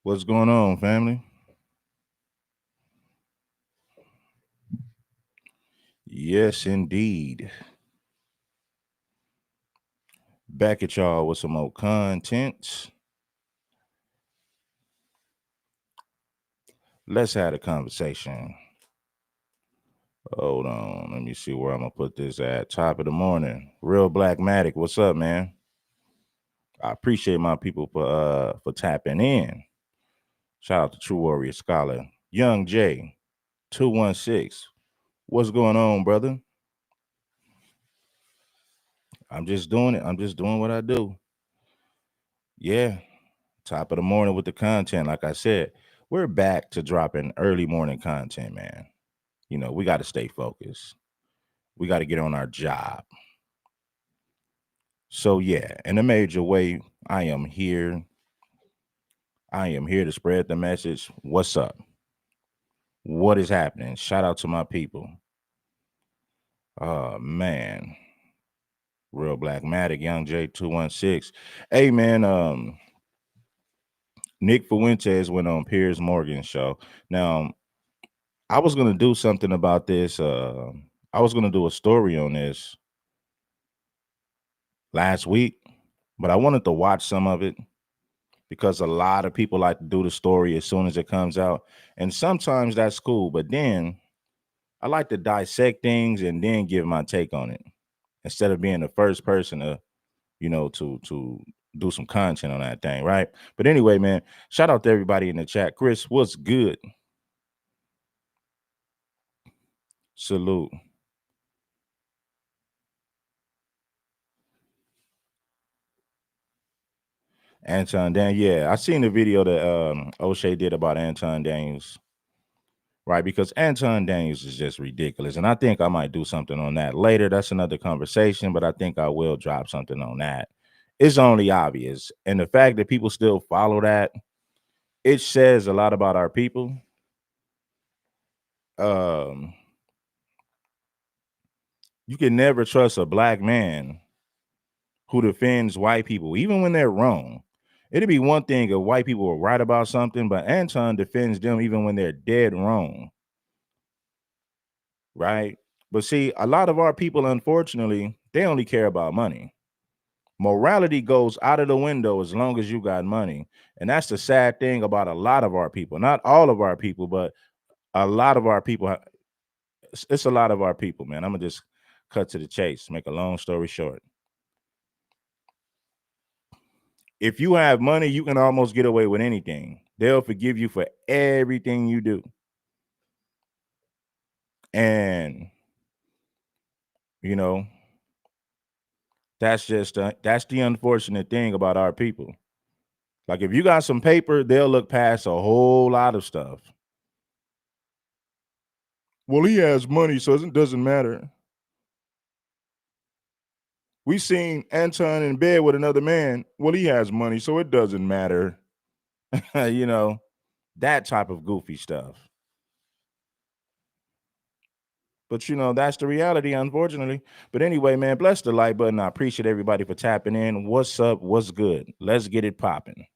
What's going on, family? Yes, indeed. Back at y'all with some more content. Let's have a conversation. Hold on. Let me see where I'm going to put this at. Top of the morning. Real Black Matic. What's up, man? I appreciate my people for tapping in. Shout out to True Warrior Scholar. Young J, 216. What's going on, brother? I'm just doing it. I'm just doing what I do. Yeah. Top of the morning with the content. Like I said, we're back to dropping early morning content, man. You know, we got to stay focused. We got to get on our job. So, yeah, in a major way, I am here. I am here to spread the message. What's up? What is happening? Shout out to my people. Oh, man. Real Black Matic, Young J216. Hey, man, Nick Fuentes went on Piers Morgan's show. Now, I was gonna do something about this. I was gonna do a story on this last week, but I wanted to watch some of it because a lot of people like to do the story as soon as it comes out, and sometimes that's cool. But then I like to dissect things and then give my take on it instead of being the first person to, to do some content on that thing, right? But anyway, man, shout out to everybody in the chat. Chris, what's good? Salute. Anton Daniels. Yeah, I seen the video that O'Shea did about Anton Daniels, right? Because Anton Daniels is just ridiculous. And I think I might do something on that later. That's another conversation, but I think I will drop something on that. It's only obvious. And the fact that people still follow that, it says a lot about our people. Um, you can never trust a black man who defends white people, even when they're wrong. It'd be one thing if white people were right about something, but Anton defends them even when they're dead wrong. Right? But see, a lot of our people, unfortunately, they only care about money. Morality goes out of the window as long as you got money. And that's the sad thing about a lot of our people. Not all of our people, but a lot of our people. It's a lot of our people, man. I'm going to just cut to the chase, make a long story short. If you have money, you can almost get away with anything. They'll forgive you for everything you do. And, you know, that's that's the unfortunate thing about our people. Like if you got some paper, they'll look past a whole lot of stuff. Well, he has money, so it doesn't matter. We seen Anton in bed with another man. Well, he has money, so it doesn't matter. You know, that type of goofy stuff. But you know, that's the reality, unfortunately. But anyway, man, bless the like button. I appreciate everybody for tapping in. What's up? What's good? Let's get it popping.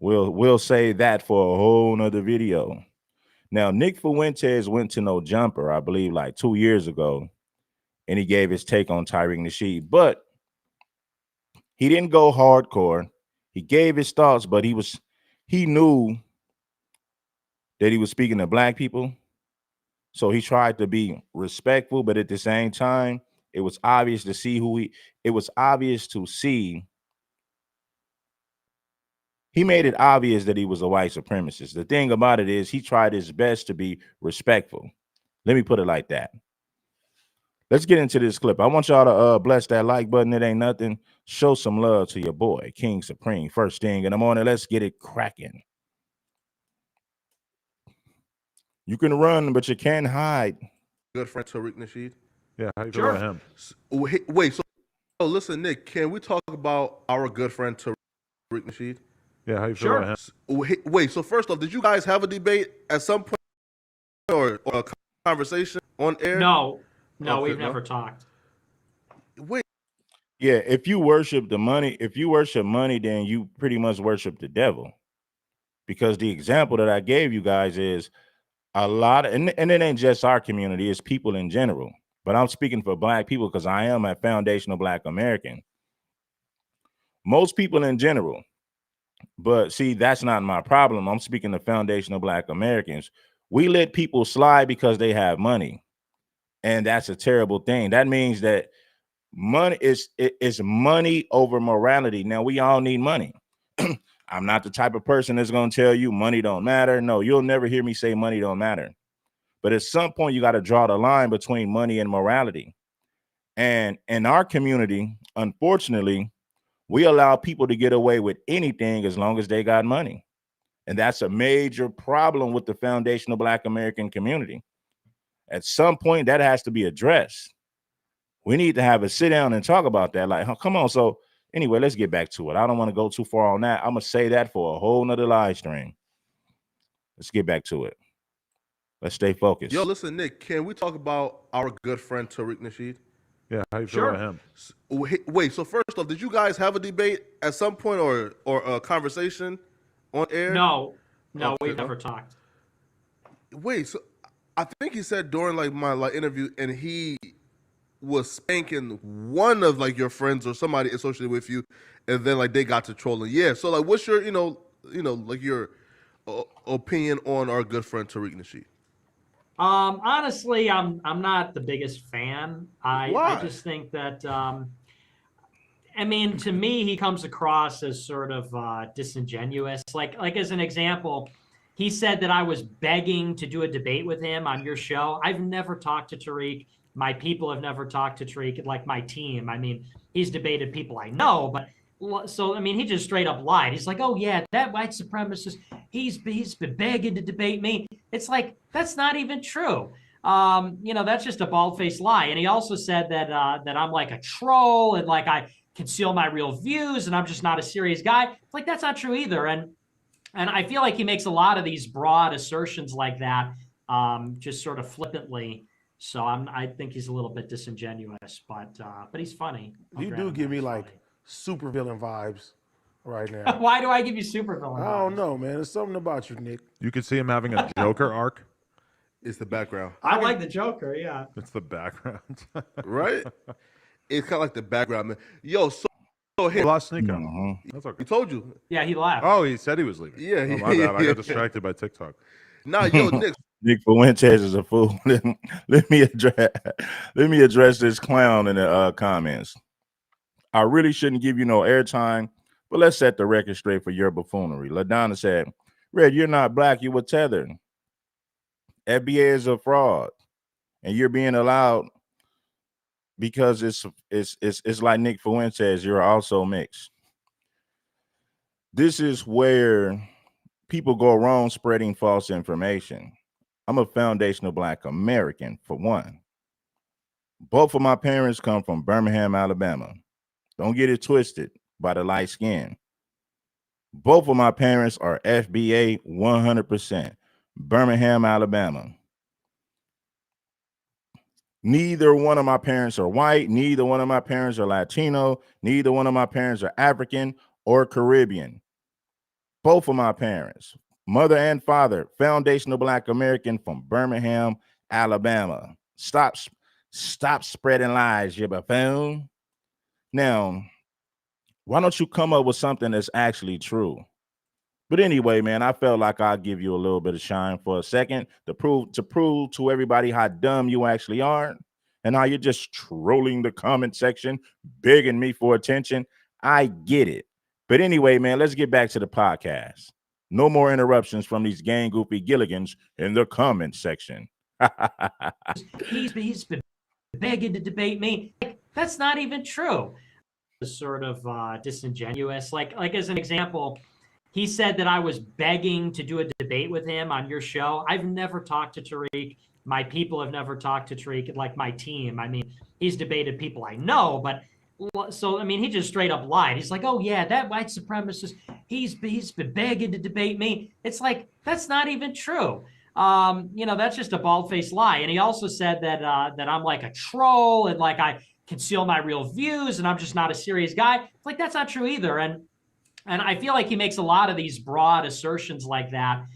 We'll say that for a whole nother video. Now, Nick Fuentes went to No Jumper, I believe, like 2 years ago, and he gave his take on Tariq Nasheed, but he didn't go hardcore. He gave his thoughts, but he knew that he was speaking to black people. So he tried to be respectful, but at the same time, it was obvious to see it was obvious to see. He made it obvious that he was a white supremacist. The thing about it is he tried his best to be respectful. Let me put it like that. Let's get into this clip. I want y'all to bless that like button. It ain't nothing. Show some love to your boy, King Supreme. First thing in the morning, let's get it cracking. You can run, but you can't hide. Good friend Tariq Nasheed. Yeah, how you feel about him? Wait, so listen, Nick, can we talk about our good friend Tariq Nasheed? Yeah, how you feel about him? Wait, so first off, did you guys have a debate at some point or a conversation on air? No, Okay, we've never talked. Wait, Yeah, if you worship the money, if you worship money, then you pretty much worship the devil. Because the example that I gave you guys is a lot, and it ain't just our community, it's people in general. But I'm speaking for black people because I am a foundational black American. Most people in general, but see, that's not my problem. I'm speaking to foundational black Americans. We let people slide because they have money. And that's a terrible thing. That means that money is money over morality. Now we all need money. I'm not the type of person that's going to tell you money don't matter. No, you'll never hear me say money don't matter. But at some point, you got to draw the line between money and morality. And in our community, unfortunately, we allow people to get away with anything as long as they got money. And that's a major problem with the foundational black American community. At some point, that has to be addressed. We need to have a sit down and talk about that. Like, come on. So anyway, let's get back to it. I don't want to go too far on that. I'm going to say that for a whole nother live stream. Let's get back to it. Let's stay focused. Yo, listen, Nick, can we talk about our good friend Tariq Nasheed? Yeah, how you feel about him? Wait, so first off, did you guys have a debate at some point or a conversation on air? No, we've never talked. Wait, so I think he said during like my interview, and he was spanking one of like your friends or somebody associated with you, and then like they got to trolling. Yeah, so like, what's your like your opinion on our good friend Tariq Nasheed? Honestly, I'm not the biggest fan. Why? I just think that I mean, to me, he comes across as sort of disingenuous. Like as an example, he said that I was begging to do a debate with him on your show. I've never talked to Tariq. My people have never talked to Tariq, like my team. I mean, he's debated people I know, but so I mean, he just straight up lied. He's like, "Oh yeah, that white supremacist. He's been begging to debate me." It's like that's not even true. That's just a bald-faced lie. And he also said that that I'm like a troll and like I conceal my real views and I'm just not a serious guy. It's like that's not true either. And I feel like he makes a lot of these broad assertions like that, just sort of flippantly. So I think he's a little bit disingenuous, but he's funny. You do give me like supervillain vibes right now. Why do I give you supervillain vibes? I don't know, man. There's something about you, Nick. You could see him having a Joker arc. It's the background. I like the Joker, yeah. It's the background. Right? It's kind of like the background, man. Yo, so here. Lost sneak on. That's okay. He told you. Yeah, he left. Oh, he said he was leaving. Yeah, oh, my bad. I got distracted by TikTok. Nah, yo, Nick. Nick Fuentes is a fool. let me address this clown in the comments. I really shouldn't give you no airtime, but let's set the record straight for your buffoonery. LaDonna said, "Red, you're not black. You were tethered. FBA is a fraud, and you're being allowed because it's like Nick Fuentes. You're also mixed. This is where people go wrong spreading false information. I'm a foundational black American, for one. Both of my parents come from Birmingham, Alabama. Don't get it twisted by the light skin. Both of my parents are FBA 100%. Birmingham, Alabama. Neither one of my parents are white. Neither one of my parents are Latino. Neither one of my parents are African or Caribbean. Both of my parents, mother and father, foundational black American from Birmingham, Alabama. Stop spreading lies, you buffoon. Now, why don't you come up with something that's actually true? But anyway, man, I felt like I'd give you a little bit of shine for a second to prove to everybody how dumb you actually are and how you're just trolling the comment section, begging me for attention. I get it. But anyway, man, let's get back to the podcast. No more interruptions from these gang goofy Gilligans in the comment section. He's been begging to debate me. Like, that's not even true. Sort of disingenuous. Like as an example, he said that I was begging to do a debate with him on your show. I've never talked to Tariq. My people have never talked to Tariq, like my team. I mean, he's debated people I know, but so I mean, he just straight up lied. He's like, "Oh yeah, that white supremacist. He's been begging to debate me." It's like that's not even true. That's just a bald-faced lie. And he also said that that I'm like a troll and like I conceal my real views and I'm just not a serious guy. It's like, that's not true either. And I feel like he makes a lot of these broad assertions like that,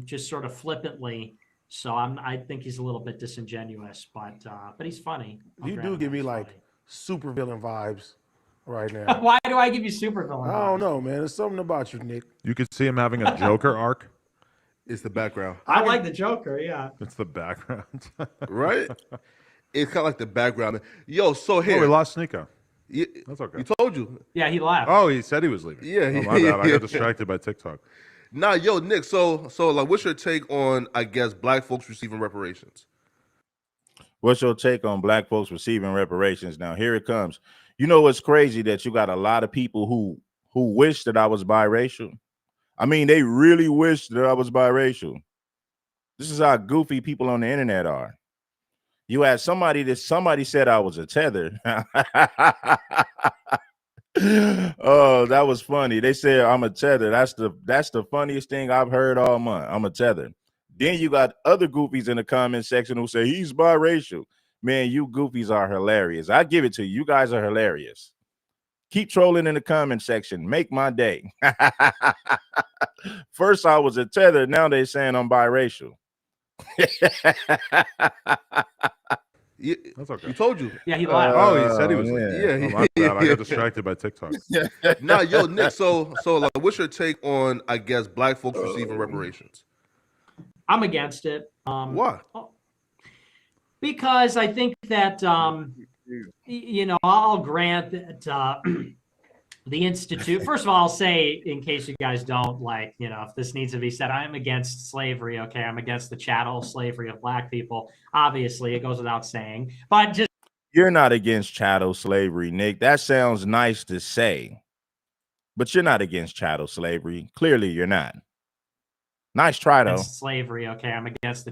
just sort of flippantly. So I think he's a little bit disingenuous, but he's funny. You do give me like super villain vibes right now. Why do I give you super villain vibes? I don't know, man. There's something about you, Nick. You could see him having a Joker arc. It's the background, I like the Joker, yeah. It's the background. right? It's kind of like the background. Yo, so here Oh, we lost Sneeko. Yeah, That's okay. he told you. Yeah, he left. Oh, he said he was leaving. Yeah, Oh, my bad. I got distracted by TikTok. Nah, yo, Nick. So like, what's your take on, I guess, black folks receiving reparations? What's your take on black folks receiving reparations? Now, here it comes. You know what's crazy? That you got a lot of people who wish that I was biracial. I mean, they really wish that I was biracial. This is how goofy people on the internet are. You had somebody said I was a tether. Oh, that was funny. They said I'm a tether. That's the funniest thing I've heard all month. I'm a tether. Then you got other goofies in the comment section who say he's biracial. Man, you goofies are hilarious. I give it to you. You guys are hilarious. Keep trolling in the comment section. Make my day. First I was a tether. Now they saying I'm biracial. Yeah, That's okay. he told you. Yeah, he left. Oh, he said he was leaving. Yeah. Oh, my bad. I got distracted by TikTok. Nah, yo, Nick. So like, what's your take on, I guess, black folks receiving reparations? I'm against it. Why? Because I think that I'll grant that the Institute. First of all, I'll say, in case you guys don't like, if this needs to be said, I'm against slavery. Okay, I'm against the chattel slavery of black people. Obviously, it goes without saying. But just You're not against chattel slavery, Nick. That sounds nice to say, but you're not against chattel slavery. Clearly, you're not. Nice try, though. slavery. Okay, I'm against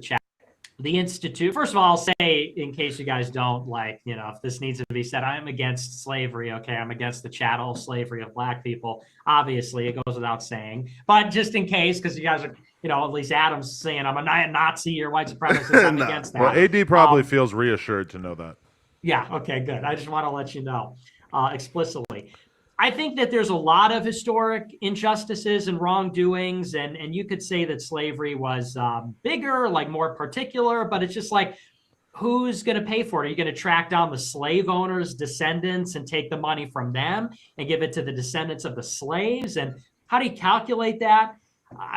the Institute. First of all, I'll say, in case you guys don't like, if this needs to be said, I'm against slavery. Okay, I'm against the chattel slavery of black people. Obviously, it goes without saying. But just in case, because you guys are, at least Adam's saying I'm a Nazi or white supremacist, I'm against that. Well, AD probably feels reassured to know that. Yeah. Okay. Good. I just want to let you know explicitly. I think that there's a lot of historic injustices and wrongdoings, and you could say that slavery was bigger, like more particular, but it's just like, who's going to pay for it? Are you going to track down the slave owners' descendants and take the money from them and give it to the descendants of the slaves? And how do you calculate that?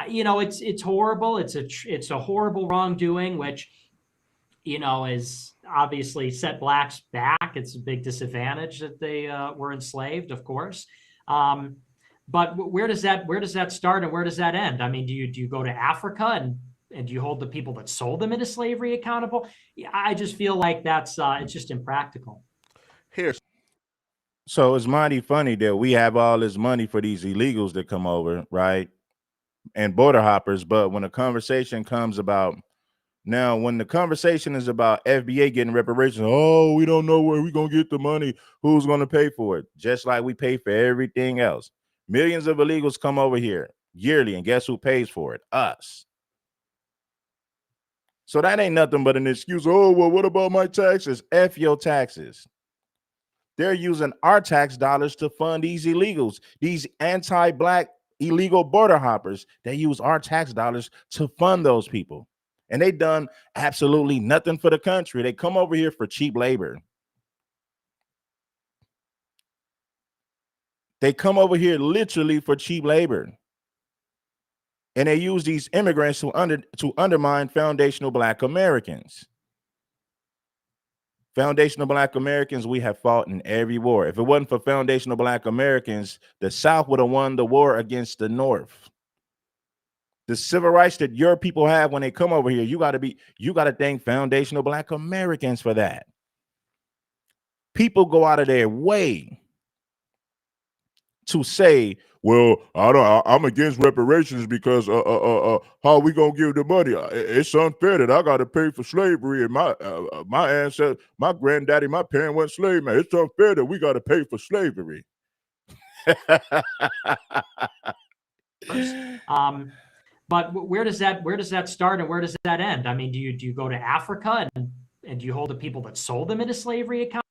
It's horrible. It's a horrible wrongdoing, which is obviously set blacks back. It's a big disadvantage that they were enslaved, of course. But where does that start and where does that end? I mean, do you go to Africa and do you hold the people that sold them into slavery accountable? I just feel like that's it's just impractical. Here. So it's mighty funny that we have all this money for these illegals that come over, right? And border hoppers. But when a conversation comes about Now, when the conversation is about FBA getting reparations, oh, we don't know where we're going to get the money. Who's going to pay for it? Just like we pay for everything else. Millions of illegals come over here yearly, and guess who pays for it? Us. So that ain't nothing but an excuse. Oh, well, what about my taxes? F your taxes. They're using our tax dollars to fund these illegals, these anti-black illegal border hoppers. They use our tax dollars to fund those people. And they done absolutely nothing for the country. They come over here for cheap labor. They come over here literally for cheap labor. And they use these immigrants to undermine foundational Black Americans. Foundational Black Americans, we have fought in every war. If it wasn't for foundational Black Americans, the South would have won the war against the North. The civil rights that your people have when they come over here, you got to thank foundational Black Americans for that. People go out of their way to say, well, I'm against reparations because how are we gonna give the money? It's unfair that I got to pay for slavery, and my ancestor, my granddaddy, my parent wasn't slave man. It's unfair that we got to pay for slavery. But where does that start and where does that end? I mean, do you go to Africa and do you hold the people that sold them into slavery account?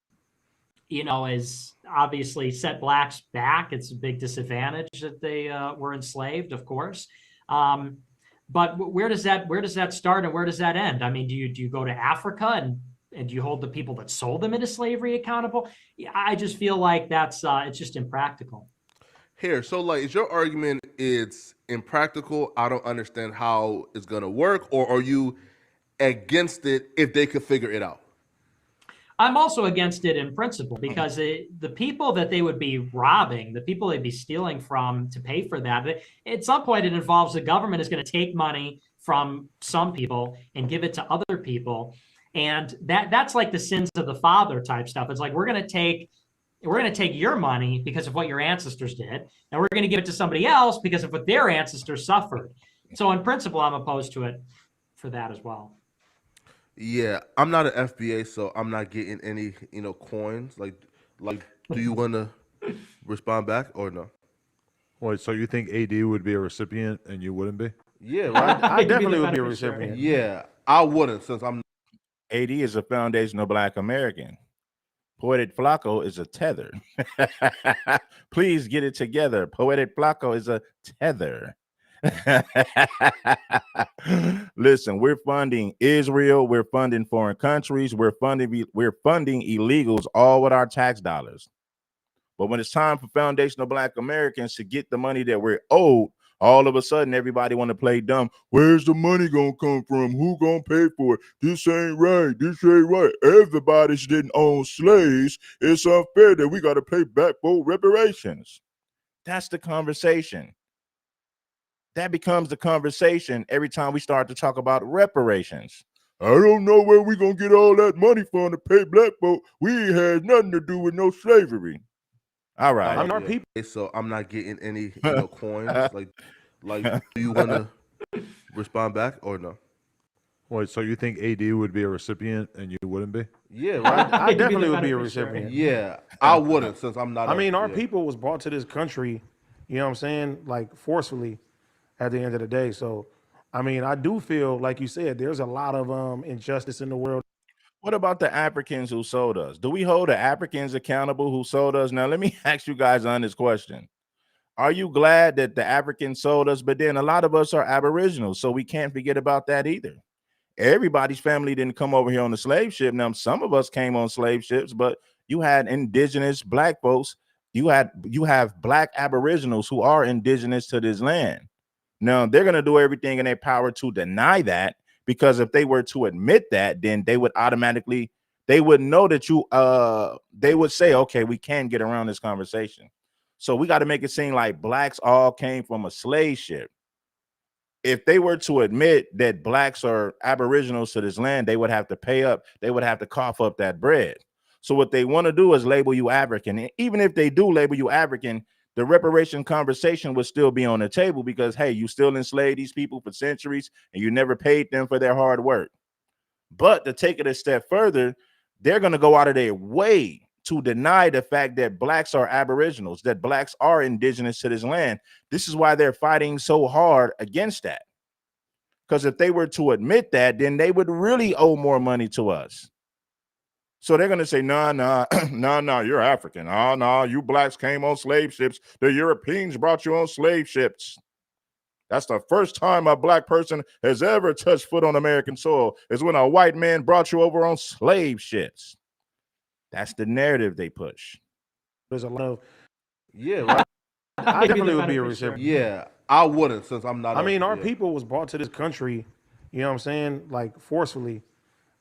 is obviously set blacks back. It's a big disadvantage that they were enslaved, of course. But where does that start and where does that end? I mean, do you go to Africa and do you hold the people that sold them into slavery accountable? I just feel like that's it's just impractical. Here, so like, is your argument it's impractical? I don't understand how it's gonna work, or are you against it if they could figure it out? I'm also against it in principle because the people that they would be robbing, the people they'd be stealing from to pay for that, at some point it involves the government is going to take money from some people and give it to other people. And that's like the sins of the father type stuff. It's like we're going to take your money because of what your ancestors did, and we're going to give it to somebody else because of what their ancestors suffered. So in principle, I'm opposed to it for that as well. Yeah, I'm not an FBA, so I'm not getting any, coins. Do you want to respond back or no? Wait, so you think AD would be a recipient and you wouldn't be? Yeah, right. I You'd be the definitely would be a beneficiary. recipient. Yeah, I wouldn't since I'm. AD is a foundational Black American. Poetic Flacco is a tether. Please get it together. Poetic Flacco is a tether. Listen, we're funding Israel, we're funding foreign countries, we're funding illegals, all with our tax dollars. But when it's time for foundational Black Americans to get the money that we're owed, all of a sudden everybody want to play dumb. Where's the money gonna come from? Who gonna pay for it? This ain't right. This ain't right. Everybody didn't own slaves. It's unfair that we got to pay back for reparations. That's the conversation. That becomes the conversation every time we start to talk about reparations. I don't know where we gonna get all that money from to pay black folk. We ain't had nothing to do with no slavery. All right. I'm our people. So I'm not getting any, coins. Do you want to respond back or no? Wait, so you think AD would be a recipient and you wouldn't be? Yeah, right. I You'd be the definitely would be a beneficiary. recipient. Yeah, I wouldn't since I'm not. I mean, our yeah. people was brought to this country, you know what I'm saying, like forcefully at the end of the day. So, I mean, I do feel, like you said, there's a lot of injustice in the world. What about the Africans who sold us? Do we hold the Africans accountable who sold us? Now, let me ask you guys on this question. Are you glad that the Africans sold us? But then a lot of us are Aboriginals, so we can't forget about that either. Everybody's family didn't come over here on the slave ship. Now, some of us came on slave ships, but you had indigenous Black folks. You have Black Aboriginals who are indigenous to this land. Now, they're going to do everything in their power to deny that, because if they were to admit that, then they would automatically, they would know that they would say, okay, we can get around this conversation. So we got to make it seem like blacks all came from a slave ship. If they were to admit that blacks are aboriginals to this land, they would have to pay up. They would have to cough up that bread. So what they want to do is label you African. And even if they do label you African, the reparation conversation would still be on the table because, hey, you still enslaved these people for centuries and you never paid them for their hard work. But to take it a step further, they're going to go out of their way to deny the fact that blacks are aboriginals, that blacks are indigenous to this land. This is why they're fighting so hard against that. Because if they were to admit that, then they would really owe more money to us. So they're going to say, no, you're African. Oh, no, you blacks came on slave ships. The Europeans brought you on slave ships. That's the first time a black person has ever touched foot on American soil, is when a white man brought you over on slave ships. That's the narrative they push. There's a lot of, Yeah, right. I definitely would be a recipient. Yeah, I wouldn't since I'm not. I mean, our yeah. people was brought to this country, you know what I'm saying, like forcefully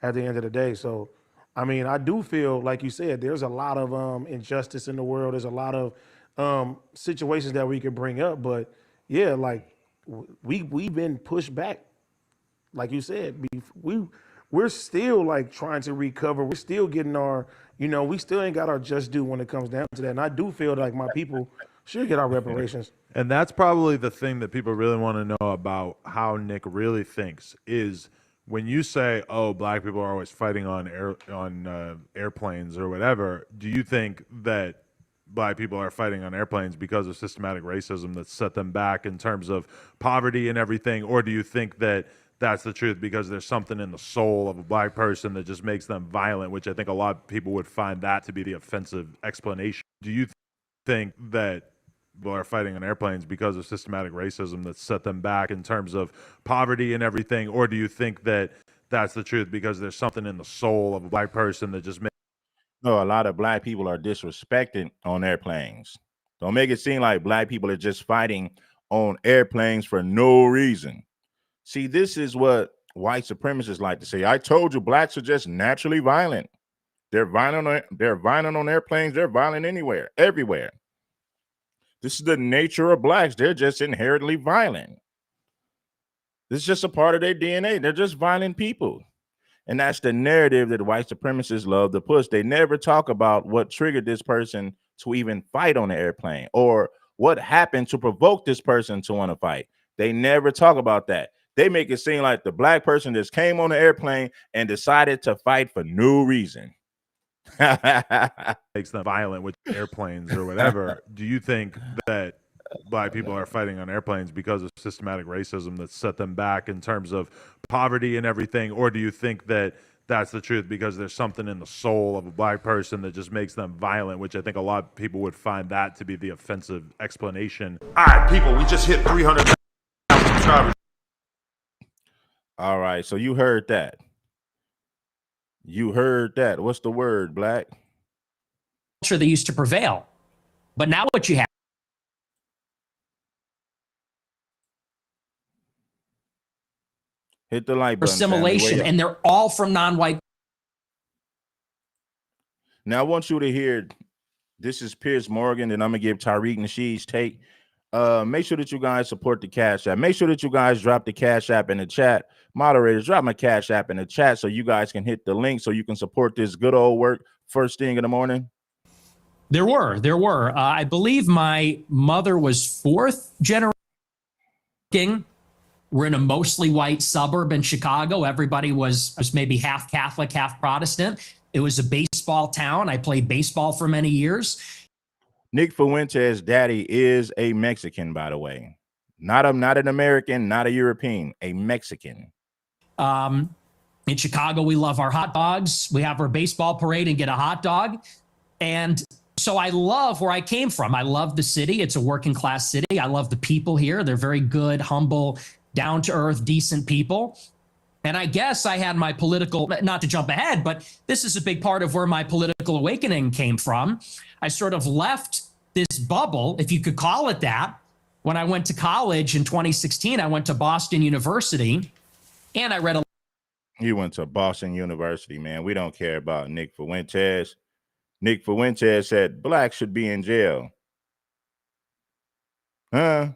at the end of the day. So, I mean, I do feel, like you said, there's a lot of injustice in the world. There's a lot of situations that we could bring up. But yeah, like we've been pushed back. Like you said, we're still like trying to recover. We're still getting our, we still ain't got our just due when it comes down to that. And I do feel like my people should get our reparations. And that's probably the thing that people really want to know about how Nick really thinks is when you say, "Oh, black people are always fighting on airplanes or whatever." Do you think that black people are fighting on airplanes because of systematic racism that set them back in terms of poverty and everything, or do you think that that's the truth because there's something in the soul of a black person that just makes them violent, which I think a lot of people would find that to be the offensive explanation. Do you think that people are fighting on airplanes because of systematic racism that set them back in terms of poverty and everything? Or do you think that that's the truth because there's something in the soul of a black person that just makes... No, a lot of black people are disrespected on airplanes. Don't make it seem like black people are just fighting on airplanes for no reason. See, this is what white supremacists like to say. I told you blacks are just naturally violent. They're violent on airplanes. They're violent anywhere, everywhere. This is the nature of blacks. They're just inherently violent. This is just a part of their DNA. They're just violent people. And that's the narrative that white supremacists love to push. They never talk about what triggered this person to even fight on the airplane or what happened to provoke this person to want to fight. They never talk about that. They make it seem like the black person just came on the airplane and decided to fight for no reason. makes them violent with airplanes or whatever. Do you think that black people are fighting on airplanes because of systematic racism that set them back in terms of poverty and everything? Or do you think that that's the truth because there's something in the soul of a black person that just makes them violent, which I think a lot of people would find that to be the offensive explanation? All right, people, we just hit 300,000 subscribers. All right, so you heard that. You heard that. What's the word, Black? Culture that used to prevail. But now what you have Hit the like button. assimilation, and they're all from non-white. Now I want you to hear, this is Piers Morgan, and I'm gonna give Tariq Nasheed's take. Make sure that you guys support the Cash App. Make sure that you guys drop the Cash App in the chat. Moderators, drop my Cash App in the chat so you guys can hit the link so you can support this good old work first thing in the morning. There were. I believe my mother was fourth generation. We're in a mostly white suburb in Chicago. Everybody was maybe half Catholic, half Protestant. It was a baseball town. I played baseball for many years. Nick Fuentes' daddy is a Mexican, by the way. Not an American, not a European, a Mexican. In Chicago, we love our hot dogs. We have our baseball parade and get a hot dog. And so I love where I came from. I love the city. It's a working class city. I love the people here. They're very good, humble, down to earth, decent people. And I guess I had my political, not to jump ahead, but this is a big part of where my political awakening came from. I sort of left this bubble, if you could call it that. When I went to college in 2016, I went to Boston University and I read a... You went to Boston University, man. We don't care about Nick Fuentes. Nick Fuentes said blacks should be in jail. Huh?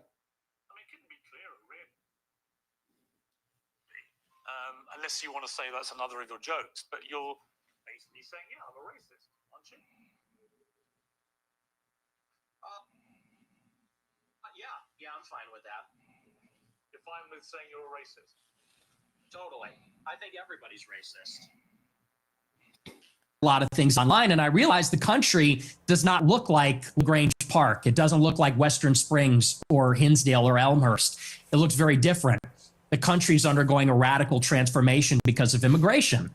Unless you want to say that's another of your jokes, but you're basically saying, yeah, I'm a racist, aren't you? Yeah, I'm fine with that. You're fine with saying you're a racist? Totally. I think everybody's racist. A lot of things online, and I realized the country does not look like LaGrange Park. It doesn't look like Western Springs or Hinsdale or Elmhurst. It looks very different. The country's undergoing a radical transformation because of immigration.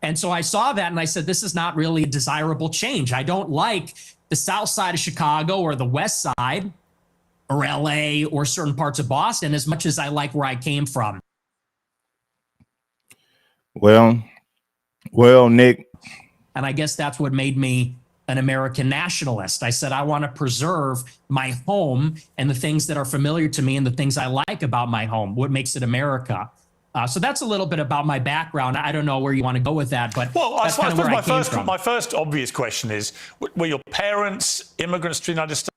And so I saw that and I said, this is not really a desirable change. I don't like the south side of Chicago or the west side or LA or certain parts of Boston as much as I like where I came from. Well, Nick. And I guess that's what made me an American nationalist. I said, I want to preserve my home and the things that are familiar to me and the things I like about my home, what makes it America. So that's a little bit about my background. I don't know where you want to go with that, but that's kind of where I came from. My first obvious question is, were your parents immigrants to the United States?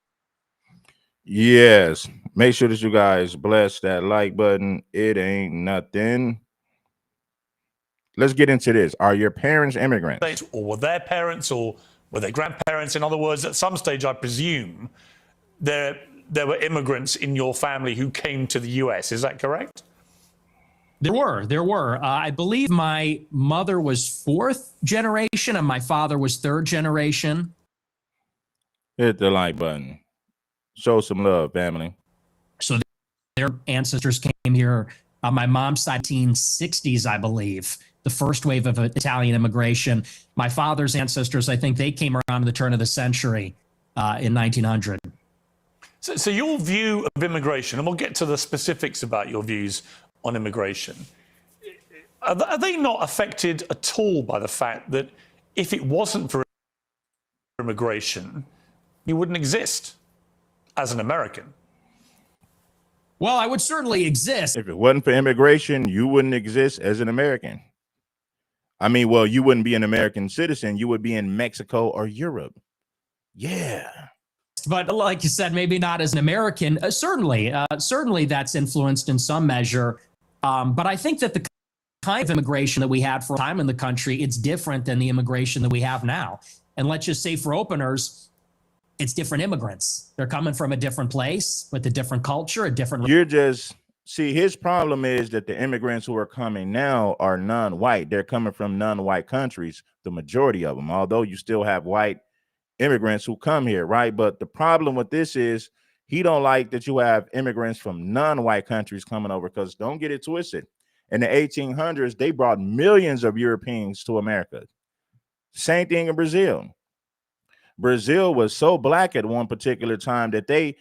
Yes. Make sure that you guys bless that like button. It ain't nothing. Let's get into this. Are your parents immigrants? Or were their parents or were they grandparents? In other words, at some stage, I presume there were immigrants in your family who came to the US. Is that correct? There were. I believe my mother was fourth generation and my father was third generation. Hit the like button. Show some love, family. So their ancestors came here My mom's side, 1960s, I believe, the first wave of Italian immigration. My father's ancestors, I think they came around at the turn of the century in 1900. So your view of immigration, and we'll get to the specifics about your views on immigration, are they not affected at all by the fact that if it wasn't for immigration, you wouldn't exist as an American? Well, I would certainly exist. If it wasn't for immigration, you wouldn't exist as an American. I mean, well, you wouldn't be an American citizen. You would be in Mexico or Europe. Yeah. But like you said, maybe not as an American. Certainly that's influenced in some measure. But I think that the kind of immigration that we had for a time in the country, it's different than the immigration that we have now. And let's just say for openers, it's different immigrants. They're coming from a different place with a different culture, a different. See, his problem is that the immigrants who are coming now are non-white. They're coming from non-white countries, the majority of them, although you still have white immigrants who come here, right? But the problem with this is he don't like that you have immigrants from non-white countries coming over, because don't get it twisted. In the 1800s, they brought millions of Europeans to America. Same thing in Brazil. Brazil was so black at one particular time that they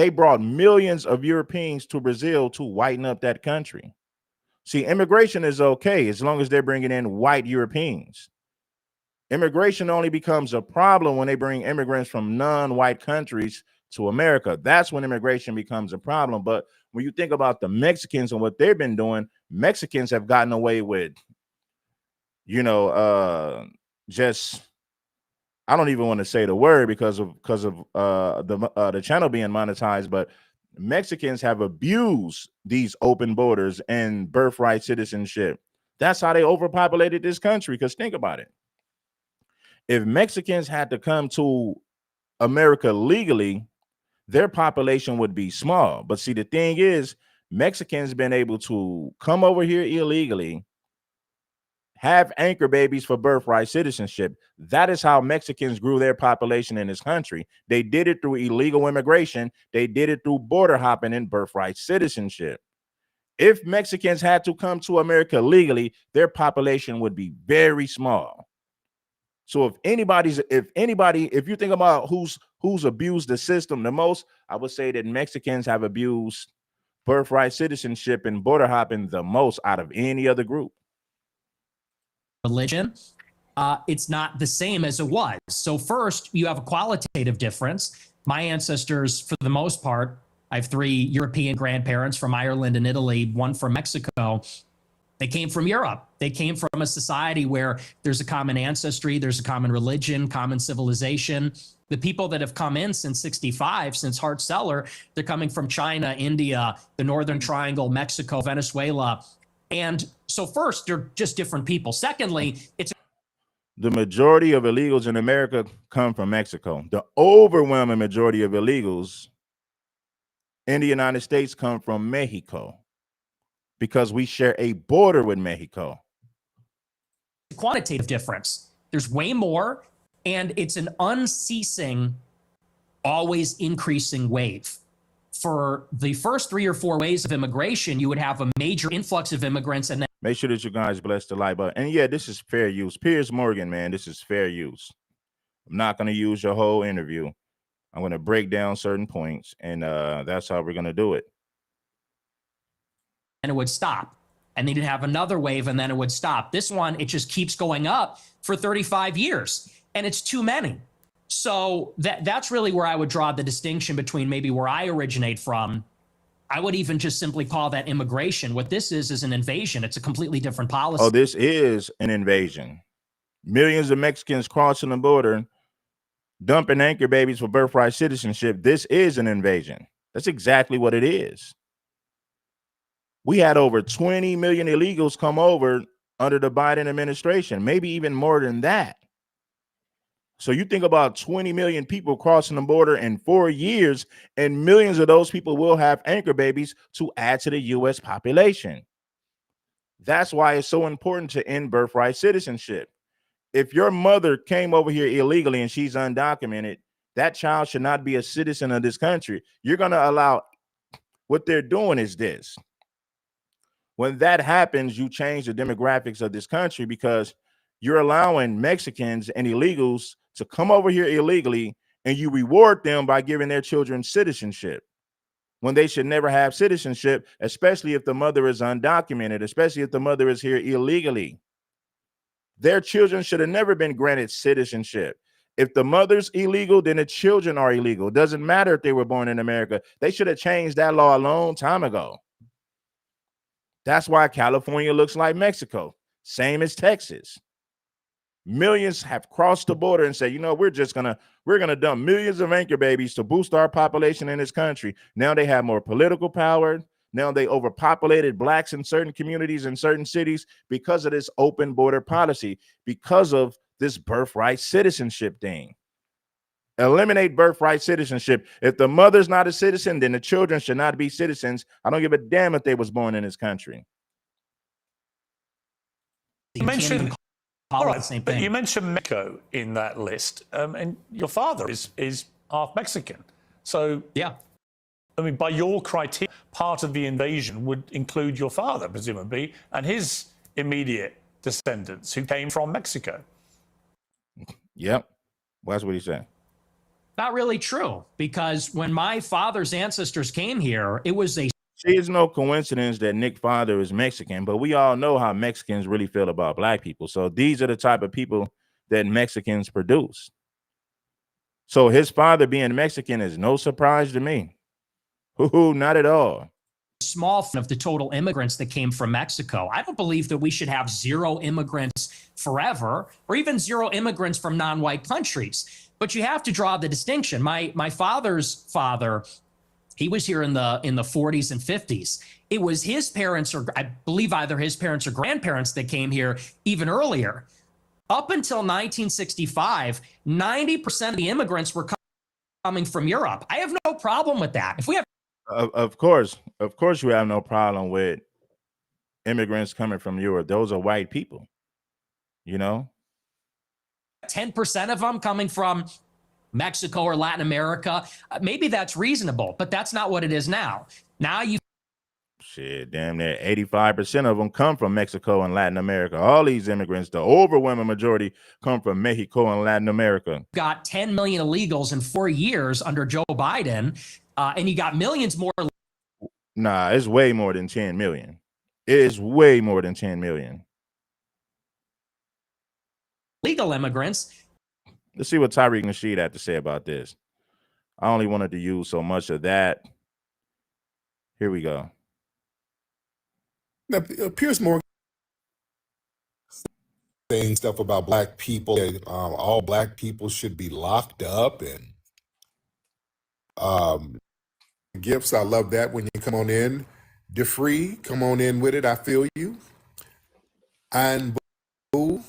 brought millions of Europeans to Brazil to whiten up that country. See, immigration is okay as long as they're bringing in white Europeans. Immigration only becomes a problem when they bring immigrants from non-white countries to America. That's when immigration becomes a problem. But when you think about the Mexicans and what they've been doing, Mexicans have gotten away with, just, I don't even want to say the word because of the channel being monetized, but Mexicans have abused these open borders and birthright citizenship. That's how they overpopulated this country. Because think about it. If Mexicans had to come to America legally, their population would be small. But see, the thing is, Mexicans been able to come over here illegally, have anchor babies for birthright citizenship. That is how Mexicans grew their population in this country. They did it through illegal immigration. They did it through border hopping and birthright citizenship. If Mexicans had to come to America legally, their population would be very small. So if you think about who's abused the system the most, I would say that Mexicans have abused birthright citizenship and border hopping the most out of any other group. Religion, it's not the same as it was. So first, you have a qualitative difference. My ancestors, for the most part, I have 3 European grandparents from Ireland and Italy, 1 from Mexico. They came from Europe. They came from a society where there's a common ancestry, there's a common religion, common civilization. The people that have come in since 65, since Hart-Celler, they're coming from China, India, the Northern Triangle, Mexico, Venezuela. And so first, they're just different people. Secondly, the majority of illegals in America come from Mexico. The overwhelming majority of illegals in the United States come from Mexico, because we share a border with Mexico. Quantitative difference. There's way more, and it's an unceasing, always increasing wave. For the first 3 or 4 waves of immigration, you would have a major influx of immigrants, and then make sure that you guys bless the like button. And yeah, this is fair use. Piers Morgan, man, this is fair use. I'm not going to use your whole interview. I'm going to break down certain points, and that's how we're going to do it. And it would stop. And then you'd have another wave, and then it would stop. This one, it just keeps going up for 35 years, and it's too many. So that's really where I would draw the distinction between maybe where I originate from. I would even just simply call that immigration. What this is an invasion. It's a completely different policy. Oh, this is an invasion. Millions of Mexicans crossing the border, dumping anchor babies for birthright citizenship. This is an invasion. That's exactly what it is. We had over 20 million illegals come over under the Biden administration, maybe even more than that. So you think about 20 million people crossing the border in 4 years, and millions of those people will have anchor babies to add to the U.S. population. That's why it's so important to end birthright citizenship. If your mother came over here illegally and she's undocumented, that child should not be a citizen of this country. You're going to allow What they're doing is this. When that happens, you change the demographics of this country because you're allowing Mexicans and illegals to come over here illegally, and you reward them by giving their children citizenship when they should never have citizenship, especially if the mother is undocumented, especially if the mother is here illegally. Their children should have never been granted citizenship. If the mother's illegal, then the children are illegal. It doesn't matter if they were born in America. They should have changed that law a long time ago. That's why California looks like Mexico, same as Texas. Millions have crossed the border and said, you know, we're gonna dump millions of anchor babies to boost our population in this country. Now they have more political power. Now they overpopulated blacks in certain communities in certain cities because of this open border policy, because of this birthright citizenship thing. Eliminate birthright citizenship. If the mother's not a citizen, then the children should not be citizens. I don't give a damn if they was born in this country. You can't even call it the same but thing. you mentioned Mexico in that list, and your father is half Mexican. So Yeah. I mean, by your criteria, part of the invasion would include your father, presumably, and his immediate descendants who came from Mexico. Yep. Well, that's what he said. Not really true, because when my father's ancestors came here, it was a It's no coincidence that Nick's father is Mexican, but we all know how Mexicans really feel about black people. So these are the type of people that Mexicans produce. So his father being Mexican is no surprise to me. Not at all. small of the total immigrants that came from Mexico. I don't believe that we should have zero immigrants forever, or even zero immigrants from non-white countries. But you have to draw the distinction. My father's father, he was here in the 40s and 50s. It was his parents, or I believe either his parents or grandparents, that came here even earlier. Up until 1965, 90% of the immigrants were coming from Europe. I have no problem with that. If we have Of course, you have no problem with immigrants coming from Europe. Those are white people, you know? 10% of them coming from Mexico or Latin America, maybe that's reasonable, but that's not what it is now. Now you Shit, damn near 85% of them come from Mexico and Latin America. All these immigrants, the overwhelming majority, come from Mexico and Latin America. got 10 million illegals in 4 years under Joe Biden, and you got millions more. Nah, it's way more than 10 million. It is way more than 10 million. Legal immigrants. Let's see what Tariq Nasheed had to say about this. I only wanted to use so much of that. Here we go. Now, Piers Morgan saying stuff about black people, that all black people should be locked up, and gifts. I love that when you come on in. DeFree, come on in with it. I feel you. And Boo,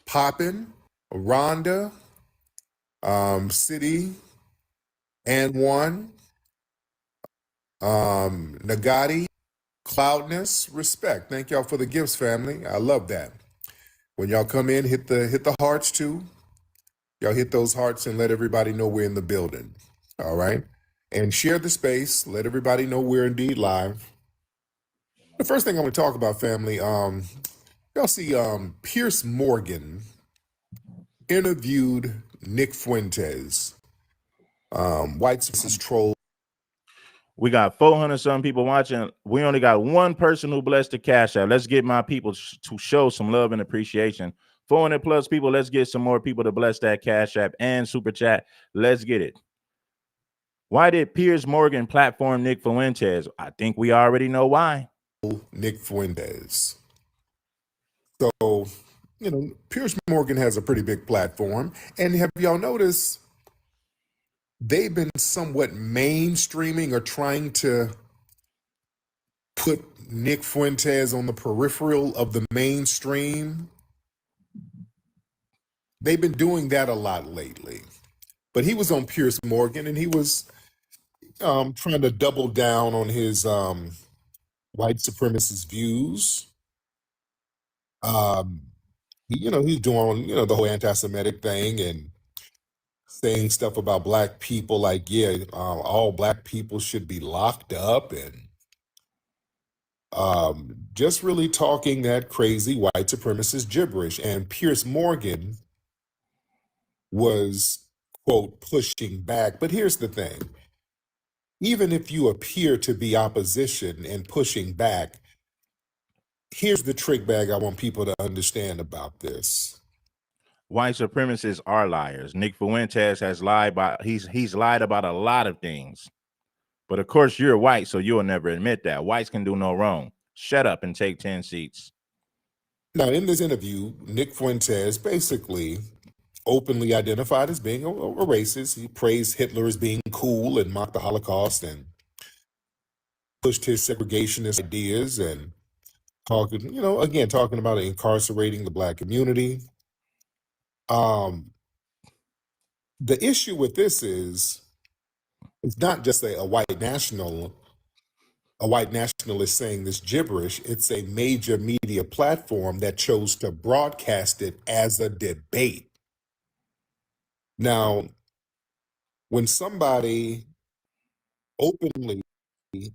Poppin, Rhonda, City, and One, Nagati, Cloudness, respect. Thank y'all for the gifts, family. I love that. When y'all come in, hit the hearts too. Y'all hit those hearts and let everybody know we're in the building. All right. And share the space. Let everybody know we're indeed live. The first thing I want to talk about, family, y'all see Piers Morgan interviewed Nick Fuentes, white supremacist troll. We got 400 some people watching. We only got one person who blessed the Cash App. Let's get my people to show some love and appreciation. 400 plus people. Let's get some more people to bless that Cash App and Super Chat. Let's get it. Why did Piers Morgan platform Nick Fuentes? I think we already know why. Nick Fuentes. So, Piers Morgan has a pretty big platform. And have y'all noticed they've been somewhat mainstreaming or trying to put Nick Fuentes on the peripheral of the mainstream? They've been doing that a lot lately. But he was on Piers Morgan, and he was trying to double down on his white supremacist views. He's doing, the whole anti-Semitic thing, and saying stuff about black people like, yeah, all black people should be locked up, and just really talking that crazy white supremacist gibberish. And Piers Morgan was, quote, pushing back. But here's the thing. Even if you appear to be opposition and pushing back, here's the trick bag I want people to understand about this. White supremacists are liars. Nick Fuentes has lied about he's lied about a lot of things. But of course, you're white, so you'll never admit that. Whites can do no wrong. Shut up and take 10 seats. Now, in this interview, Nick Fuentes basically openly identified as being a racist. He praised Hitler as being cool and mocked the Holocaust and pushed his segregationist ideas and talking, again, talking about incarcerating the black community. The issue with this is it's not just a white nationalist saying this gibberish. It's a major media platform that chose to broadcast it as a debate. Now, when somebody openly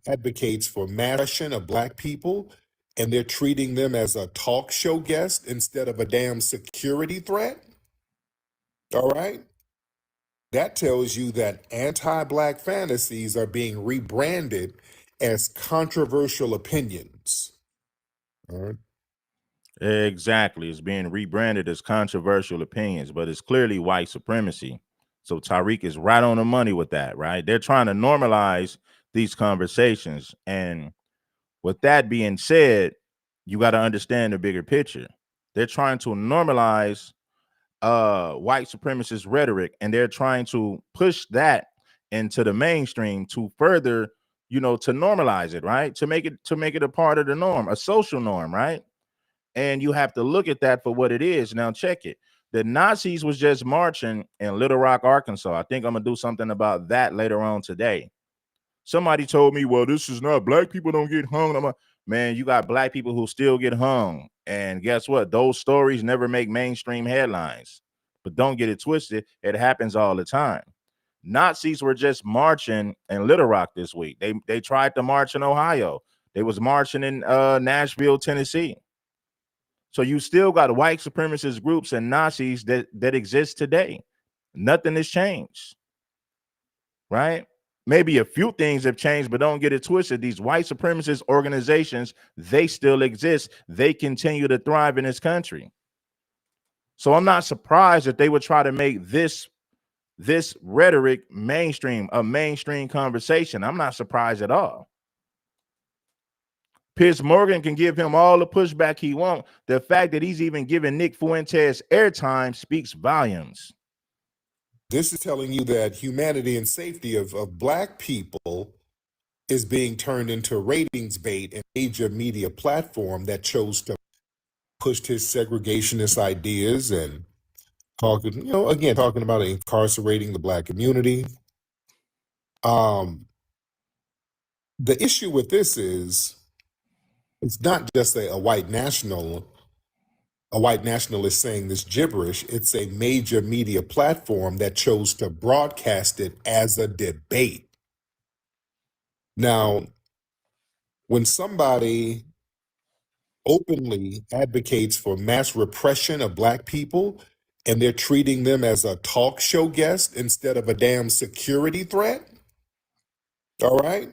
advocates for mass oppression of black people and they're treating them as a talk show guest instead of a damn security threat, all right? That tells you that anti-black fantasies are being rebranded as controversial opinions. All right. Exactly. It's being rebranded as controversial opinions, but it's clearly white supremacy. So Tariq is right on the money with that, right? They're trying to normalize these conversations. And with that being said, you got to understand the bigger picture. They're trying to normalize white supremacist rhetoric, and they're trying to push that into the mainstream to further, to normalize it, right? To make it a part of the norm, a social norm, right? And you have to look at that for what it is. Now check it. The Nazis was just marching in Little Rock, Arkansas. I think I'm gonna do something about that later on today. Somebody told me, well, this is not black people don't get hung. I'm like, man, you got black people who still get hung. And guess what? Those stories never make mainstream headlines. But don't get it twisted. It happens all the time. Nazis were just marching in Little Rock this week. They tried to march in Ohio. They was marching in Nashville, Tennessee. So you still got white supremacist groups and Nazis that exist today. Nothing has changed, right? Maybe a few things have changed, but don't get it twisted. These white supremacist organizations, they still exist. They continue to thrive in this country. So I'm not surprised that they would try to make this rhetoric mainstream, a mainstream conversation. I'm not surprised at all. Piers Morgan can give him all the pushback he wants. The fact that he's even giving Nick Fuentes airtime speaks volumes. This is telling you that humanity and safety of black people is being turned into ratings bait and major media platform that chose to push his segregationist ideas and talking, again, talking about incarcerating the black community. The issue with this is it's not just a white nationalist saying this gibberish. It's a major media platform that chose to broadcast it as a debate. Now, when somebody openly advocates for mass repression of black people and they're treating them as a talk show guest instead of a damn security threat, all right?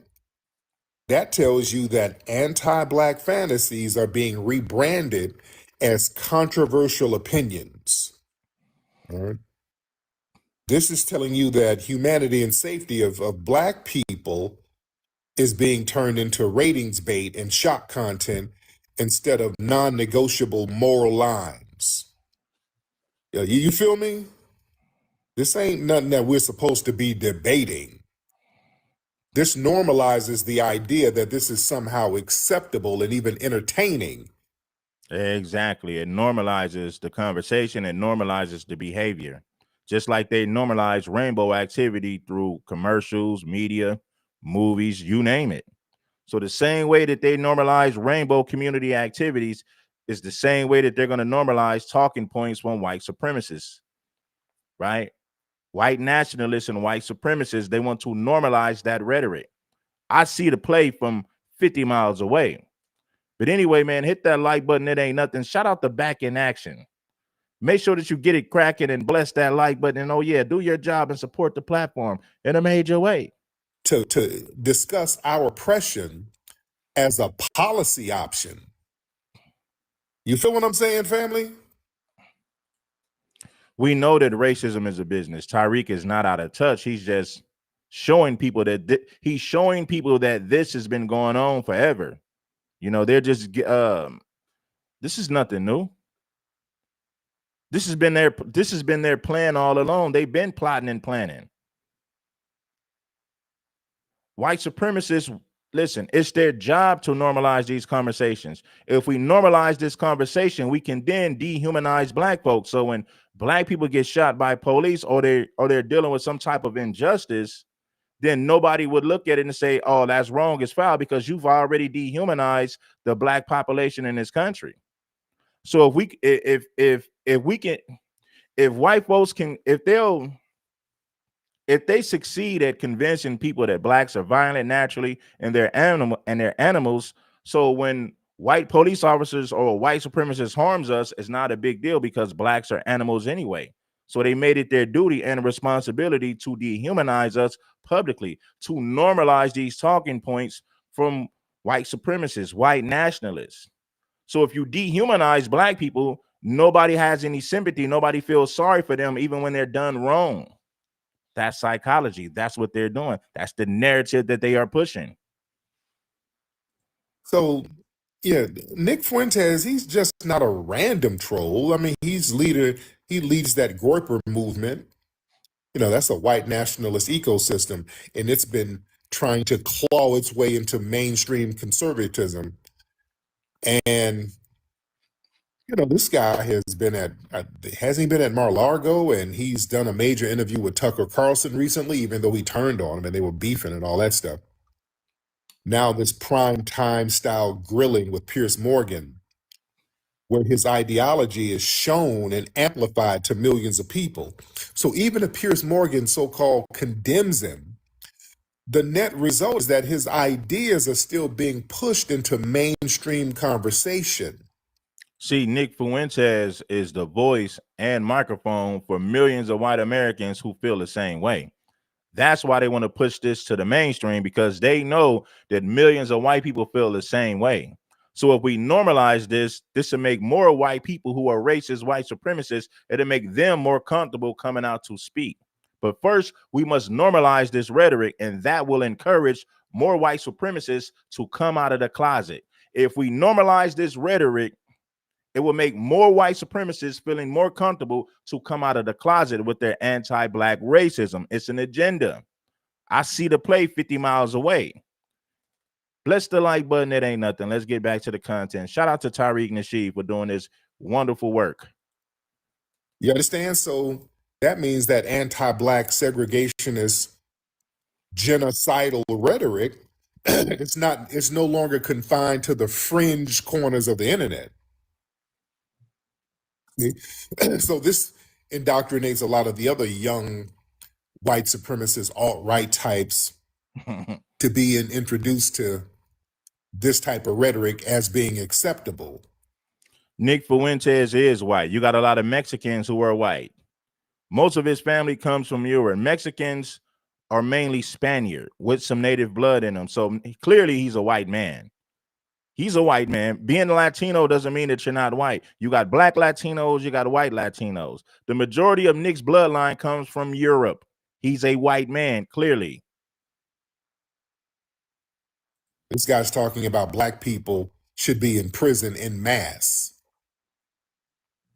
That tells you that anti-black fantasies are being rebranded as controversial opinions. All right. This is telling you that humanity and safety of black people is being turned into ratings bait and shock content instead of non-negotiable moral lines. Yeah, you feel me? This ain't nothing that we're supposed to be debating. This normalizes the idea that this is somehow acceptable and even entertaining. Exactly. It normalizes the conversation. It normalizes the behavior. Just like they normalize rainbow activity through commercials, media, movies, you name it. So the same way that they normalize rainbow community activities is the same way that they're going to normalize talking points from white supremacists, right? white nationalists and white supremacists, they want to normalize that rhetoric. I see the play from 50 miles away. But anyway, man, hit that like button. It ain't nothing. Shout out the Back in Action. Make sure that you get it cracking and bless that like button. And oh yeah, do your job and support the platform in a major way. To discuss our oppression as a policy option. You feel what I'm saying, family? We know that racism is a business. Tariq is not out of touch. He's just showing people that this has been going on forever. You know, they're just this is nothing new. This has been their plan all along. They've been plotting and planning. White supremacists, listen, it's their job to normalize these conversations. If we normalize this conversation, we can then dehumanize black folks. So when black people get shot by police or they're dealing with some type of injustice, then nobody would look at it and say, oh, that's wrong, it's foul, because you've already dehumanized the black population in this country. So if white folks can, if they succeed at convincing people that blacks are violent naturally and they're animals, so when white police officers or white supremacists harms us, it's not a big deal because blacks are animals anyway. So they made it their duty and responsibility to dehumanize us publicly, to normalize these talking points from white supremacists, white nationalists. So if you dehumanize black people, nobody has any sympathy. Nobody feels sorry for them, even when they're done wrong. That's psychology. That's what they're doing. That's the narrative that they are pushing. So, yeah, Nick Fuentes, he's just not a random troll. I mean, he leads that Groyper movement. You know, that's a white nationalist ecosystem, and it's been trying to claw its way into mainstream conservatism. And you know, this guy has been hasn't he been at Mar-a-Lago, and he's done a major interview with Tucker Carlson recently, even though he turned on him and they were beefing and all that stuff. Now this prime time style grilling with Piers Morgan, where his ideology is shown and amplified to millions of people. So even if Piers Morgan so-called condemns him, the net result is that his ideas are still being pushed into mainstream conversation. See, Nick Fuentes is the voice and microphone for millions of white Americans who feel the same way. That's why they want to push this to the mainstream, because they know that millions of white people feel the same way. So if we normalize this will make more white people who are racist, white supremacists, it'll make them more comfortable coming out to speak. But first, we must normalize this rhetoric, and that will encourage more white supremacists to come out of the closet. If we normalize this rhetoric, it will make more white supremacists feeling more comfortable to come out of the closet with their anti-black racism. It's an agenda. I see the play 50 miles away. Bless the like button. It ain't nothing. Let's get back to the content. Shout out to Tariq Nasheed for doing this wonderful work. You understand? So that means that anti-black segregationist genocidal rhetoric it's no longer confined to the fringe corners of the internet. So this indoctrinates a lot of the other young white supremacist alt-right types to be introduced to this type of rhetoric as being acceptable. Nick Fuentes is white. You got a lot of Mexicans who are white. Most of his family comes from Europe. Mexicans are mainly Spaniard with some native blood in them. So clearly he's a white man. He's a white man. Being Latino doesn't mean that you're not white. You got black Latinos, you got white Latinos. The majority of Nick's bloodline comes from Europe. He's a white man, clearly. This guy's talking about black people should be in prison en masse.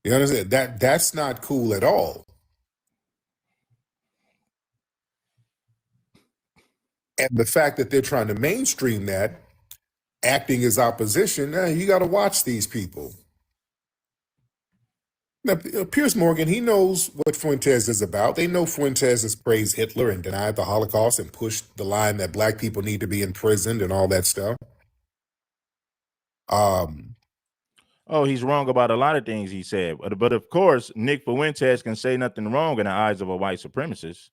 You understand? That's not cool at all. And the fact that they're trying to mainstream that, acting as opposition, you got to watch these people. Now, Piers Morgan, he knows what Fuentes is about. They know Fuentes has praised Hitler and denied the Holocaust and pushed the line that black people need to be imprisoned and all that stuff. Oh, he's wrong about a lot of things he said. But of course, Nick Fuentes can say nothing wrong in the eyes of a white supremacist.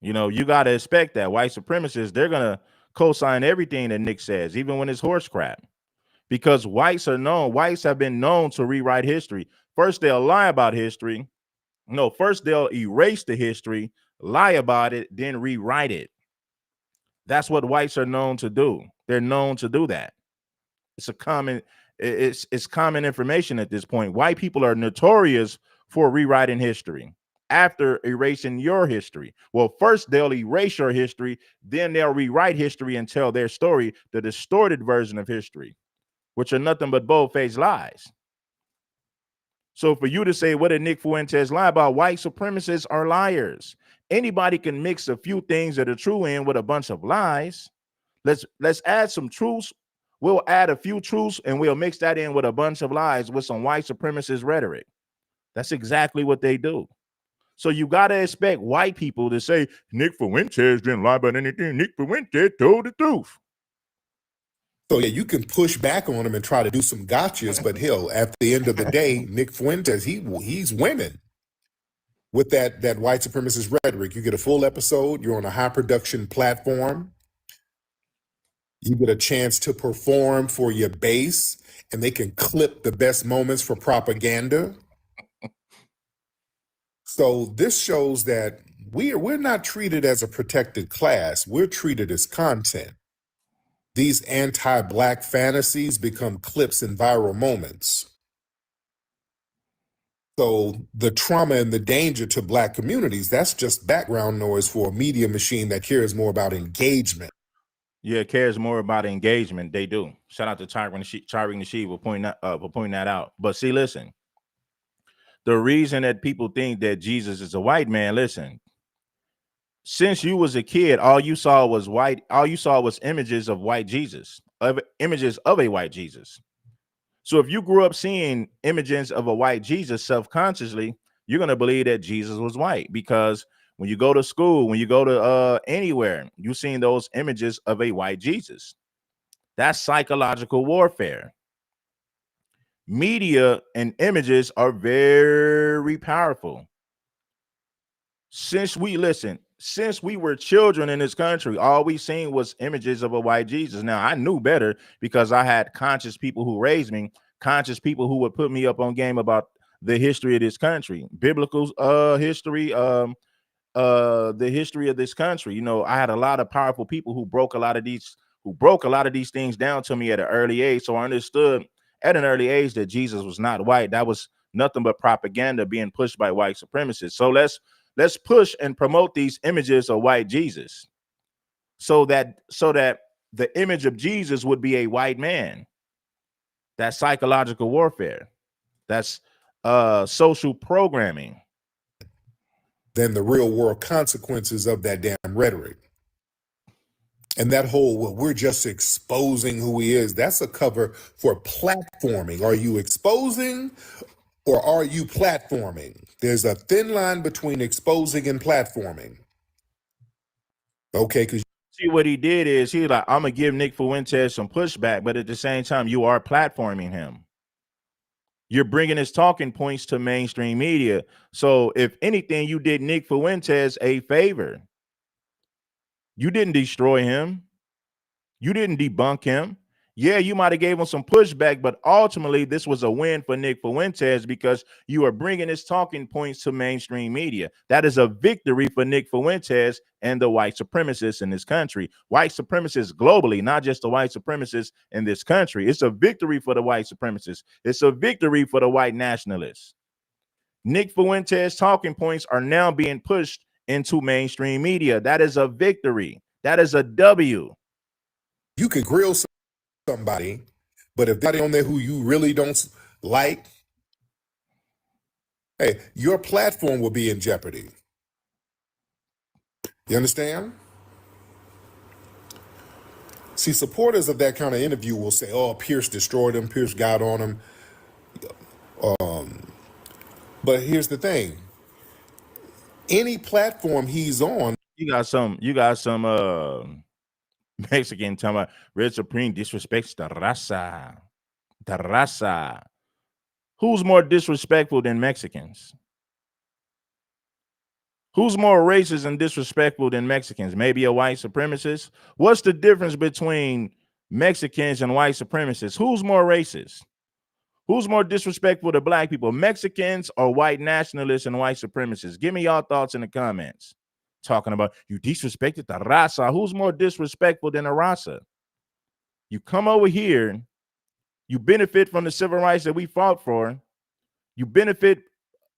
You know, you got to expect that white supremacists, they're going to co-sign everything that Nick says, even when it's horse crap. Because whites have been known to rewrite history. First, they'll lie about history. No, first they'll erase the history, lie about it, then rewrite it. That's what whites are known to do. They're known to do that. It's common information at this point. White people are notorious for rewriting history after erasing your history. Well, first they'll erase your history, then they'll rewrite history and tell their story, the distorted version of history, which are nothing but bold-faced lies. So for you to say, what did Nick Fuentes lie about? White supremacists are liars. Anybody can mix a few things that are true in with a bunch of lies. Let's add some truths. We'll add a few truths and we'll mix that in with a bunch of lies with some white supremacist rhetoric. That's exactly what they do. So you got to expect white people to say, Nick Fuentes didn't lie about anything. Nick Fuentes told the truth. So yeah, you can push back on him and try to do some gotchas, but hell, at the end of the day, Nick Fuentes, he's winning with that white supremacist rhetoric. You get a full episode, you're on a high production platform, you get a chance to perform for your base, and they can clip the best moments for propaganda. So this shows that we're not treated as a protected class. We're treated as content. These anti-Black fantasies become clips and viral moments. So the trauma and the danger to Black communities, that's just background noise for a media machine that cares more about engagement. Yeah, it cares more about engagement. They do. Shout out to Tariq Nasheed for pointing that out. But see, listen, the reason that people think that Jesus is a white man, listen, since you was a kid, all you saw was images of white Jesus, images of a white Jesus. So if you grew up seeing images of a white Jesus self-consciously, you're going to believe that Jesus was white, because when you go to school, when you go to anywhere, you've seen those images of a white Jesus. That's psychological warfare. Media and images are very powerful. Since we were children in this country, all we seen was images of a white Jesus. Now, I knew better because I had conscious people who raised me, conscious people who would put me up on game about the history of this country, biblical history, the history of this country. You know, I had a lot of powerful people who broke a lot of these things down to me at an early age. So I understood at an early age that Jesus was not white. That was nothing but propaganda being pushed by white supremacists. So let's push and promote these images of white Jesus so that the image of Jesus would be a white man. That's psychological warfare. That's social programming. Than the real world consequences of that damn rhetoric. And that whole, well, we're just exposing who he is, that's a cover for platforming. Are you exposing or are you platforming? There's a thin line between exposing and platforming. Okay, because See, what he did is he like, I'm gonna give Nick Fuentes some pushback, but at the same time, you are platforming him. You're bringing his talking points to mainstream media. So if anything, you did Nick Fuentes a favor. You didn't destroy him. You didn't debunk him. Yeah, you might have gave him some pushback, but ultimately this was a win for Nick Fuentes because you are bringing his talking points to mainstream media. That is a victory for Nick Fuentes and the white supremacists in this country. White supremacists globally, not just the white supremacists in this country. It's a victory for the white supremacists. It's a victory for the white nationalists. Nick Fuentes' talking points are now being pushed into mainstream media. That is a victory. That is a W. you could grill somebody, but if they're on there who you really don't like, hey, your platform will be in jeopardy. You understand? See, supporters of that kind of interview will say, oh, Pierce destroyed him, Pierce got on him. But here's the thing. Any platform he's on, You got some Mexican talking about Red Supreme disrespects the raza. The raza. Who's more disrespectful than Mexicans? Who's more racist and disrespectful than Mexicans? Maybe a white supremacist? What's the difference between Mexicans and white supremacists? Who's more racist? Who's more disrespectful to black people? Mexicans or white nationalists and white supremacists? Give me y'all thoughts in the comments. Talking about you disrespected the raza. Who's more disrespectful than a raza? You come over here, you benefit from the civil rights that we fought for. You benefit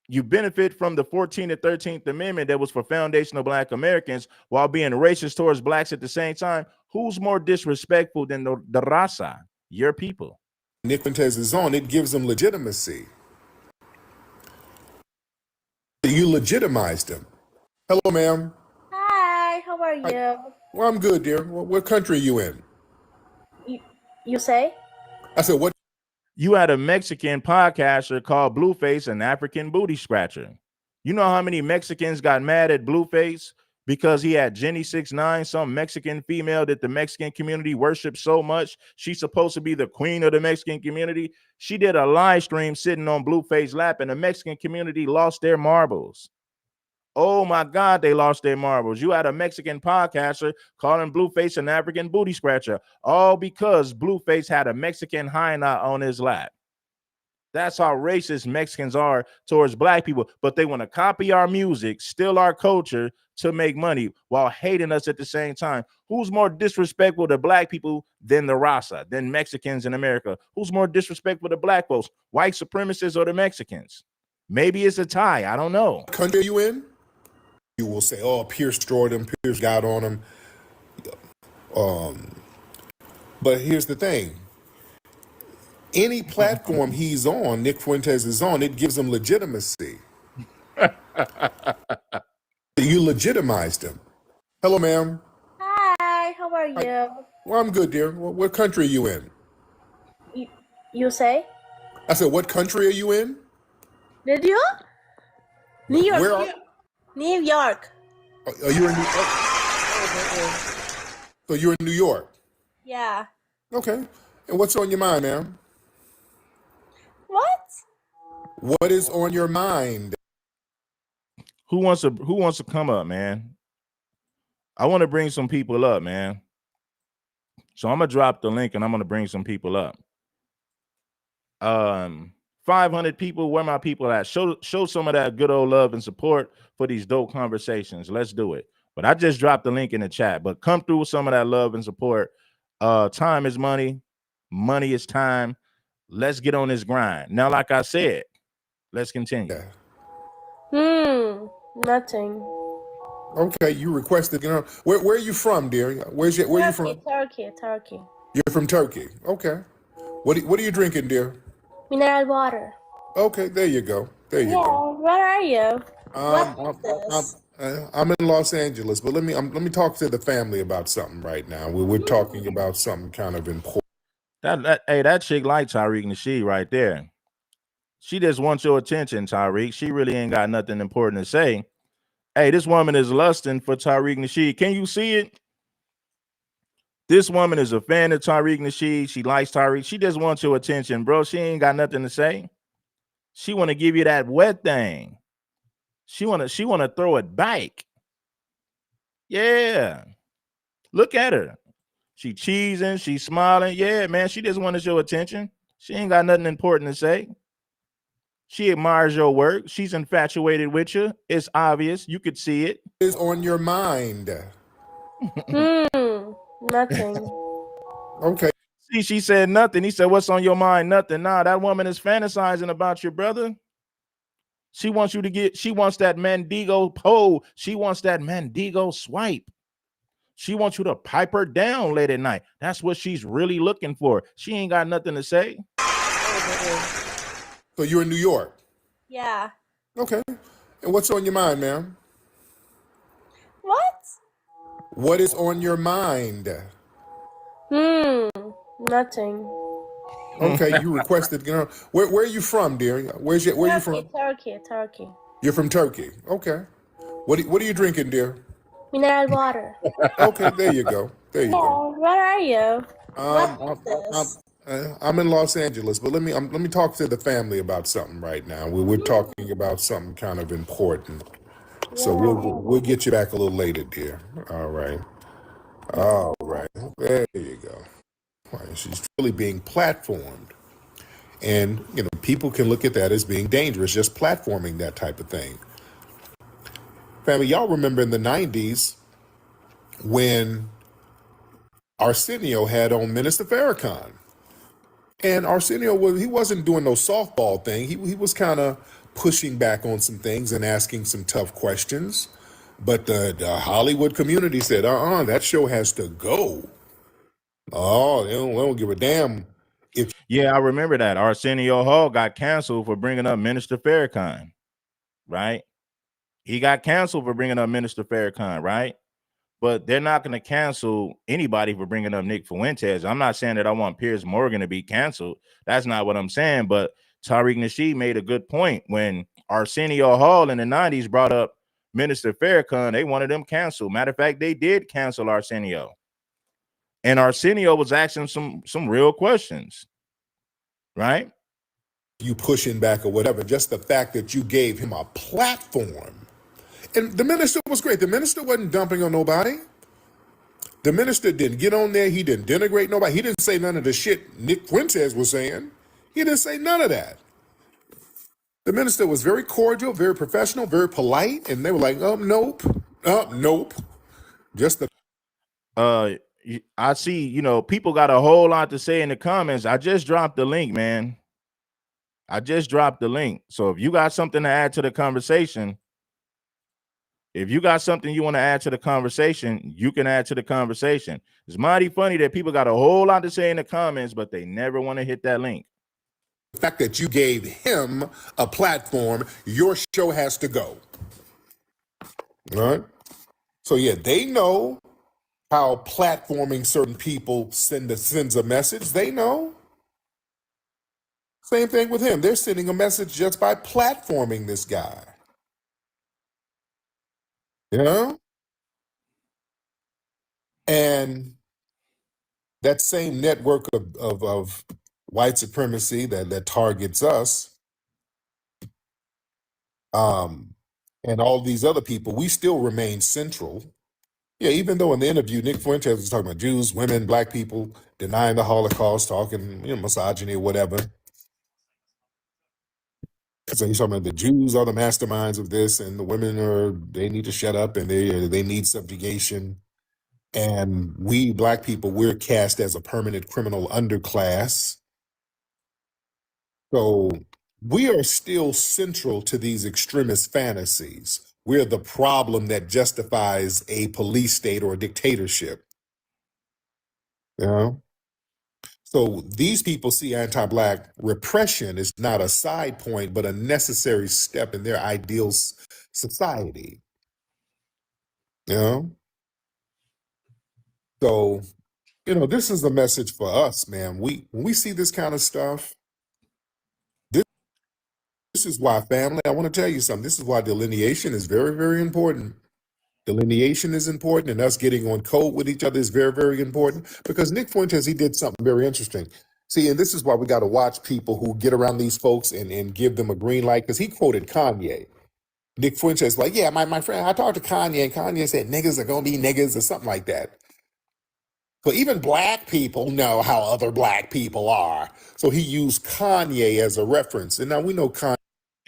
from the 14th and 13th Amendment that was for foundational black Americans while being racist towards blacks at the same time. Who's more disrespectful than the raza? Your people. Nick Fuentes is on, it gives them legitimacy. You legitimized him. Hello, ma'am. Hi, how are you? Well, I'm good, dear. What country are you in? You say? I said, what? You had a Mexican podcaster called Blueface an African booty scratcher. You know how many Mexicans got mad at Blueface because he had Jenny 6ix9ine, some Mexican female that the Mexican community worships so much. She's supposed to be the queen of the Mexican community. She did a live stream sitting on Blueface's lap, and the Mexican community lost their marbles. Oh my God, they lost their marbles. You had a Mexican podcaster calling Blueface an African booty scratcher, all because Blueface had a Mexican hyena on his lap. That's how racist Mexicans are towards black people. But they want to copy our music, steal our culture to make money while hating us at the same time. Who's more disrespectful to black people than the raza, than Mexicans in America? Who's more disrespectful to black folks, white supremacists or the Mexicans? Maybe it's a tie. I don't know. What country are you in? You will say, oh, Piers destroyed him, Piers got on him. But here's the thing. Any platform he's on, Nick Fuentes is on, it gives him legitimacy. You legitimized him. Hello, ma'am. Hi, how are you? Well, I'm good, dear. What country are you in? You say? I said, what country are you in? Did you? New York. Where are New York. you in New York? So you're in New York? Yeah. Okay. And what's on your mind, ma'am? What? What is on your mind? Who wants to come up, man? I want to bring some people up, man. So I'm gonna drop the link and I'm gonna bring some people up. 500 people. Where my people at? Show some of that good old love and support for these dope conversations. Let's do it. But I just dropped the link in the chat. But come through with some of that love and support. Time is money. Money is time. Let's get on this grind. Now, like I said, let's continue. Nothing. Okay, you requested. Where are you from, dear? Where are you from? Turkey. You're from Turkey. Okay. What are you drinking, dear? Mineral water. Okay, there you go. There you go. Where are you? What is this? I'm in Los Angeles, but let me talk to the family about something right now. We're talking about something kind of important. That chick like Tariq Nasheed right there. She just wants your attention, Tariq. She really ain't got nothing important to say. Hey, this woman is lusting for Tariq Nasheed. Can you see it? This woman is a fan of Tariq Nasheed. She likes Tariq. She just wants your attention, bro. She ain't got nothing to say. She want to give you that wet thing. She want to throw it back. Yeah. Look at her. She cheesing, she smiling. Yeah, man, she just wanted your attention. She ain't got nothing important to say. She admires your work. She's infatuated with you. It's obvious. You could see it. What is on your mind? Nothing. Okay. See, she said nothing. He said, what's on your mind? Nothing. Nah, that woman is fantasizing about your brother. She wants she wants that Mandigo pole. She wants that Mandigo swipe. She wants you to pipe her down late at night. That's what she's really looking for. She ain't got nothing to say. So you're in New York? Yeah. Okay. And what's on your mind, ma'am? What? What is on your mind? Nothing. Okay, you requested. Where are you from, dear? Where are you from? Turkey. You're from Turkey. Okay. What are you drinking, dear? Mineral water. Okay, there you go. There you go. Where are you? What is this? I'm in Los Angeles, but let me talk to the family about something right now. We're talking about something kind of important. So we'll get you back a little later, dear. All right. All right. There you go. All right, she's really being platformed. And, people can look at that as being dangerous, just platforming that type of thing. Family, y'all remember in the 90s when Arsenio had on Minister Farrakhan. And Arsenio he wasn't doing no softball thing. He was kind of pushing back on some things and asking some tough questions. But the Hollywood community said, that show has to go. Oh, they don't give a damn. Yeah, I remember that. Arsenio Hall got canceled for bringing up Minister Farrakhan, right? He got canceled for bringing up Minister Farrakhan, right? But they're not going to cancel anybody for bringing up Nick Fuentes. I'm not saying that I want Piers Morgan to be canceled. That's not what I'm saying. But Tariq Nasheed made a good point when Arsenio Hall in the 90s brought up Minister Farrakhan. They wanted them canceled. Matter of fact, they did cancel Arsenio. And Arsenio was asking some real questions, right? You pushing back or whatever, just the fact that you gave him a platform. And the minister was great. The minister wasn't dumping on nobody. The minister didn't get on there. He didn't denigrate nobody. He didn't say none of the shit Nick Fuentes was saying. He didn't say none of that. The minister was very cordial, very professional, very polite, and they were like, nope. Nope. Just the I see, people got a whole lot to say in the comments. I just dropped the link, man. I just dropped the link. So if you got something to add to the conversation, if you got something you want to add to the conversation, you can add to the conversation. It's mighty funny that people got a whole lot to say in the comments, but they never want to hit that link. The fact that you gave him a platform, your show has to go. All right? So yeah, they know how platforming certain people sends a message. They know. Same thing with him. They're sending a message just by platforming this guy. You know? And that same network of white supremacy that targets us, and all these other people, we still remain central. Yeah, even though in the interview, Nick Fuentes was talking about Jews, women, black people, denying the Holocaust, talking, misogyny or whatever. So he's talking about the Jews are the masterminds of this, and the women they need to shut up, and they need subjugation. And we black people, we're cast as a permanent criminal underclass. So we are still central to these extremist fantasies. We're the problem that justifies a police state or a dictatorship. You know? So these people see anti-black repression as not a side point, but a necessary step in their ideal society. You know? So, this is a message for us, man. When we see this kind of stuff, this is why, family, I want to tell you something. This is why delineation is very, very important. Delineation is important, and us getting on code with each other is very, very important, because Nick Fuentes, he did something very interesting. See, and this is why we got to watch people who get around these folks and give them a green light, because he quoted Kanye. Nick Fuentes like, yeah, my friend, I talked to Kanye, and Kanye said niggas are going to be niggas or something like that. So even black people know how other black people are. So he used Kanye as a reference. And now we know Kanye.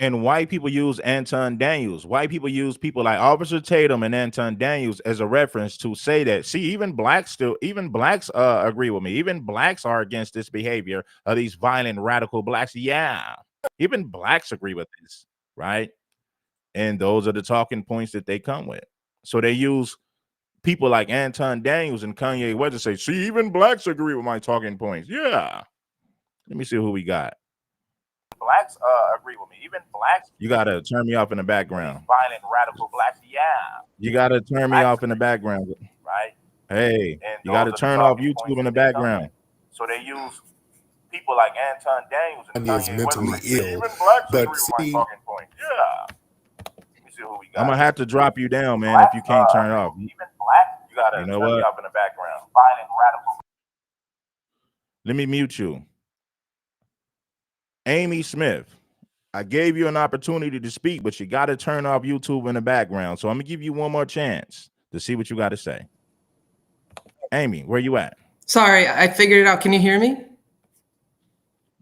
And white people use Anton Daniels. White people use people like Officer Tatum and Anton Daniels as a reference to say that, see, even blacks agree with me. Even blacks are against this behavior of these violent, radical blacks. Yeah, even blacks agree with this, right? And those are the talking points that they come with. So they use people like Anton Daniels and Kanye West to say, see, even blacks agree with my talking points. Yeah. Let me see who we got. Blacks agree with me. Even blacks. You gotta turn me off in the background. Violent radical blacks. Yeah. You gotta turn me off in the background. Right. Hey, and you gotta turn off YouTube in the background. So they use people like Anton Daniels and Kanye is mentally West. ill. Even blacks But agree with my see, talking point. Yeah. Let me see who we got. I'm gonna have to drop you down, man, if you can't turn it off. Even black, you gotta turn me off in the background. Violent radical. Let me mute you. Amy Smith, I gave you an opportunity to speak, but you got to turn off YouTube in the background. So I'm going to give you one more chance to see what you got to say. Amy, where you at? Sorry, I figured it out. Can you hear me?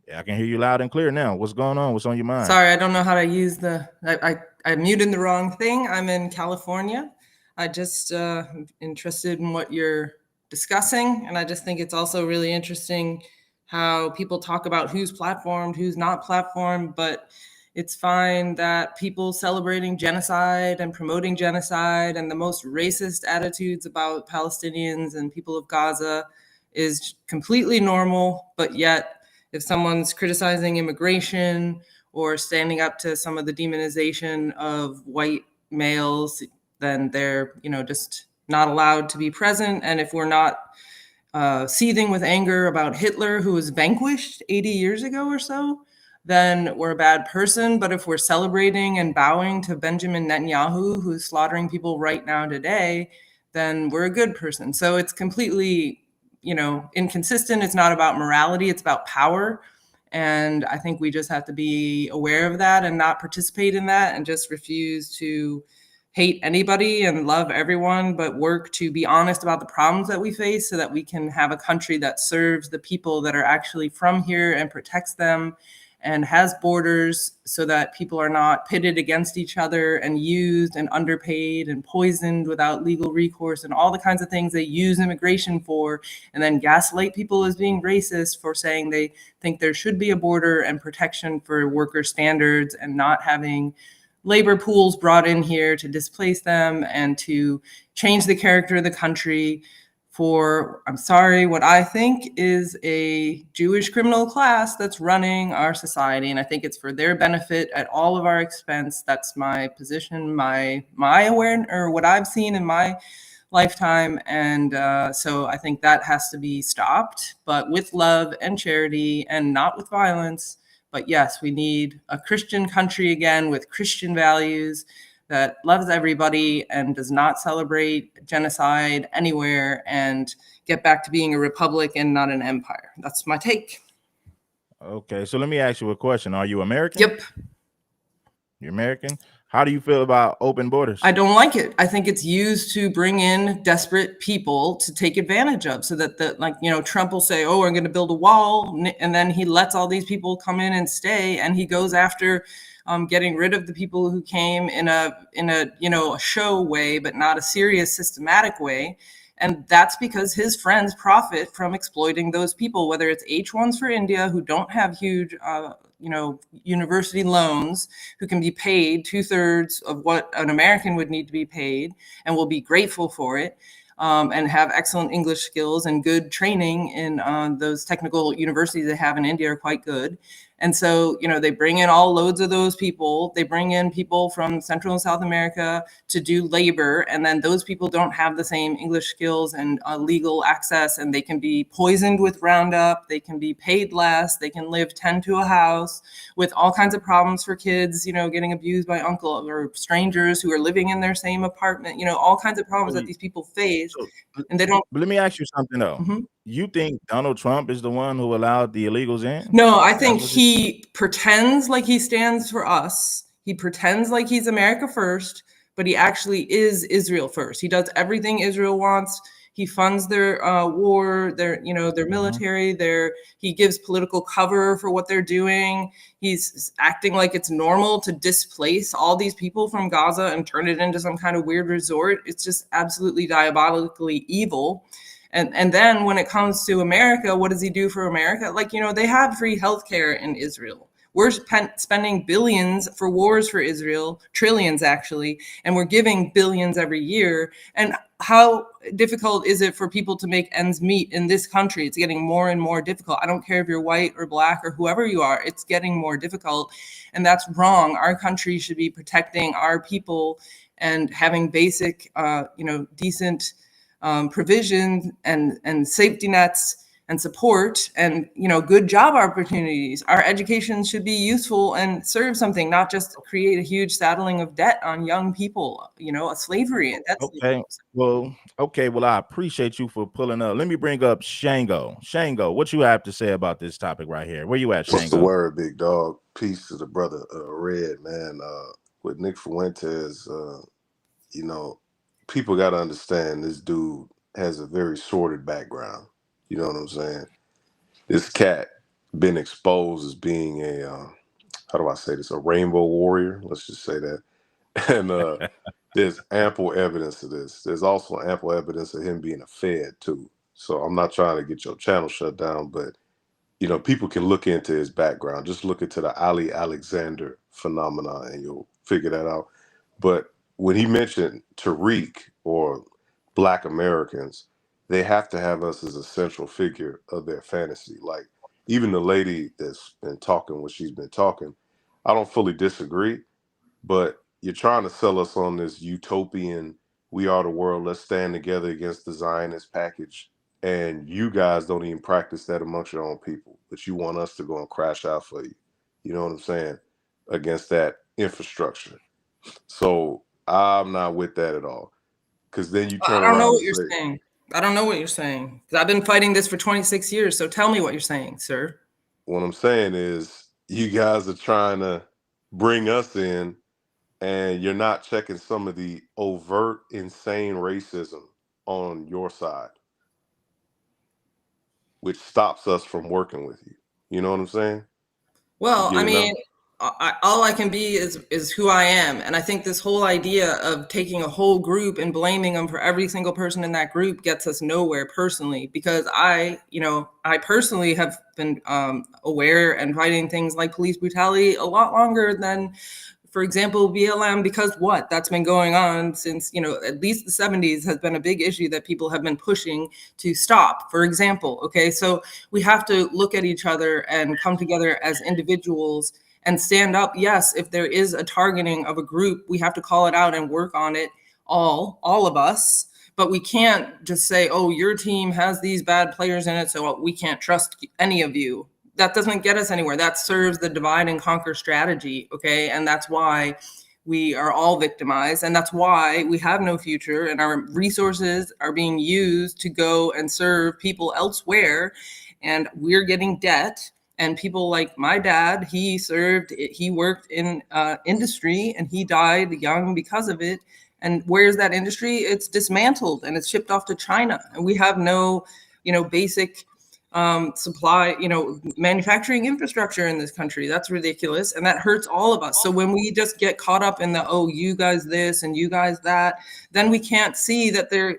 Yeah, I can hear you loud and clear now. What's going on? What's on your mind? Sorry, I don't know how to use I muted the wrong thing. I'm in California. I just interested in what you're discussing, and I just think it's also really interesting how people talk about who's platformed, who's not platformed, but it's fine that people celebrating genocide and promoting genocide and the most racist attitudes about Palestinians and people of Gaza is completely normal, but yet if someone's criticizing immigration or standing up to some of the demonization of white males, then they're, just not allowed to be present. And if we're not seething with anger about Hitler, who was vanquished 80 years ago or so, then we're a bad person. But if we're celebrating and bowing to Benjamin Netanyahu, who's slaughtering people right now today, then we're a good person. So it's completely, inconsistent. It's not about morality, it's about power. And I think we just have to be aware of that and not participate in that and just refuse to hate anybody and love everyone, but work to be honest about the problems that we face so that we can have a country that serves the people that are actually from here and protects them and has borders so that people are not pitted against each other and used and underpaid and poisoned without legal recourse and all the kinds of things they use immigration for, and then gaslight people as being racist for saying they think there should be a border and protection for worker standards and not having labor pools brought in here to displace them and to change the character of the country for, I'm sorry, what I think is a Jewish criminal class that's running our society. And I think it's for their benefit at all of our expense. That's my position, my awareness, or what I've seen in my lifetime. And so I think that has to be stopped, but with love and charity and not with violence. But yes, we need a Christian country again with Christian values that loves everybody and does not celebrate genocide anywhere, and get back to being a republic and not an empire. That's my take. Okay, so let me ask you a question. Are you American? Yep. You're American? How do you feel about open borders? I don't like it. I think it's used to bring in desperate people to take advantage of, so that Trump will say, "Oh, we're going to build a wall," and then he lets all these people come in and stay, and he goes after getting rid of the people who came in a show way, but not a serious, systematic way. And that's because his friends profit from exploiting those people, whether it's H-1s for India who don't have huge, university loans, who can be paid 2/3 of what an American would need to be paid and will be grateful for it, and have excellent English skills and good training in those technical universities they have in India are quite good. And so, they bring in all loads of those people. They bring in people from Central and South America to do labor. And then those people don't have the same English skills and legal access. And they can be poisoned with Roundup. They can be paid less. They can live 10 to a house with all kinds of problems for kids, getting abused by uncle or strangers who are living in their same apartment, all kinds of problems that these people face. And they don't. But let me ask you something, though. Mm-hmm. You think Donald Trump is the one who allowed the illegals in? No, I think he pretends like he stands for us. He pretends like he's America first, but he actually is Israel first. He does everything Israel wants. He funds their war, their military. He gives political cover for what they're doing. He's acting like it's normal to displace all these people from Gaza and turn it into some kind of weird resort. It's just absolutely diabolically evil. And then when it comes to America, what does he do for America? They have free healthcare in Israel. We're spending billions for wars for Israel, trillions actually, and we're giving billions every year. And how difficult is it for people to make ends meet in this country? It's getting more and more difficult. I don't care if you're white or black or whoever you are, it's getting more difficult. And that's wrong. Our country should be protecting our people and having basic, decent provision and safety nets and support and, good job opportunities. Our education should be useful and serve something, not just create a huge saddling of debt on young people, a slavery and debt. Okay. Well, I appreciate you for pulling up. Let me bring up Shango. Shango, what you have to say about this topic right here? Where you at, What's the Shango? word, big dog? Peace to the brother Red, man. With Nick Fuentes, people got to understand this dude has a very sordid background. You know what I'm saying? This cat been exposed as being a how do I say this? A rainbow warrior. Let's just say that. And there's ample evidence of this. There's also ample evidence of him being a Fed too. So I'm not trying to get your channel shut down, but people can look into his background. Just look into the Ali Alexander phenomenon and you'll figure that out. But when he mentioned Tariq or Black Americans, they have to have us as a central figure of their fantasy. Like even the lady that's been talking what she's been talking, I don't fully disagree, but you're trying to sell us on this utopian, we are the world, let's stand together against the Zionist package. And you guys don't even practice that amongst your own people, but you want us to go and crash out for you. You know what I'm saying? Against that infrastructure. So I'm not with that at all. Because then you turn I don't know around what and you're say, saying. I don't know what you're saying. 'Cause I've been fighting this for 26 years. So tell me what you're saying, sir. what I'm saying is you guys are trying to bring us in and you're not checking some of the overt, insane racism on your side, which stops us from working with you. You know what I'm saying? Well, Get I it mean, now? all I can be is who I am, and I think this whole idea of taking a whole group and blaming them for every single person in that group gets us nowhere personally. Because I personally have been aware and fighting things like police brutality a lot longer than, for example, BLM, because that's been going on since, at least the 70s has been a big issue that people have been pushing to stop, for example. Okay, so we have to look at each other and come together as individuals and stand up. Yes, if there is a targeting of a group, we have to call it out and work on it, all of us. But we can't just say, oh, your team has these bad players in it, so we can't trust any of you. That doesn't get us anywhere. That serves the divide and conquer strategy, okay? And that's why we are all victimized, and that's why we have no future, and our resources are being used to go and serve people elsewhere, and we're getting debt. And people like my dad, he worked in industry, and he died young because of it. And where's that industry? It's dismantled and it's shipped off to China, and we have no, basic supply, manufacturing infrastructure in this country. That's ridiculous. And that hurts all of us. So when we just get caught up in the, oh, you guys this and you guys that, then we can't see that they're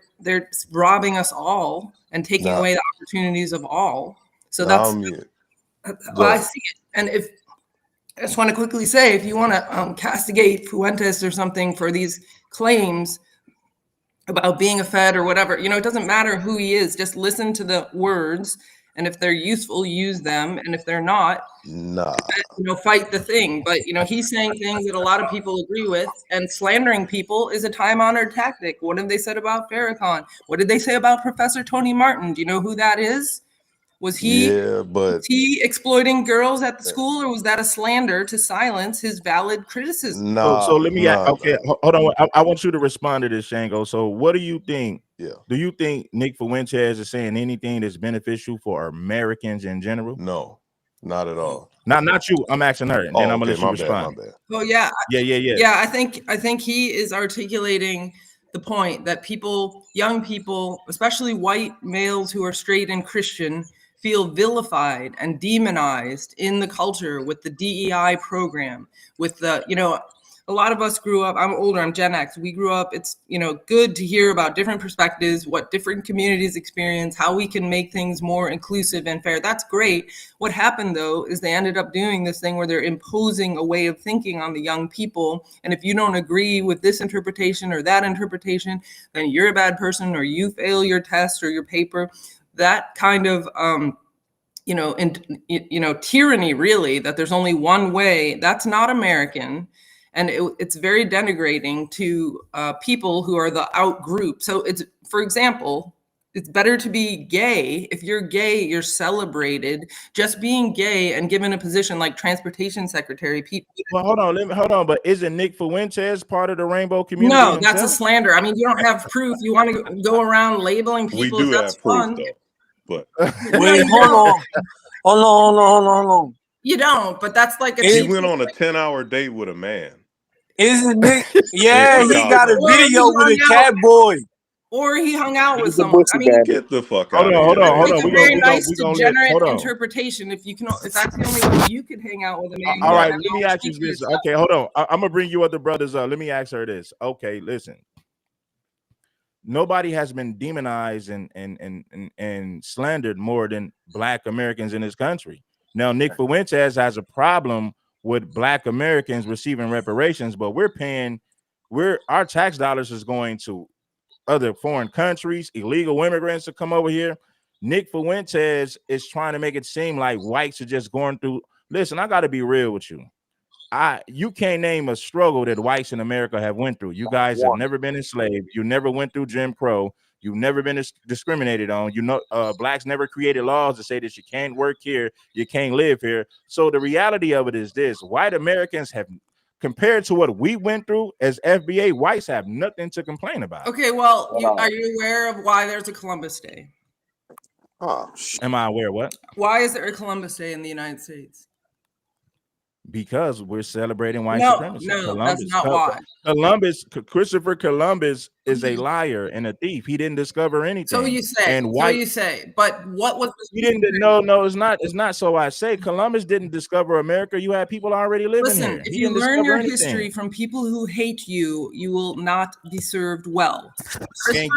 robbing us all and taking away the opportunities of all. So that's how I see it. And if I just want to quickly say, if you want to castigate Fuentes or something for these claims about being a Fed or whatever, it doesn't matter who he is. Just listen to the words. And if they're useful, use them. And if they're not, fight the thing. But, he's saying things that a lot of people agree with. And slandering people is a time-honored tactic. What have they said about Farrakhan? What did they say about Professor Tony Martin? Do you know who that is? Was he exploiting girls at the school, or was that a slander to silence his valid criticism? So let me hold on. I want you to respond to this, Shango. So what do you think? Yeah. Do you think Nick Fuentes is saying anything that's beneficial for Americans in general? No, not at all. Not you. I'm asking her, and then I'm gonna let you respond. My bad. Oh yeah. Yeah. I think he is articulating the point that young people, especially white males who are straight and Christian, feel vilified and demonized in the culture with the DEI program, with the, a lot of us grew up, I'm older, I'm Gen X. We grew up, it's, good to hear about different perspectives, what different communities experience, how we can make things more inclusive and fair. That's great. What happened though, is they ended up doing this thing where they're imposing a way of thinking on the young people. And if you don't agree with this interpretation or that interpretation, then you're a bad person, or you fail your test or your paper. That kind of, tyranny, really, that there's only one way, that's not American. And it's very denigrating to people who are the out group. So it's, for example, It's better to be gay. If you're gay, you're celebrated. Just being gay and given a position like transportation secretary, people. Well, hold on. But isn't Nick Fuentes part of the rainbow community No, that's a himself? slander. I mean, you don't have proof. You want to go around labeling We people. do That's have proof fun. though, but No, Wait, you hold don't. on. Hold on. You don't. But that's like a he cheap. went on a 10-hour date with a man. Isn't Nick? in Yeah, he got a Chicago. video with a cat boy. Or he hung out with He's a someone. bussy I mean, bandit. Get the fuck Hold out of on, here. hold on, that's hold like on. a very nice, We gonna degenerate hold on. interpretation. If that's the only way you could hang out with a man. All you right, gotta let me ask you speak for this. yourself. Okay, hold on. I'm gonna bring you other brothers up. Let me ask her this. Okay, listen. Nobody has been demonized and slandered more than Black Americans in this country. Now, Nick Fuentes has a problem with Black Americans receiving reparations, but our tax dollars is going to other foreign countries, illegal immigrants to come over here. Nick Fuentes is trying to make it seem like whites are just going through. Listen, I got to be real with you. You can't name a struggle that whites in America have went through. You guys have never been enslaved. You never went through Jim Crow. You've never been discriminated on. Blacks never created laws to say that you can't work here, you can't live here. So the reality of it is this: white Americans have, compared to what we went through as FBA, whites have nothing to complain about. Okay, well, are you aware of why there's a Columbus Day? Oh, Am I aware of what? Why is there a Columbus Day in the United States? Because we're celebrating white supremacy. No, that's not why. Christopher Columbus is a liar and a thief. He didn't discover anything. So you say. But what was he didn't? No, it's not. It's not. So I say Columbus didn't discover America. You had people already living here. If you learn your history from people who hate you, you will not be served well. And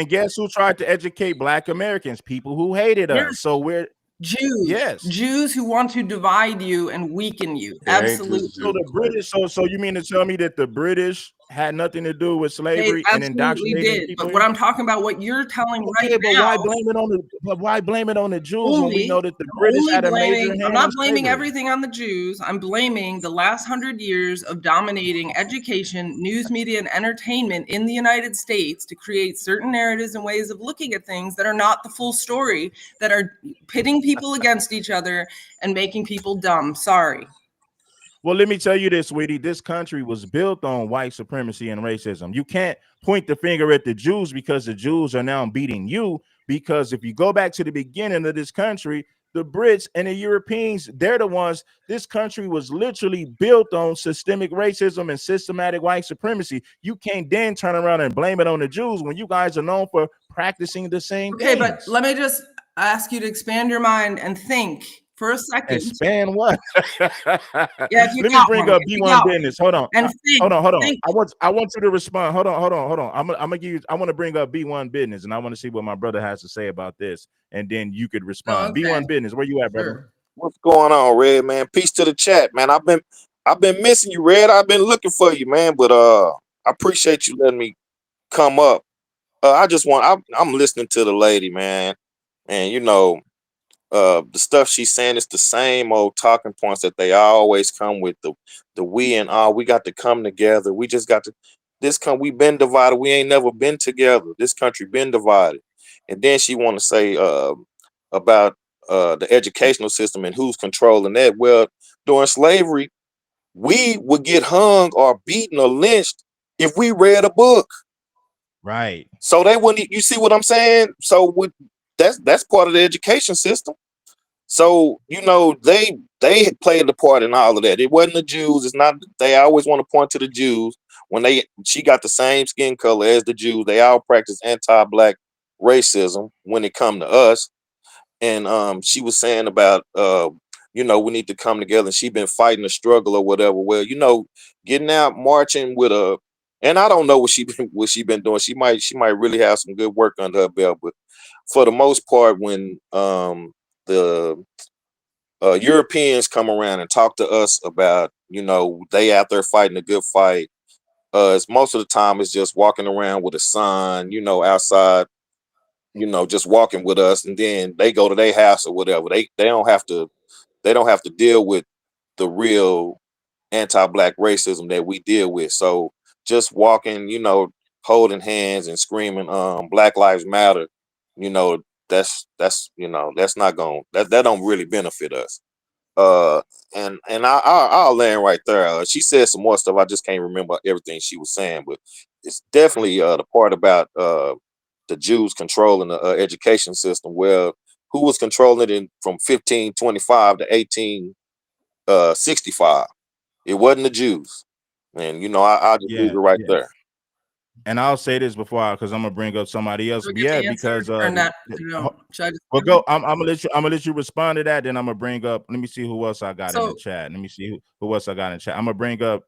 guess who tried to educate Black Americans? People who hated us. So we're Jews. Yes. Jews who want to divide you and weaken you. Absolutely. So the British, so you mean to tell me that the British had nothing to do with slavery and indoctrinating people? But what I'm talking about, what you're telling but now. Why blame it on the Jews when we know that the British had a major hand? I'm not blaming everything on the Jews. I'm blaming the last 100 years of dominating education, news media, and entertainment in the United States to create certain narratives and ways of looking at things that are not the full story, that are pitting people against each other and making people dumb. Sorry. Well, let me tell you this, sweetie. This country was built on white supremacy and racism. You can't point the finger at the Jews because the Jews are now beating you. Because if you go back to the beginning of this country, the Brits and the Europeans, they're the ones. This country was literally built on systemic racism and systematic white supremacy. You can't then turn around and blame it on the Jews when you guys are known for practicing the same things. Okay, but let me just ask you to expand your mind and think for a second. Expand what? Yeah, let me bring up B1 business. Hold on. And hold on. I want you to respond. Hold on. I'm gonna give you. I want to bring up B1 business, and I want to see what my brother has to say about this, and then you could respond. B1 business. Where you at, brother? What's going on, Red, man? Peace to the chat, man. I've been missing you, Red. I've been looking for you, man. But I appreciate you letting me come up. I'm listening to the lady, man, and the stuff she's saying is the same old talking points that they always come with, the we and all. We got to come together. We just got to we've been divided. We ain't never been together. This country been divided. And then she want to say about the educational system and who's controlling that. Well, during slavery, we would get hung or beaten or lynched if we read a book. Right. So they wouldn't. You see what I'm saying? So that's part of the education system. So they played the part in all of that. It wasn't the Jews. It's not. They always want to point to the Jews when she got the same skin color as the Jews. They all practice anti-black racism when it come to us. And she was saying about we need to come together. And she been fighting a struggle or whatever. Well, getting out marching with and I don't know what she been doing. She might really have some good work under her belt, but for the most part, when the Europeans come around and talk to us about, they out there fighting a good fight. It's most of the time it's just walking around with a sign, outside, just walking with us, and then they go to their house or whatever. They don't have to deal with the real anti-black racism that we deal with. So just walking, holding hands and screaming Black Lives Matter, you know, that's you know, that's not going that don't really benefit us. And I'll land right there. She said some more stuff. I just can't remember everything she was saying, but it's definitely the part about the Jews controlling the education system. Well, who was controlling it from 1525 to 1865? It wasn't the Jews, and you know I'll just leave Yeah, it right yeah. there. And I'll say this before, because I'm gonna bring up somebody else. Do I But get yeah, to answer because or not? No. Should I just well, go. I'm gonna let you. I'm gonna let you respond to that. Then I'm gonna bring up. Let me see who else I got in the So chat. Let me see who else I got in the chat. I'm gonna bring up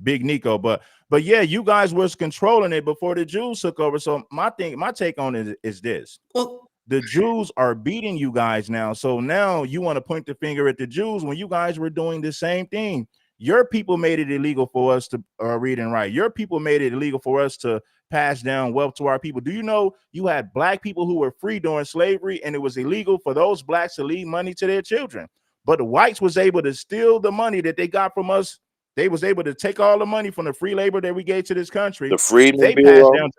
Big Nico. But yeah, you guys was controlling it before the Jews took over. So my take on it is this: well, the Jews are beating you guys now. So now you want to point the finger at the Jews when you guys were doing the same thing. Your people made it illegal for us to read and write. Your people made it illegal for us to pass down wealth to our people. Do you know you had black people who were free during slavery, and it was illegal for those blacks to leave money to their children? But the whites was able to steal the money that they got from us. They was able to take all the money from the free labor that we gave to this country. The Freedmen They passed Bureau. down.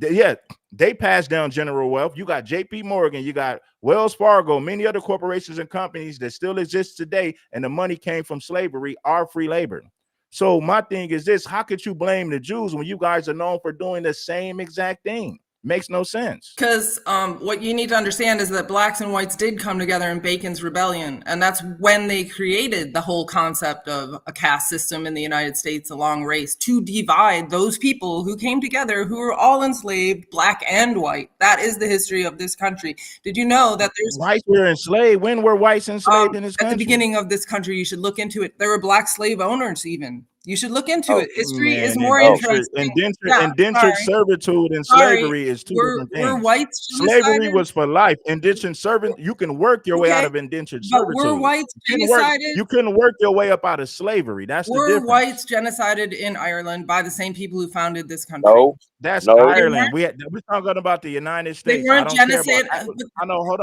Yeah, they passed down general wealth. You got JP Morgan, you got Wells Fargo, many other corporations and companies that still exist today, and the money came from slavery, our free labor. So my thing is this: how could you blame the Jews when you guys are known for doing the same exact thing? Makes no sense. because what you need to understand is that blacks and whites did come together in Bacon's Rebellion, and that's when they created the whole concept of a caste system in the United States along race to divide those people who came together who were all enslaved, black and white. That is the history of this country. Did you know that there's Whites were enslaved? When were whites enslaved in this at the country? beginning of this country? You should look into it. There were black slave owners even. You should look into Oh it. History is Man, more interesting. Yeah, indentured sorry. servitude and Sorry. slavery is two Were different things. whites Slavery genocided? was for life. Indentured servant, you can work your way out Okay, of indentured but were servitude. whites genocided? You couldn't work your way up out of slavery. That's the Were difference. whites genocided in Ireland by the same people who founded this country? No, That's no. They Ireland. weren't. We're talking about the United They States. I weren't don't care about. genocide. I know. Hold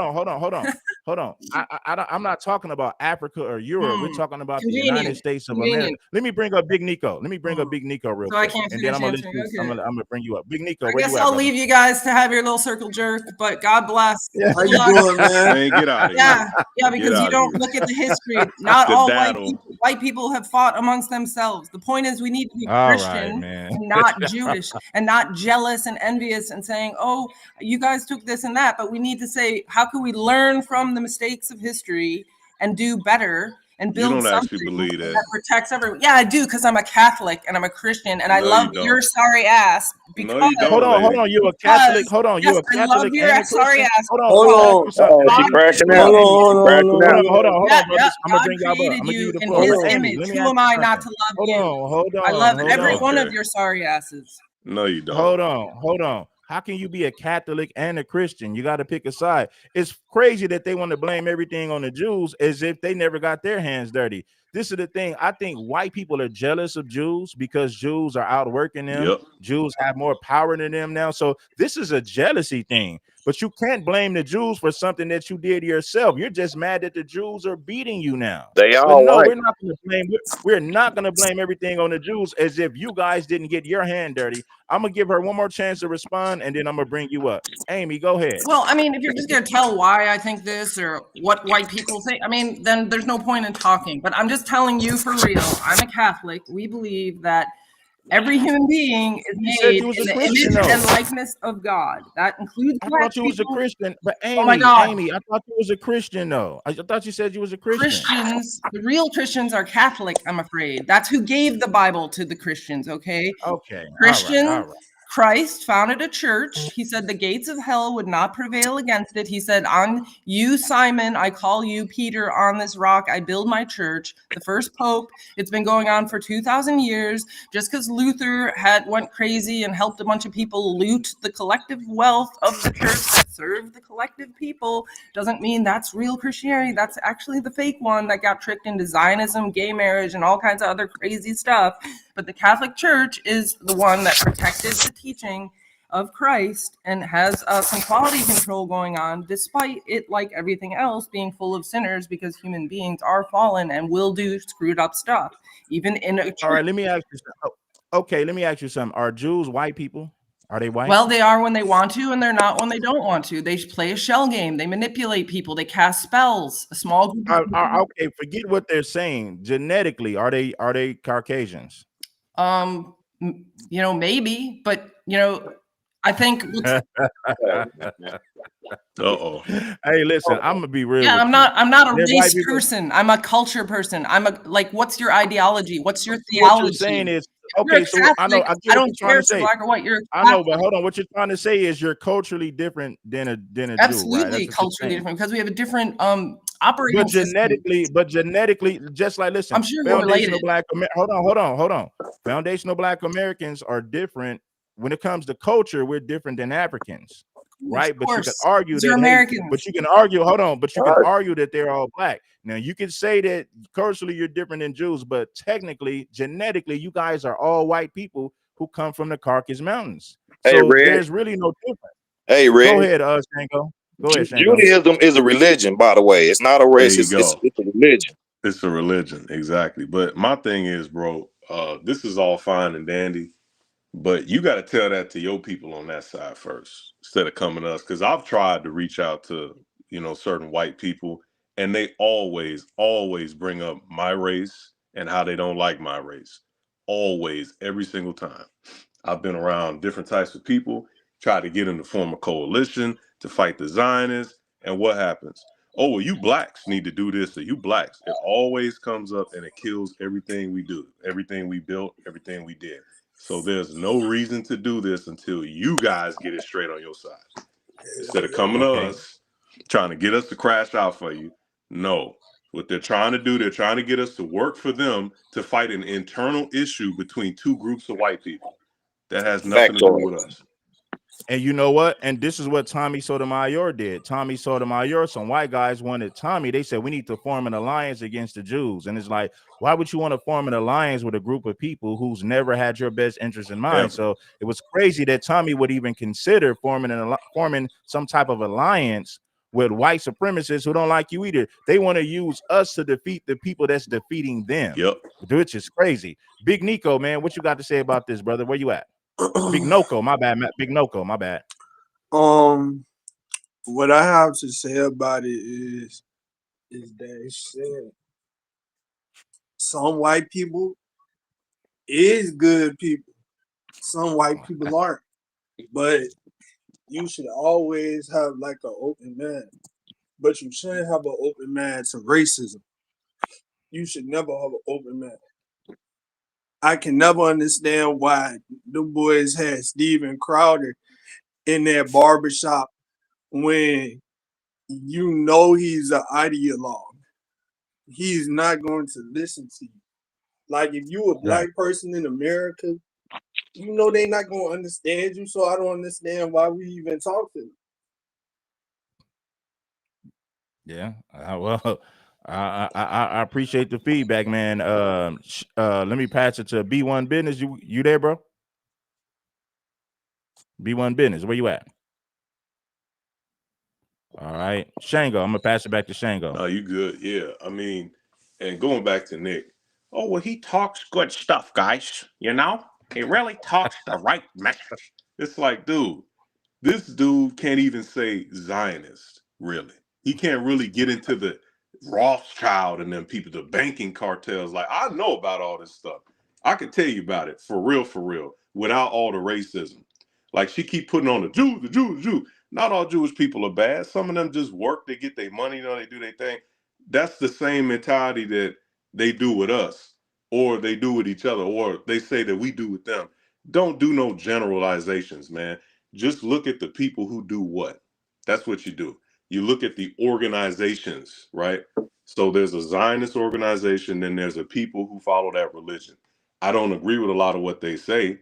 on. I'm not talking about Africa or Europe. We're talking about the United Convenient. States of America. Convenient. Let me bring up Big Nico. Let me bring up Big Nico real So I quick, can't and then finish I'm gonna let answering. you. Okay. I'm gonna bring you up. Big Nico, I where guess you at, I'll brother? leave you guys to have your little circle jerk, but God bless. Yeah. How Good you luck. doing, man? Man, get out of Yeah, here. yeah, Get because you out of don't here. look at the history. Not all Skedaddle. white people have fought amongst themselves. The point is we need to be All right, Christian man. and not Jewish and not jealous and envious and saying, oh, you guys took this and that. But we need to say, how can we learn from the mistakes of history and do better and You build don't actually something believe that that. protects everyone? Yeah, I do, because I'm a Catholic and I'm a Christian and I No, love you your don't. sorry ass No, because you don't, Hold lady. on. You a Catholic? Hold on. yes, You a I love Catholic your and a sorry Christian? ass Hold on. Let me ask Hold you on. something. She God crashing Hold out. on. She crashing Hold out. on. Yeah, Brothers. I'm gonna God bring y'all up. created I'm gonna give you you the in floor. his But Hold on. Amy, image. let me Who ask am you I not something. to love you? Hold I love on. every one of Okay. your sorry asses. No, you don't. Hold on. How can you be a Catholic and a Christian? You got to pick a side. It's crazy that they want to blame everything on the Jews as if they never got their hands dirty. This is the thing. I think white people are jealous of Jews because Jews are outworking them. Yep. Jews have more power than them now. So this is a jealousy thing. But you can't blame the Jews for something that you did yourself. You're just mad that the Jews are beating you now. They But all no, white. we're not going to blame. We're not going to blame everything on the Jews as if you guys didn't get your hand dirty. I'm gonna give her one more chance to respond, and then I'm gonna bring you up. Amy, go ahead. Well, I mean, if you're just going to tell why I think this or what white people think, I mean, then there's no point in talking. But I'm just telling you for real. I'm a Catholic. We believe that every human being is You said made you was in a the Christian, image and though. likeness of God. That includes I black thought you was a people. Christian, but Oh my Amy, God. I thought you was a Christian, though. I thought you said you was a Christian. Christians, the real Christians are Catholic, I'm afraid. That's who gave the Bible to the Christians, okay? Okay, all Christian, right. Christ founded a church. He said the gates of hell would not prevail against it. He said, on you, Simon, I call you, Peter, on this rock, I build my church. The first pope, it's been going on for 2,000 years. Just because Luther went crazy and helped a bunch of people loot the collective wealth of the church that served the collective people doesn't mean that's real Christianity. That's actually the fake one that got tricked into Zionism, gay marriage, and all kinds of other crazy stuff. But the Catholic Church is the one that protected the teaching of Christ and has some quality control going on, despite it, like everything else, being full of sinners because human beings are fallen and will do screwed up stuff, even in a church. All right, let me ask you something. Okay, let me ask you something. Are Jews white people? Are they white? Well, they are when they want to, and they're not when they don't want to. They play a shell game. They manipulate people. They cast spells. A small group of people. Okay, forget what they're saying. Genetically, are they Caucasians? Maybe, but I think Uh-oh. Hey, listen, I'm gonna be real yeah, with I'm you. not a They're white race people. person. I'm a culture person. Like, what's your ideology? What's your What you're saying theology? is If you're a okay. So I know Catholic, I I get what don't you're trying care to if you're say. black or white. You're a I know, but Catholic. hold on. What you're trying to say is you're culturally different than a Jew, right? Absolutely That's what you're culturally saying. different because we have a different operating But system. genetically, just like listen, I'm sure we're foundational related. black. Hold on. Foundational black Americans are different when it comes to culture. We're different than Africans, right? Of But you can course, argue because you're that Americans. but you can argue. Hold on, but you can argue that they're all black. Now you can say that culturally you're different than Jews, but technically, genetically, you guys are all white people who come from the Caucasus Mountains. Hey, So Red. there's really no difference. Hey, Go Red. ahead, Shango. Go ahead, Shango. Judaism is a religion, by the way. It's not a There race. you It's go. a religion. It's a religion, exactly. But my thing is, bro, this is all fine and dandy, but you got to tell that to your people on that side first instead of coming to us. Because I've tried to reach out to, certain white people, and they always bring up my race and how they don't like my race. Always, every single time. I've been around different types of people, try to get them to form a coalition to fight the Zionists, and what happens? Oh, well, you blacks need to do this, or you blacks. It always comes up and it kills everything we do, everything we built, everything we did. So there's no reason to do this until you guys get it straight on your side. Instead of coming to Okay. us, trying to get us to crash out for you. No. What they're trying to do, they're trying to get us to work for them to fight an internal issue between two groups of white people. That has nothing to do with us. And you know what? And this is what Tommy Sotomayor did. Tommy Sotomayor, some white guys wanted Tommy. They said, we need to form an alliance against the Jews. And it's like, why would you want to form an alliance with a group of people who's never had your best interest in mind? Ever. So it was crazy that Tommy would even consider forming some type of alliance with white supremacists who don't like you either. They want to use us to defeat the people that's defeating them. Yep. Which is crazy. Big Nico, man, what you got to say about this, brother? Where you at? Big Noco, my bad. Big Noco, my bad. What I have to say about it is that shit. Some white people is good people. Some white people aren't. But you should always have like an open mind. But you shouldn't have an open mind to racism. You should never have an open mind. I can never understand why the boys had Steven Crowder in that barbershop when you know he's an ideologue. He's not going to listen to you. Like if you a black person in America, you know they not going to understand you. So I don't understand why we even talk to them. Yeah. Well, I appreciate the feedback, man. Let me pass it to B1 Business. You there, bro? B1 Business, where you at? All right, Shango. I'm gonna pass it back to Shango. No, you good. Yeah. I mean, and going back to Nick. Oh, well, he talks good stuff, guys. You know? He really talks the right message. It's like, dude, this dude can't even say Zionist, really. He can't really get into the Rothschild and them people, the banking cartels. Like, I know about all this stuff. I could tell you about it for real, without all the racism. Like, she keep putting on the Jews, the Jews, the Jews. Not all Jewish people are bad. Some of them just work, they get their money, they do their thing. That's the same mentality that they do with us, or they do with each other, or they say that we do with them. Don't do no generalizations, man. Just look at the people who do what. That's what you do. You look at the organizations, right? So there's a Zionist organization, then there's a people who follow that religion. I don't agree with a lot of what they say,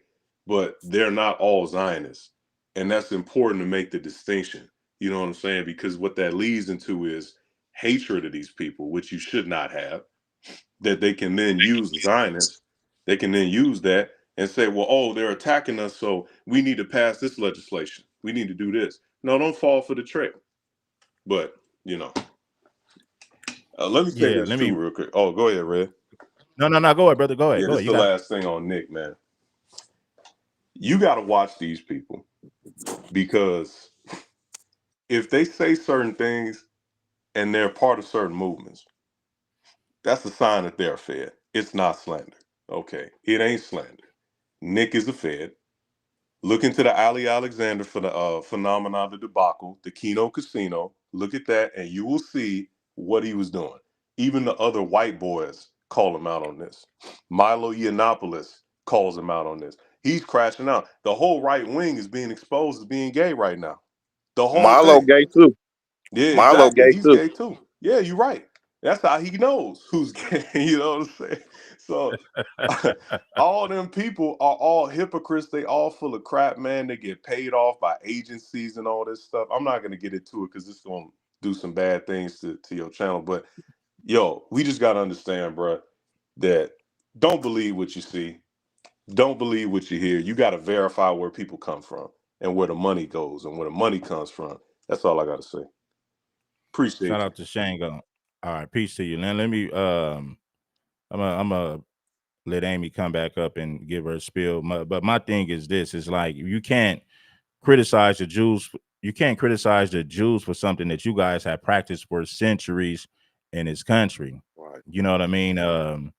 but they're not all Zionists. And that's important to make the distinction. You know what I'm saying? Because what that leads into is hatred of these people, which you should not have, that they can then use Zionists. They can then use that and say, well, oh, they're attacking us, so we need to pass this legislation. We need to do this. No, don't fall for the trick. But, let me say this too real quick. Oh, go ahead, Red. No. Go ahead, brother. Go ahead. Yeah, Go this ahead. is You the got last thing on Nick, man. You got to watch these people, because if they say certain things and they're part of certain movements, that's a sign that they're a Fed. It's not slander. Okay, it ain't slander. Nick is a Fed. Look into the Ali Alexander for the phenomenon, the debacle, the Keno Casino. Look at that, and you will see what he was doing. Even the other white boys call him out on this. Milo Yiannopoulos calls him out on this. He's crashing out. The whole right wing is being exposed as being gay right now. The whole Milo thing. gay too. Yeah, Milo exactly. gay He's too. gay too. Yeah, you're right. That's how he knows who's gay. You know what I'm saying? So all them people are all hypocrites. They all full of crap, man. They get paid off by agencies and all this stuff. I'm not gonna get into it because it's gonna do some bad things to your channel. But yo, we just gotta understand, bro, that don't believe what you see. Don't believe what you hear. You gotta verify where people come from and where the money goes and where the money comes from. That's all I gotta say. Appreciate Shout you. out to Shango. All right, peace to you. Now let me I'm a let Amy come back up and give her a spiel. But my thing is this: is like you can't criticize the Jews. You can't criticize the Jews for something that you guys have practiced for centuries in this country. Right. You know what I mean?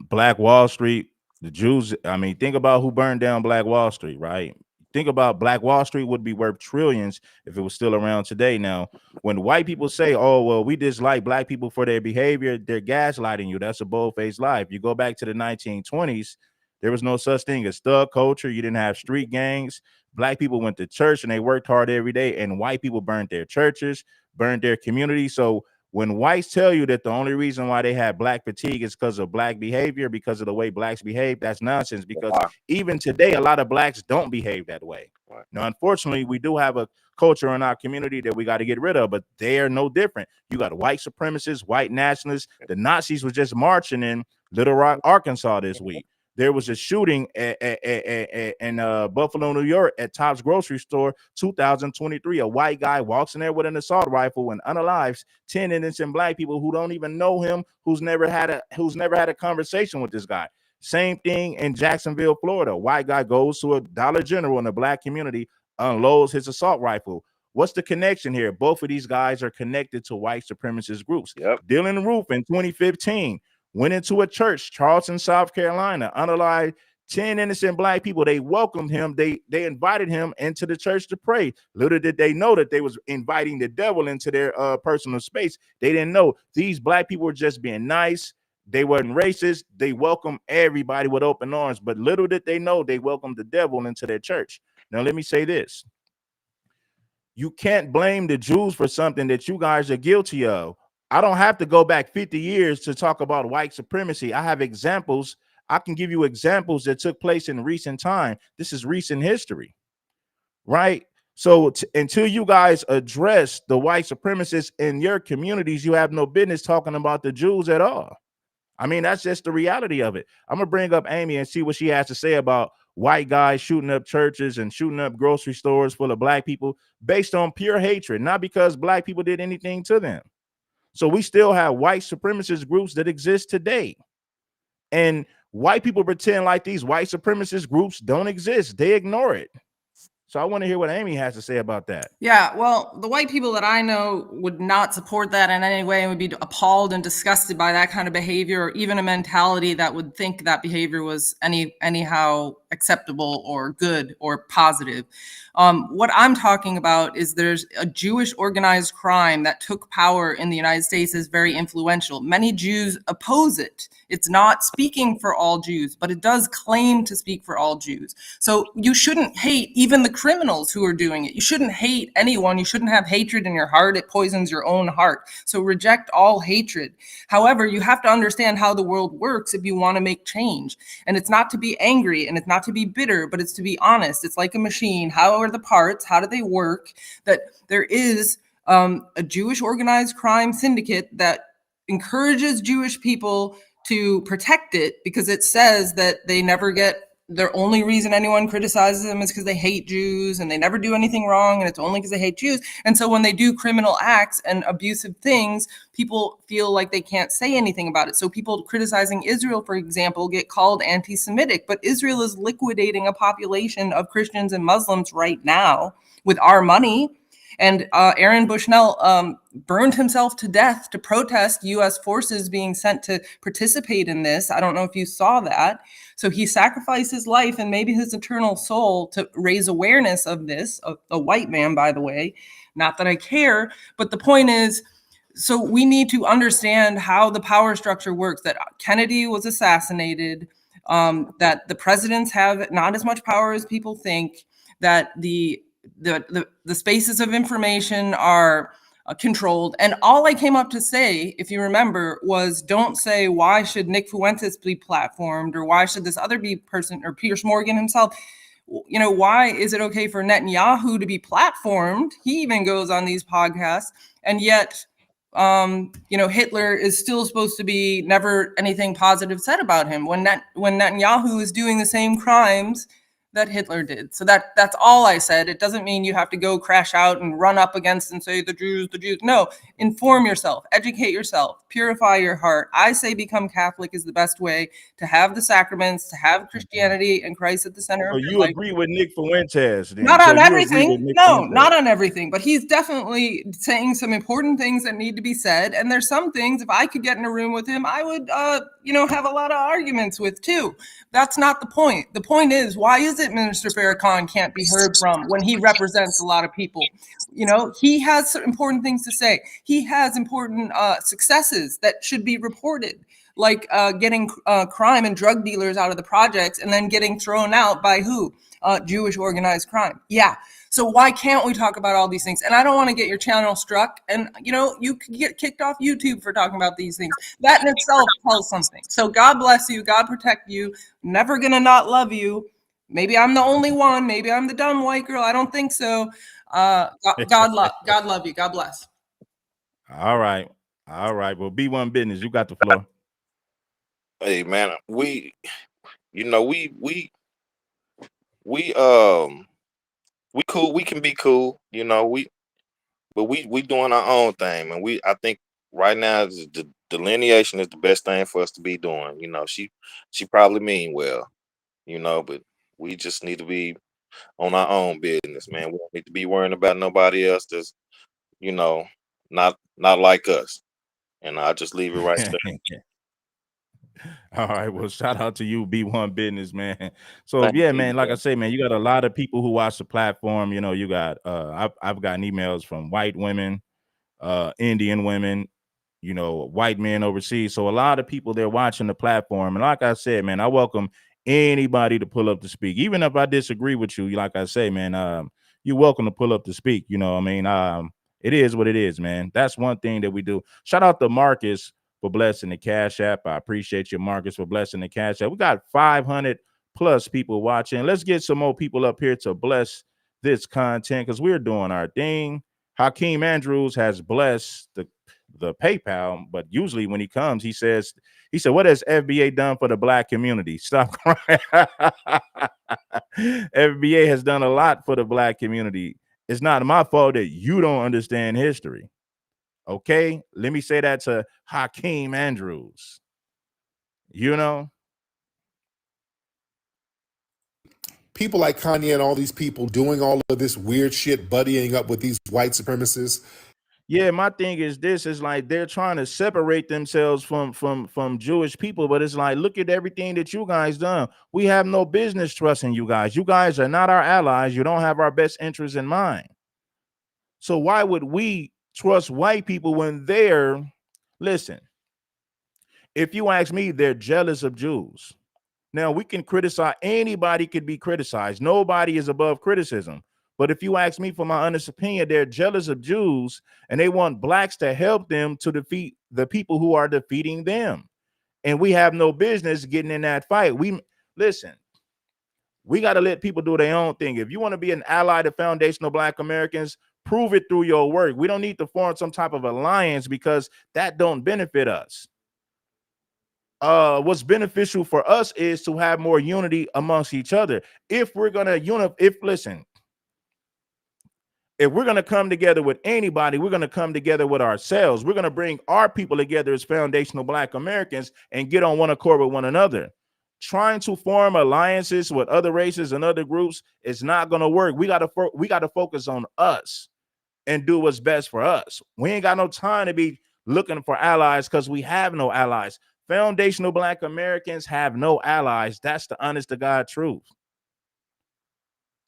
Black Wall Street, the Jews. I mean, think about who burned down Black Wall Street, right? Think about Black Wall Street would be worth trillions if it was still around today. Now, when white people say, "Oh, well, we dislike black people for their behavior," they're gaslighting you. That's a bold-faced lie. If you go back to the 1920s, there was no such thing as thug culture. You didn't have street gangs. Black people went to church and they worked hard every day, and white people burned their churches, burned their community. So when whites tell you that the only reason why they have black fatigue is because of black behavior, because of the way blacks behave, that's nonsense. Because Wow. even today, a lot of blacks don't behave that way. Right. Now, unfortunately, we do have a culture in our community that we got to get rid of, but they are no different. You got white supremacists, white nationalists. The Nazis was just marching in Little Rock, Arkansas this week. There was a shooting in Buffalo, New York at Tops Grocery Store, 2023. A white guy walks in there with an assault rifle and unalives 10 innocent black people who don't even know him, who's never had a conversation with this guy. Same thing in Jacksonville, Florida. A white guy goes to a Dollar General in the black community, unloads his assault rifle. What's the connection here? Both of these guys are connected to white supremacist groups. Yep. Dylan Roof in 2015 went into a church, Charleston, South Carolina, unalived 10 innocent black people. They welcomed him. They invited him into the church to pray. Little did they know that they was inviting the devil into their personal space. They didn't know these black people were just being nice. They weren't racist. They welcomed everybody with open arms. But little did they know they welcomed the devil into their church. Now, let me say this. You can't blame the Jews for something that you guys are guilty of. I don't have to go back 50 years to talk about white supremacy. I have examples. I can give you examples that took place in recent time. This is recent history, right? So until you guys address the white supremacists in your communities, you have no business talking about the Jews at all. I mean, that's just the reality of it. I'm going to bring up Amy and see what she has to say about white guys shooting up churches and shooting up grocery stores full of black people based on pure hatred, not because black people did anything to them. So we still have white supremacist groups that exist today. And white people pretend like these white supremacist groups don't exist. They ignore it. So I want to hear what Amy has to say about that. Yeah, well, the white people that I know would not support that in any way and would be appalled and disgusted by that kind of behavior, or even a mentality that would think that behavior was anyhow acceptable or good or positive. What I'm talking about is there's a Jewish organized crime that took power in the United States, is very influential. Many Jews oppose it. It's not speaking for all Jews, but it does claim to speak for all Jews. So you shouldn't hate even the criminals who are doing it. You shouldn't hate anyone. You shouldn't have hatred in your heart. It poisons your own heart. So reject all hatred. However, you have to understand how the world works if you want to make change. And it's not to be angry and it's not to be bitter, but it's to be honest. It's like a machine. How are the parts? How do they work? That there is a Jewish organized crime syndicate that encourages Jewish people to protect it because it says that they never get the only reason anyone criticizes them is because they hate Jews and they never do anything wrong, and it's only because they hate Jews. And so when they do criminal acts and abusive things, people feel like they can't say anything about it. So people criticizing Israel, for example, get called anti-Semitic, but Israel is liquidating a population of Christians and Muslims right now with our money. And Aaron Bushnell burned himself to death to protest U.S. forces being sent to participate in this. I don't know if you saw that. So he sacrificed his life and maybe his eternal soul to raise awareness of this, a white man, by the way. Not that I care, but the point is, so we need to understand how the power structure works, that Kennedy was assassinated, that the presidents have not as much power as people think, that the spaces of information are controlled. And all I came up to say, if you remember, was don't say, why should Nick Fuentes be platformed, or why should this other person, or Piers Morgan himself, why is it okay for Netanyahu to be platformed? He even goes on these podcasts, and yet Hitler is still supposed to be never anything positive said about him when Netanyahu is doing the same crimes that Hitler did. So that's all I said. It doesn't mean you have to go crash out and run up against and say the Jews. No, inform yourself, educate yourself, purify your heart. I say become Catholic is the best way to have the sacraments, to have Christianity and Christ at the center So of your you life. agree with Nick Fuentes then? Not So on you agree everything. with Nick No, Fuentes? not on everything. But he's definitely saying some important things that need to be said. And there's some things, if I could get in a room with him, I would, have a lot of arguments with too. That's not the point. The point is, why is it Minister Farrakhan can't be heard from when he represents a lot of people? He has some important things to say. He has important successes that should be reported, like getting crime and drug dealers out of the projects and then getting thrown out by who? Jewish organized crime. Yeah. So why can't we talk about all these things? And I don't want to get your channel struck. And, you could get kicked off YouTube for talking about these things. That in itself tells something. So God bless you. God protect you. Never going to not love you. Maybe I'm the only one. Maybe I'm the dumb white girl. I don't think so. God love you. God bless. All right. Well, B1 business. You got the floor. Hey man, we cool. We can be cool. But we doing our own thing, and I think right now the delineation is the best thing for us to be doing. She probably mean well, but we just need to be on our own business, man. We don't need to be worrying about nobody else that's, not like us. And I'll just leave it right there. All right. Well, shout out to you, B1 business, man. So Thank yeah, you, man, like I bro. say, man, you got a lot of people who watch the platform. You got I've gotten emails from white women, Indian women, white men overseas. So a lot of people they're watching the platform. And like I said, man, I welcome anybody to pull up to speak. Even if I disagree with you, like I say, man, you're welcome to pull up to speak. It is what it is, man. That's one thing that we do. Shout out to Marcus for blessing the Cash App. I appreciate you, Marcus, for blessing the Cash App. We got 500 plus people watching. Let's get some more people up here to bless this content because we're doing our thing. Hakeem Andrews has blessed the PayPal, but usually when he comes, he said, what has FBA done for the black community? Stop crying. FBA has done a lot for the black community. It's not my fault that you don't understand history. Okay? Let me say that to Hakeem Andrews. People like Kanye and all these people doing all of this weird shit, buddying up with these white supremacists. Yeah, my thing is this is like they're trying to separate themselves from Jewish people, but it's like, look at everything that you guys done. We have no business trusting you guys. You guys are not our allies. You don't have our best interests in mind. So why would we trust white people when listen, if you ask me, they're jealous of Jews. Now we can criticize, anybody could be criticized. Nobody is above criticism. But if you ask me for my honest opinion, they're jealous of Jews and they want blacks to help them to defeat the people who are defeating them. And we have no business getting in that fight. Listen, we got to let people do their own thing. If you want to be an ally to foundational black Americans, prove it through your work. We don't need to form some type of alliance because that don't benefit us. what's beneficial for us is to have more unity amongst each other. If we're gonna if we're gonna come together with anybody, we're gonna come together with ourselves. We're gonna bring our people together as foundational Black Americans and get on one accord with one another. Trying to form alliances with other races and other groups is not gonna work. We gotta focus on us and do what's best for us. We ain't got no time to be looking for allies because we have no allies. Foundational Black Americans have no allies. That's the honest to God truth.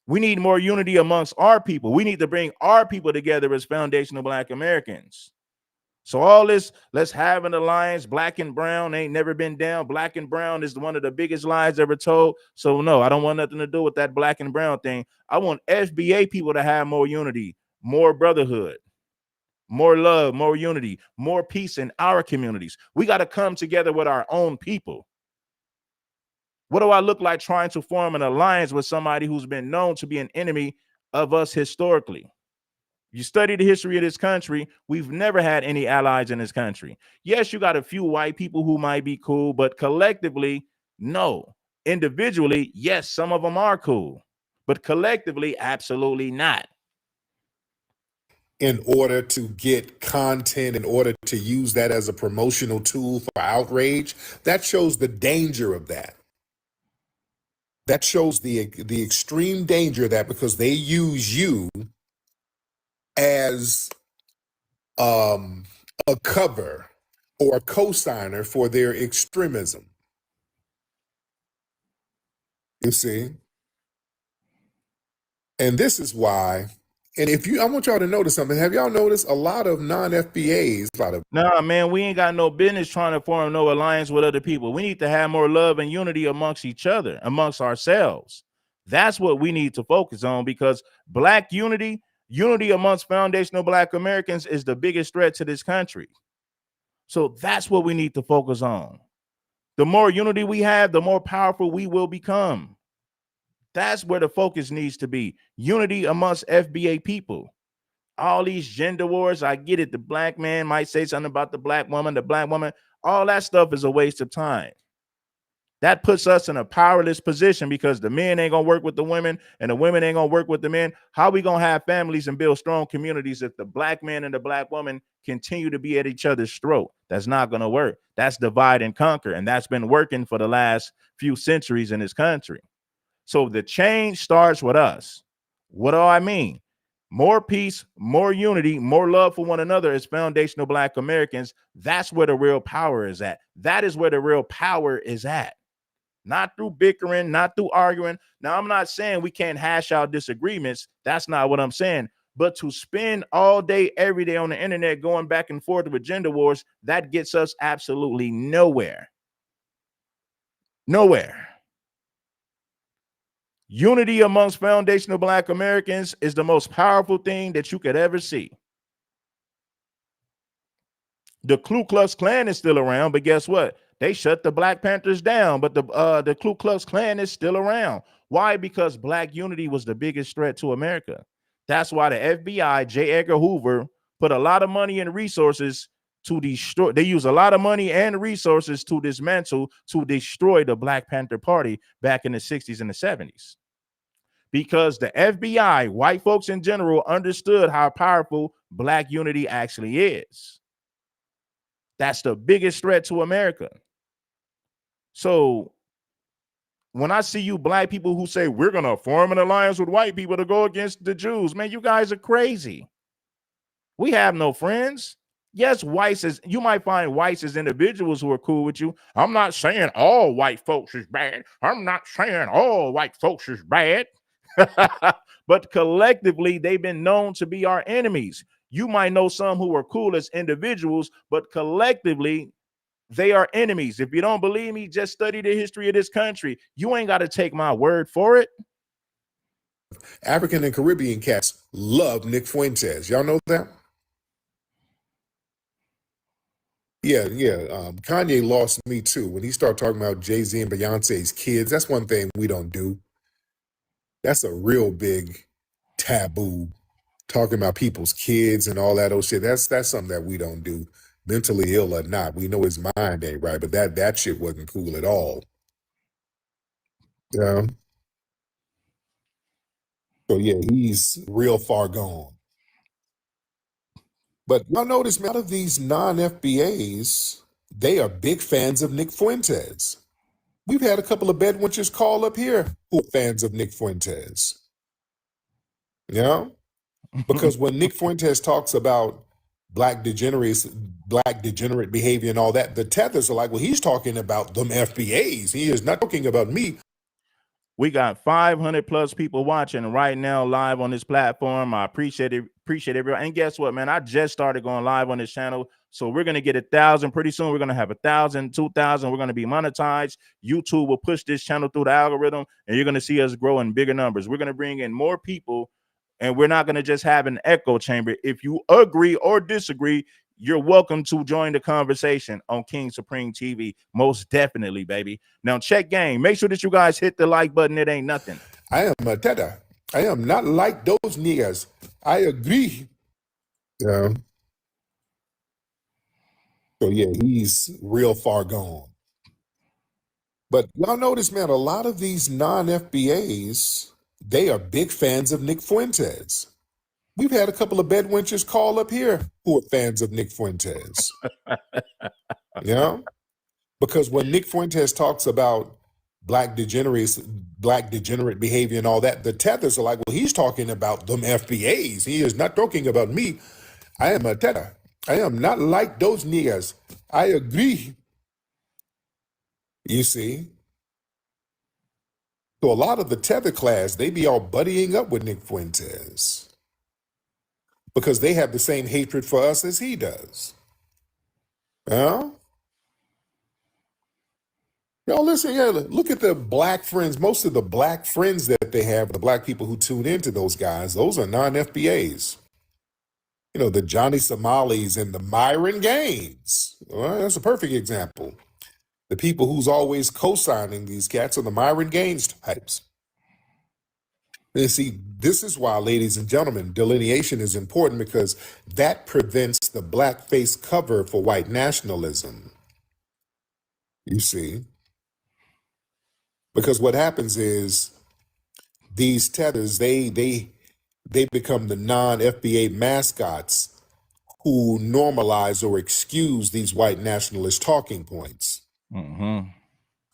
We need more unity amongst our people. We need to bring our people together as foundational Black Americans. So all this, let's have an alliance. Black and brown ain't never been down. Black and brown is one of the biggest lies ever told. So no, I don't want nothing to do with that black and brown thing. I want FBA people to have more unity, more brotherhood, more love, more unity, more peace in our communities. We got to come together with our own people. What do I look like trying to form an alliance with somebody who's been known to be an enemy of us historically? You study the history of this country, we've never had any allies in this country. Yes, you got a few white people who might be cool, but collectively, no. Individually, yes, some of them are cool, but collectively, absolutely not. In order to get content, in order to use that as a promotional tool for outrage, that shows the danger of that. That shows the extreme danger of that, because they use you as a cover or a cosigner for their extremism. You see? And this is why, and I want y'all to notice something. Have y'all noticed a lot of non-FBAs, Nah, man, we ain't got no business trying to form no alliance with other people. We need to have more love and unity amongst each other, amongst ourselves. That's what we need to focus on, because Black unity amongst foundational Black Americans is the biggest threat to this country. So that's what we need to focus on. The more unity we have, the more powerful we will become. That's where the focus needs to be. Unity amongst FBA people. All these gender wars, I get it. The black man might say something about the black woman, all that stuff is a waste of time. That puts us in a powerless position, because the men ain't gonna work with the women and the women ain't gonna work with the men. How we gonna have families and build strong communities if the black man and the black woman continue to be at each other's throat? That's not gonna work. That's divide and conquer, and that's been working for the last few centuries in this country. So the change starts with us. What do I mean? More peace, more unity, more love for one another as foundational Black Americans. That's where the real power is at. That is where the real power is at. Not through bickering, not through arguing. Now, I'm not saying we can't hash out disagreements. That's not what I'm saying. But to spend all day, every day on the internet going back and forth with gender wars, that gets us absolutely nowhere. Nowhere. Unity amongst foundational Black Americans is the most powerful thing that you could ever see. The Ku Klux Klan is still around, but guess what? They shut the Black Panthers down, but the Ku Klux Klan is still around. Why? Because Black unity was the biggest threat to America. That's why the FBI, J. Edgar Hoover, put a lot of money and resources to destroy. They use a lot of money and resources to dismantle, to destroy the Black Panther Party back in the 60s and the 70s. Because the FBI, white folks in general, understood how powerful Black unity actually is. That's the biggest threat to America. So when I see you Black people who say we're going to form an alliance with white people to go against the Jews, man, you guys are crazy. We have no friends. Yes, you might find whites as individuals who are cool with you. I'm not saying all white folks is bad. I'm not saying all white folks is bad. But collectively, they've been known to be our enemies. You might know some who are cool as individuals, but collectively, they are enemies. If you don't believe me, just study the history of this country. You ain't got to take my word for it. African and Caribbean cats love Nick Fuentes. Y'all know that? Yeah. Kanye lost me too when he started talking about Jay-Z and Beyonce's kids. That's one thing we don't do. That's a real big taboo, talking about people's kids and all that old shit. That's something that we don't do. mentally ill or not. We know his mind ain't right, but that shit wasn't cool at all. Yeah. So yeah, he's real far gone. But y'all notice, man, a lot of these non-FBAs, they are big fans of Nick Fuentes. We've had a couple of bedwenchers call up here who are fans of Nick Fuentes. Yeah? Because when Nick Fuentes talks about black degenerate behavior and all that, the tethers are like, well, he's talking about them FBAs. He is not talking about me. We got 500 plus people watching right now live on this platform. I appreciate it. Appreciate everyone. And guess what, man? I just started going live on this channel. So we're going to get 1,000 pretty soon. We're going to have 1,000, 2,000. We're going to be monetized. YouTube will push this channel through the algorithm, and you're going to see us grow in bigger numbers. We're going to bring in more people, and we're not going to just have an echo chamber. If you agree or disagree, you're welcome to join the conversation on King Supreme TV. Most definitely, baby. Now, check game. Make sure that you guys hit the like button. It ain't nothing. I am a tether. I am not like those niggas. I agree. Yeah. So yeah, he's real far gone. But y'all notice, man, a lot of these non-FBAs, they are big fans of Nick Fuentes. We've had a couple of bedwenchers call up here who are fans of Nick Fuentes. Yeah? Because when Nick Fuentes talks about black degenerate behavior and all that, the tethers are like, well, he's talking about them FBAs. He is not talking about me. I am a tether. I am not like those niggas. I agree. You see? So a lot of the tether class, they be all buddying up with Nick Fuentes because they have the same hatred for us as he does. Huh? Y'all listen, yeah, look at the black friends. Most of the black friends that they have, the black people who tune into those guys, those are non-FBAs. You know, the Johnny Somalis and the Myron Gaines. Well, that's a perfect example. The people who's always co-signing these cats are the Myron Gaines types. And see, this is why, ladies and gentlemen, delineation is important because that prevents the blackface cover for white nationalism. You see? Because what happens is these tethers, they become the non-FBA mascots who normalize or excuse these white nationalist talking points. Mm-hmm.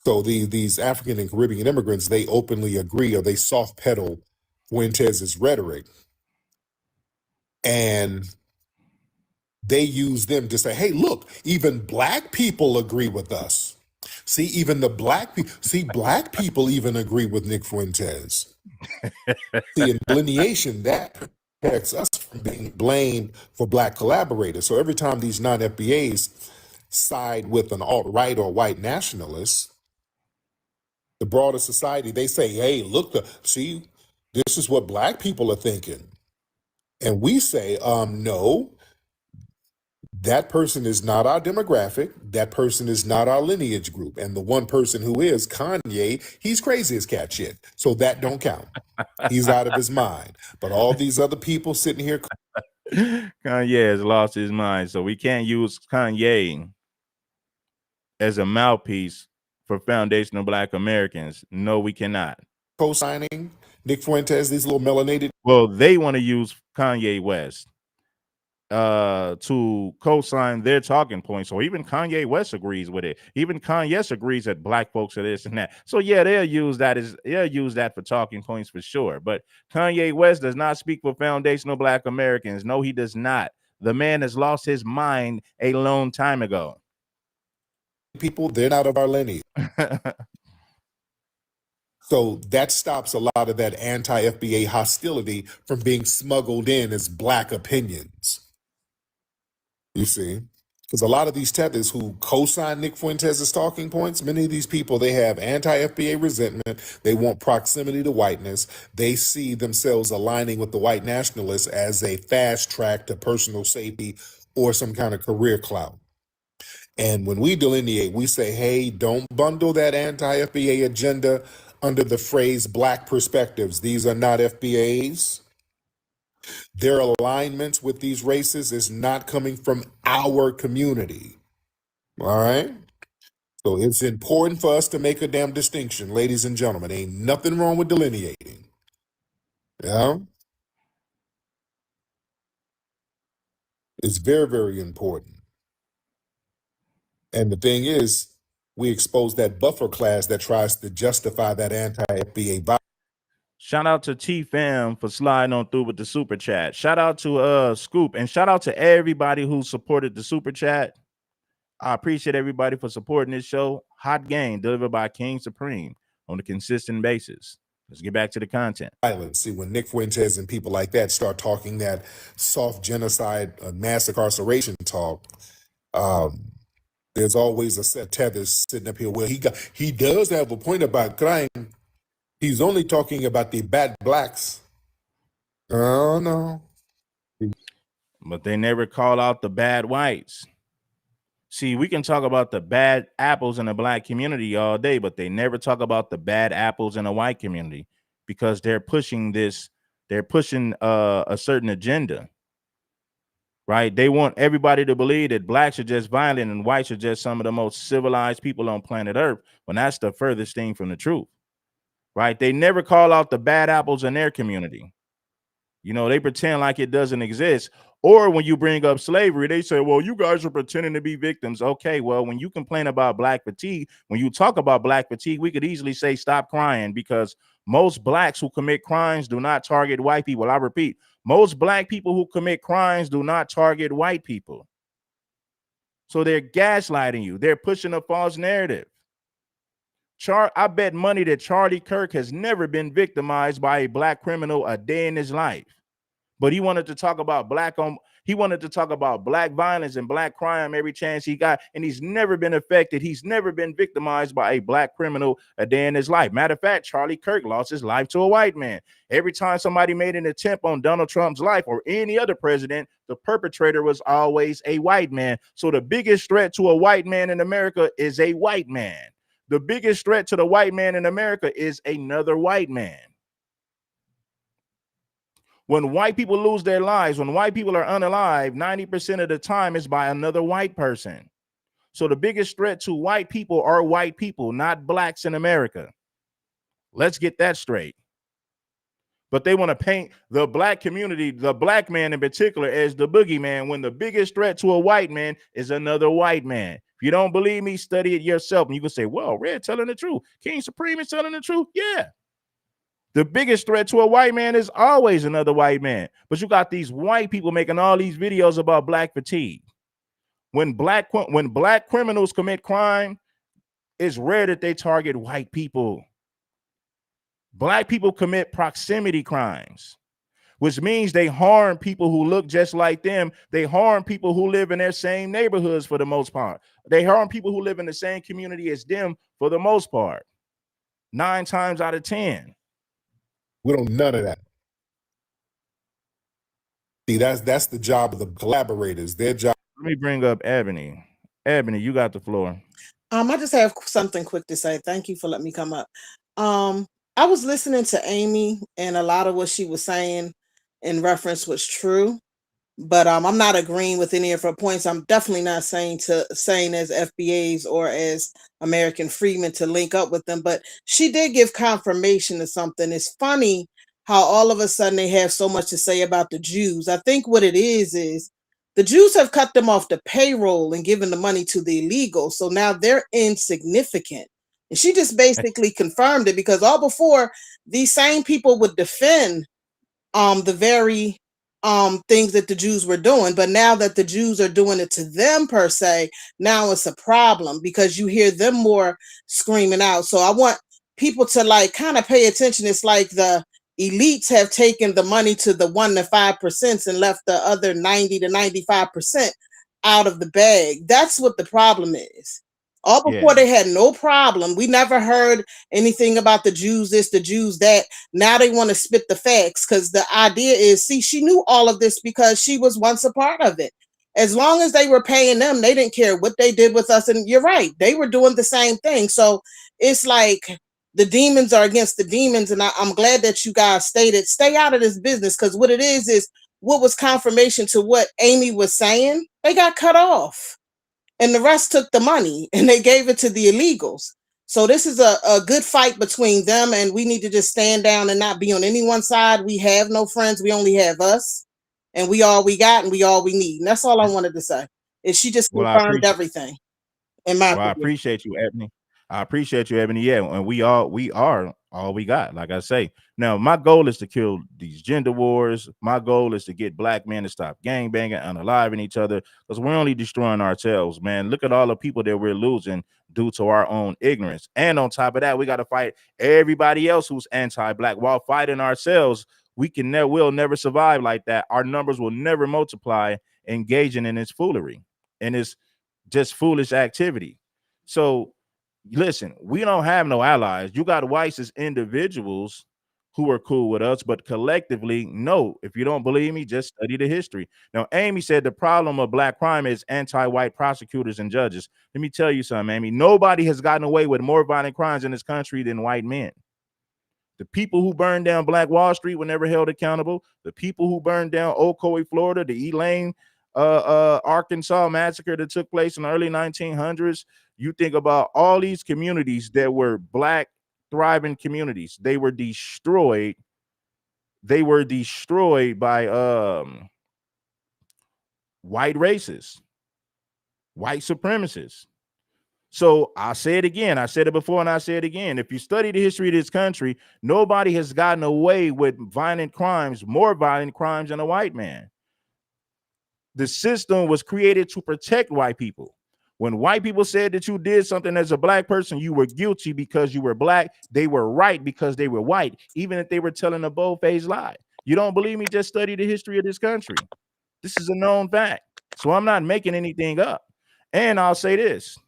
So these African and Caribbean immigrants, they openly agree or they soft pedal Fuentes' rhetoric. And they use them to say, hey, look, even black people agree with us. See, even the black people, black people even agree with Nick Fuentes. See, in delineation, that protects us from being blamed for black collaborators. So every time these non-FBAs side with an alt-right or white nationalist, the broader society, they say, hey, look, see, this is what black people are thinking. And we say, no, that person is not our demographic. That person is not our lineage group. And the one person who is, Kanye, he's crazy as cat shit. So that don't count. He's out of his mind. But all these other people sitting here. Kanye has lost his mind. So we can't use Kanye as a mouthpiece for foundational Black Americans. No, we cannot. Co-signing Nick Fuentes, these little melanated. Well, they want to use Kanye West to co-sign their talking points. So even Kanye West agrees with it. Even Kanye agrees that black folks are this and that. So yeah, they'll use that for talking points for sure. But Kanye West does not speak for foundational Black Americans. No, he does not. The man has lost his mind a long time ago. People, they're not of our lineage. So that stops a lot of that anti-FBA hostility from being smuggled in as black opinions. You see? Because a lot of these tethers who co-sign Nick Fuentes' talking points, many of these people, they have anti-FBA resentment. They want proximity to whiteness. They see themselves aligning with the white nationalists as a fast track to personal safety or some kind of career clout. And when we delineate, we say, hey, don't bundle that anti-FBA agenda under the phrase black perspectives. These are not FBAs. Their alignments with these races is not coming from our community. All right? So it's important for us to make a damn distinction, ladies and gentlemen. Ain't nothing wrong with delineating. Yeah? It's very, very important. And the thing is, we expose that buffer class that tries to justify that anti-FBA violence. Shout out to T Fam for sliding on through with the super chat. Shout out to Scoop, and shout out to everybody who supported the super chat. I appreciate everybody for supporting this show. Hot game delivered by King Supreme on a consistent basis. Let's get back to the content. See, when Nick Fuentes and people like that start talking that soft genocide, mass incarceration talk, there's always a set tethers sitting up here. Well, he does have a point about crime. He's only talking about the bad blacks. Oh no. But they never call out the bad whites. See, we can talk about the bad apples in the black community all day, but they never talk about the bad apples in the white community because they're pushing a certain agenda. Right? They want everybody to believe that blacks are just violent and whites are just some of the most civilized people on planet Earth, when that's the furthest thing from the truth. Right? They never call out the bad apples in their community. You know, they pretend like it doesn't exist. Or when you bring up slavery, they say, well, you guys are pretending to be victims. Okay, well, when you complain about black fatigue, when you talk about black fatigue, we could easily say stop crying, because most blacks who commit crimes do not target white people. I repeat, most black people who commit crimes do not target white people. So they're gaslighting you. They're pushing a false narrative. I bet money that Charlie Kirk has never been victimized by a black criminal a day in his life. But he wanted to talk about black violence and black crime every chance he got, and he's never been affected. He's never been victimized by a black criminal a day in his life. Matter of fact, Charlie Kirk lost his life to a white man. Every time somebody made an attempt on Donald Trump's life or any other president, the perpetrator was always a white man. So the biggest threat to a white man in America is a white man. The biggest threat to the white man in America is another white man. When white people lose their lives, when white people are unalive, 90% of the time is by another white person. So the biggest threat to white people are white people, not blacks in America. Let's get that straight. But they want to paint the black community, the black man in particular, as the boogeyman, when the biggest threat to a white man is another white man. If you don't believe me, study it yourself. And you can say, well, Red telling the truth. King Supreme is telling the truth. Yeah. The biggest threat to a white man is always another white man. But you got these white people making all these videos about black fatigue. When black criminals commit crime, it's rare that they target white people. Black people commit proximity crimes, which means they harm people who look just like them. They harm people who live in their same neighborhoods for the most part. They harm people who live in the same community as them for the most part. 9 times out of 10. We don't none of that. See, that's the job of the collaborators. Their job. Let me bring up Ebony. Ebony, you got the floor. I just have something quick to say. Thank you for letting me come up. I was listening to Amy, and a lot of what she was saying in reference was true. But I'm not agreeing with any of her points. I'm definitely not saying as FBAs or as American freedmen to link up with them. But she did give confirmation to something. It's funny how all of a sudden they have so much to say about the Jews. I think what it is the Jews have cut them off the payroll and given the money to the illegals. So now they're insignificant. And she just basically confirmed it, because all before, these same people would defend the very things that the Jews were doing. But now that the Jews are doing it to them per se, now it's a problem, because you hear them more screaming out. So I want people to kind of pay attention. It's like the elites have taken the money to the 1 to 5% and left the other 90 to 95% out of the bag. That's what the problem is. All before they had no problem. We never heard anything about the Jews this, the Jews that. Now they want to spit the facts, because the idea is, see, she knew all of this because she was once a part of it. As long as they were paying them, they didn't care what they did with us. And you're right, they were doing the same thing. So it's like The demons are against the demons, and I'm glad that you guys stated stay out of this business, because what it is what was confirmation to what Amy was saying. They got cut off, and the rest took the money and they gave it to the illegals. So this is a good fight between them, and we need to just stand down and not be on any one side. We have no friends. We only have us, and we all we got, and we all we need. And that's all I wanted to say. Is she just Well, confirmed everything, in my I opinion. appreciate you, Ebony. I appreciate you, Ebony. Yeah, and we are all we got. Like I say, now my goal is to kill these gender wars. My goal is to get black men to stop gang banging and unaliving each other, because we're only destroying ourselves, man. Look at all the people that we're losing due to our own ignorance. And on top of that, we got to fight everybody else who's anti-black while fighting ourselves. We'll never survive like that. Our numbers will never multiply engaging in this foolery and it's just foolish activity. So listen, we don't have no allies. You got whites as individuals who are cool with us, but collectively, no. If you don't believe me, just study the history. Now, Amy said the problem of black crime is anti-white prosecutors and judges. Let me tell you something, Amy. Nobody has gotten away with more violent crimes in this country than white men. The people who burned down Black Wall Street were never held accountable. The people who burned down Ocoee, Florida, the Elaine, Arkansas massacre that took place in the early 1900s. You think about all these communities that were black, thriving communities. They were destroyed. They were destroyed by white racists, white supremacists. So I'll say it again. I said it before and I say it again. If you study the history of this country, nobody has gotten away with violent crimes, more violent crimes than a white man. The system was created to protect white people. When white people said that you did something as a black person, you were guilty because you were black. They were right because they were white, even if they were telling a bold-faced lie. You don't believe me? Just study the history of this country. This is a known fact. So I'm not making anything up. And I'll say this.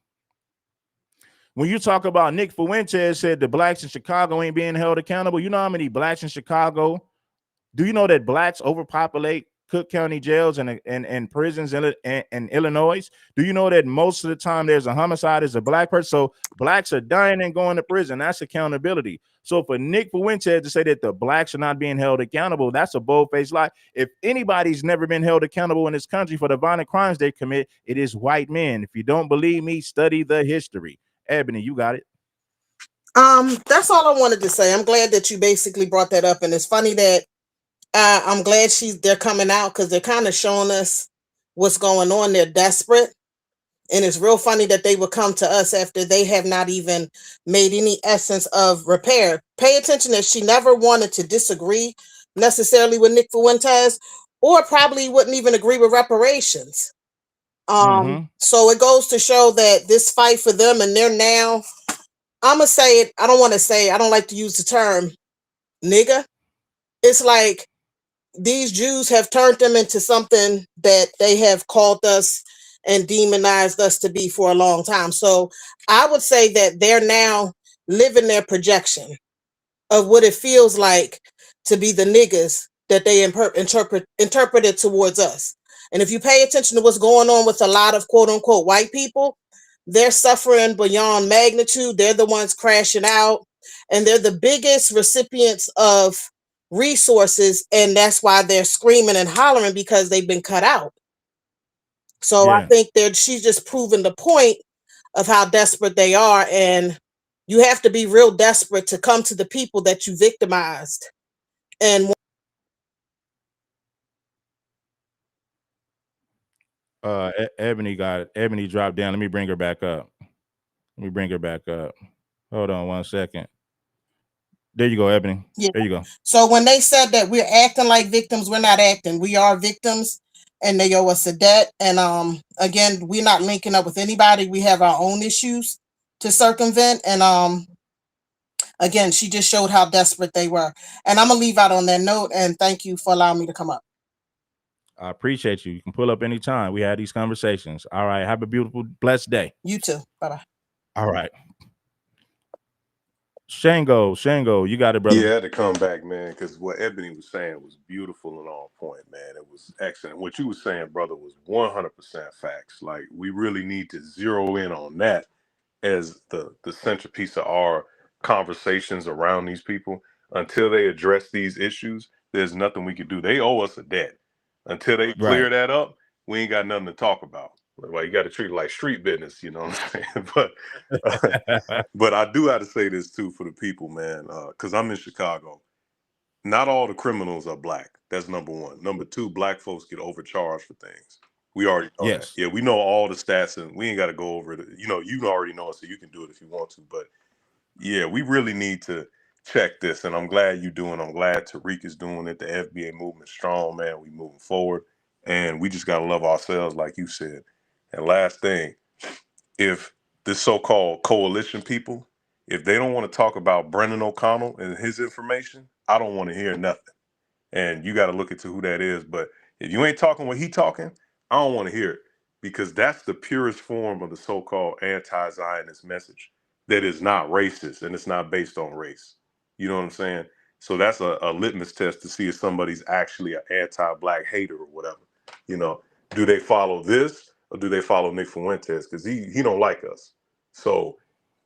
When you talk about Nick Fuentes said the blacks in Chicago ain't being held accountable, you know how many blacks in Chicago? Do you know that blacks overpopulate Cook County jails and prisons in Illinois? Do you know that most of the time there's a homicide as a black person? So blacks are dying and going to prison. That's accountability. So for Nick Fuentes to say that the blacks are not being held accountable, that's a bold-faced lie. If anybody's never been held accountable in this country for the violent crimes they commit, it is white men. If you don't believe me, study the history. Ebony, you got it. That's all I wanted to say. I'm glad that you basically brought that up, and it's funny that I'm glad they're coming out, because they're kind of showing us what's going on. They're desperate, and it's real funny that they would come to us after they have not even made any essence of repair. Pay attention that she never wanted to disagree necessarily with Nick Fuentes, or probably wouldn't even agree with reparations. So it goes to show that this fight for them, and they're now, I'm gonna say it. I don't like to use the term nigga. It's like these Jews have turned them into something that they have called us and demonized us to be for a long time. So I would say that they're now living their projection of what it feels like to be the niggas that they interpreted towards us. And if you pay attention to what's going on with a lot of quote unquote white people, they're suffering beyond magnitude. They're the ones crashing out, and they're the biggest recipients of resources. And that's why they're screaming and hollering, because they've been cut out. So I think that she's just proven the point of how desperate they are. And you have to be real desperate to come to the people that you victimized. And Ebony got it. Ebony dropped down. Let me bring her back up. Hold on 1 second. There you go, Ebony. yeah. There you go. So when they said that we're acting like victims, we're not acting. We are victims, and they owe us a debt. And again, we're not linking up with anybody. We have our own issues to circumvent. And again, she just showed how desperate they were. And I'm gonna leave out on that note. And thank you for allowing me to come up. I appreciate you. You can pull up anytime. We had these conversations. All right. Have a beautiful, blessed day. You too. Bye-bye. All right. Shango, you got it, brother. Yeah, I had to come back, man, because what Ebony was saying was beautiful and on point, man. It was excellent. What you were saying, brother, was 100% facts. Like, we really need to zero in on that as the centerpiece of our conversations around these people, until they address these issues, there's nothing we can do. They owe us a debt. Until they clear Right. that up, we ain't got nothing to talk about. Like, you got to treat it like street business, you know what I'm saying? But I do have to say this too for the people, man, because I'm in Chicago. Not all the criminals are black. That's number one. Number two, black folks get overcharged for things. We already know that. Yes. Yeah, we know all the stats, and we ain't got to go over it. You know, you already know it, so you can do it if you want to. But yeah, we really need to check this, and I'm glad you're doing. I'm glad Tariq is doing it. The FBA movement strong, man. We moving forward, and we just gotta love ourselves, like you said. And last thing, if this so-called coalition people, if they don't want to talk about Brendan O'Connell and his information, I don't want to hear nothing. And you got to look into who that is. But if you ain't talking what he talking, I don't want to hear it, because that's the purest form of the so-called anti-Zionist message that is not racist and it's not based on race. You know what I'm saying? So that's a litmus test to see if somebody's actually an anti-black hater or whatever. You know, do they follow this or do they follow Nick Fuentes? Because he don't like us. So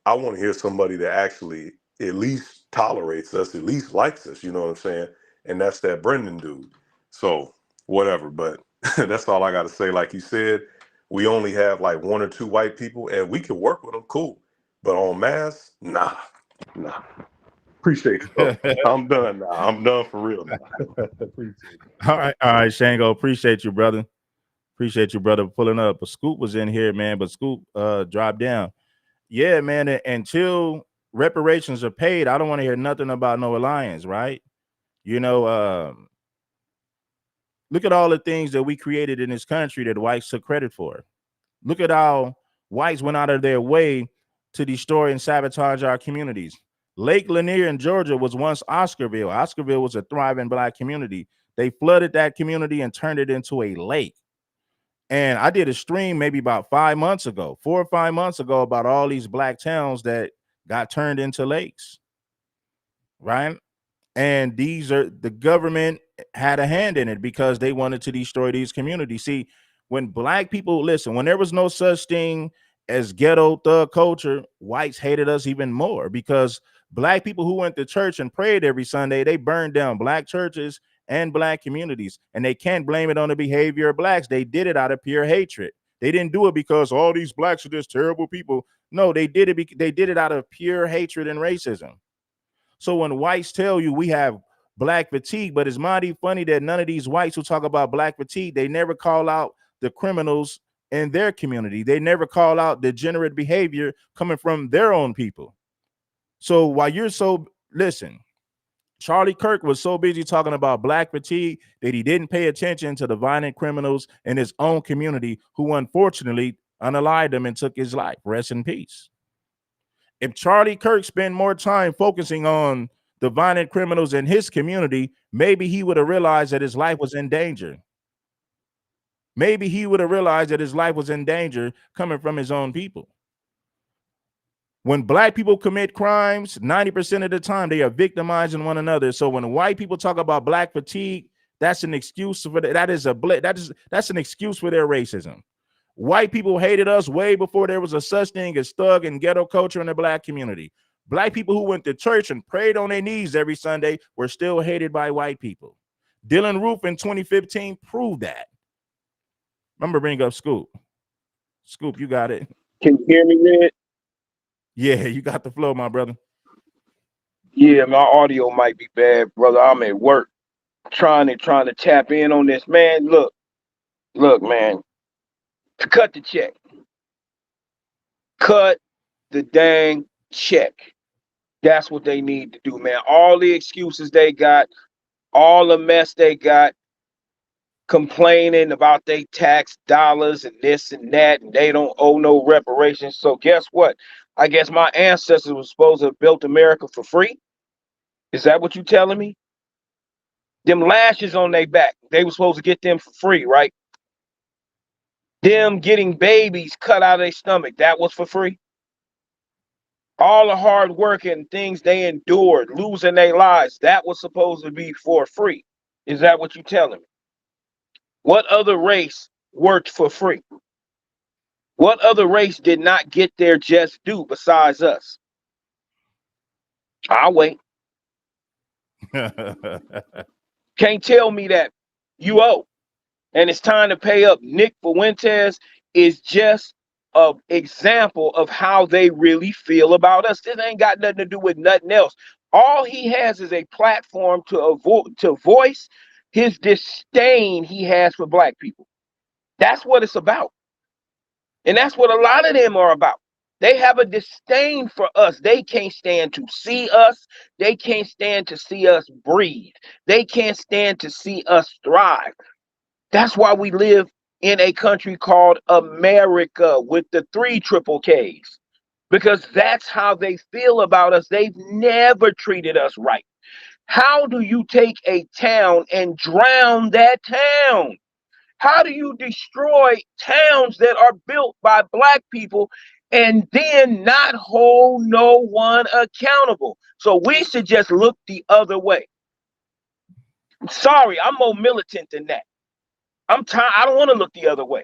I want to hear somebody that actually at least tolerates us, at least likes us. You know what I'm saying? And that's that Brendan dude. So whatever, but that's all I got to say. Like you said, we only have like one or two white people, and we can work with them, cool. But en masse, nah. Appreciate you. I'm done now. I'm done for real now. Appreciate you. All right, Shango. Appreciate you, brother. Appreciate you, brother, for pulling up. But Scoop was in here, man. But Scoop dropped down. Yeah, man. Until reparations are paid, I don't want to hear nothing about no alliance, right? You know, look at all the things that we created in this country that whites took credit for. Look at how whites went out of their way to destroy and sabotage our communities. Lake Lanier in Georgia was once Oscarville. Oscarville was a thriving black community. They flooded that community and turned it into a lake. And I did a stream maybe about 5 months ago, 4 or 5 months ago, about all these black towns that got turned into lakes, right? And these are the government had a hand in it because they wanted to destroy these communities. See, when black people listen, when there was no such thing as ghetto thug culture, whites hated us even more, because black people who went to church and prayed every Sunday, they burned down black churches and black communities. And they can't blame it on the behavior of blacks. They did it out of pure hatred. They didn't do it because all these blacks are just terrible people. No, they did it. They did it out of pure hatred and racism. So when whites tell you we have black fatigue, but it's mighty funny that none of these whites who talk about black fatigue, they never call out the criminals in their community. They never call out degenerate behavior coming from their own people. So while you're listen, Charlie Kirk was so busy talking about black fatigue that he didn't pay attention to the violent criminals in his own community who unfortunately unalived him and took his life. Rest in peace. If Charlie Kirk spent more time focusing on the violent criminals in his community, maybe he would have realized that his life was in danger. Maybe he would have realized that his life was in danger coming from his own people. When black people commit crimes, 90% of the time they are victimizing one another. So when white people talk about black fatigue, that's an excuse for that's an excuse for their racism. White people hated us way before there was a such thing as thug and ghetto culture in the black community. Black people who went to church and prayed on their knees every Sunday were still hated by white people. Dylan Roof in 2015 proved that. Remember, bring up Scoop. Scoop, you got it. Can you hear me, Red? Yeah, you got the flow, my brother. Yeah, my audio might be bad, brother. I'm at work trying to tap in on this. Man, look, man. Cut the check. Cut the dang check. That's what they need to do, man. All the excuses they got, all the mess they got, complaining about they tax dollars and this and that, and they don't owe no reparations. So guess what? I guess my ancestors were supposed to have built America for free. Is that what you telling me? Them lashes on their back, they were supposed to get them for free, right? Them getting babies cut out of their stomach, that was for free. All the hard work and things they endured, losing their lives, that was supposed to be for free. Is that what you telling me? What other race worked for free? What other race did not get their just due besides us? I'll wait. Can't tell me that you owe. And it's time to pay up. Nick Fuentes is just an example of how they really feel about us. This ain't got nothing to do with nothing else. All he has is a platform to voice his disdain he has for black people. That's what it's about. And that's what a lot of them are about. They have a disdain for us. They can't stand to see us. They can't stand to see us breathe. They can't stand to see us thrive. That's why we live in a country called America with the 3 triple Ks, because that's how they feel about us. They've never treated us right. How do you take a town and drown that town? How do you destroy towns that are built by black people and then not hold no one accountable? So we should just look the other way. I'm sorry, I'm more militant than that. I'm tired. I don't want to look the other way.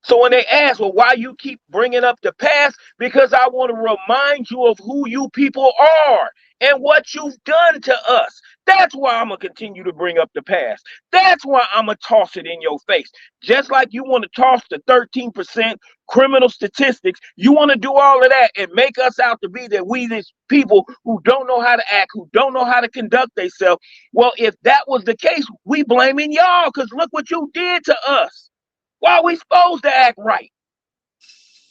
So when they ask, well, why you keep bringing up the past? Because I want to remind you of who you people are and what you've done to us. That's why I'm going to continue to bring up the past. That's why I'm going to toss it in your face. Just like you want to toss the 13% criminal statistics, you want to do all of that and make us out to be that we these people who don't know how to act, who don't know how to conduct themselves. Well, if that was the case, we blaming y'all because look what you did to us. Why are we supposed to act right?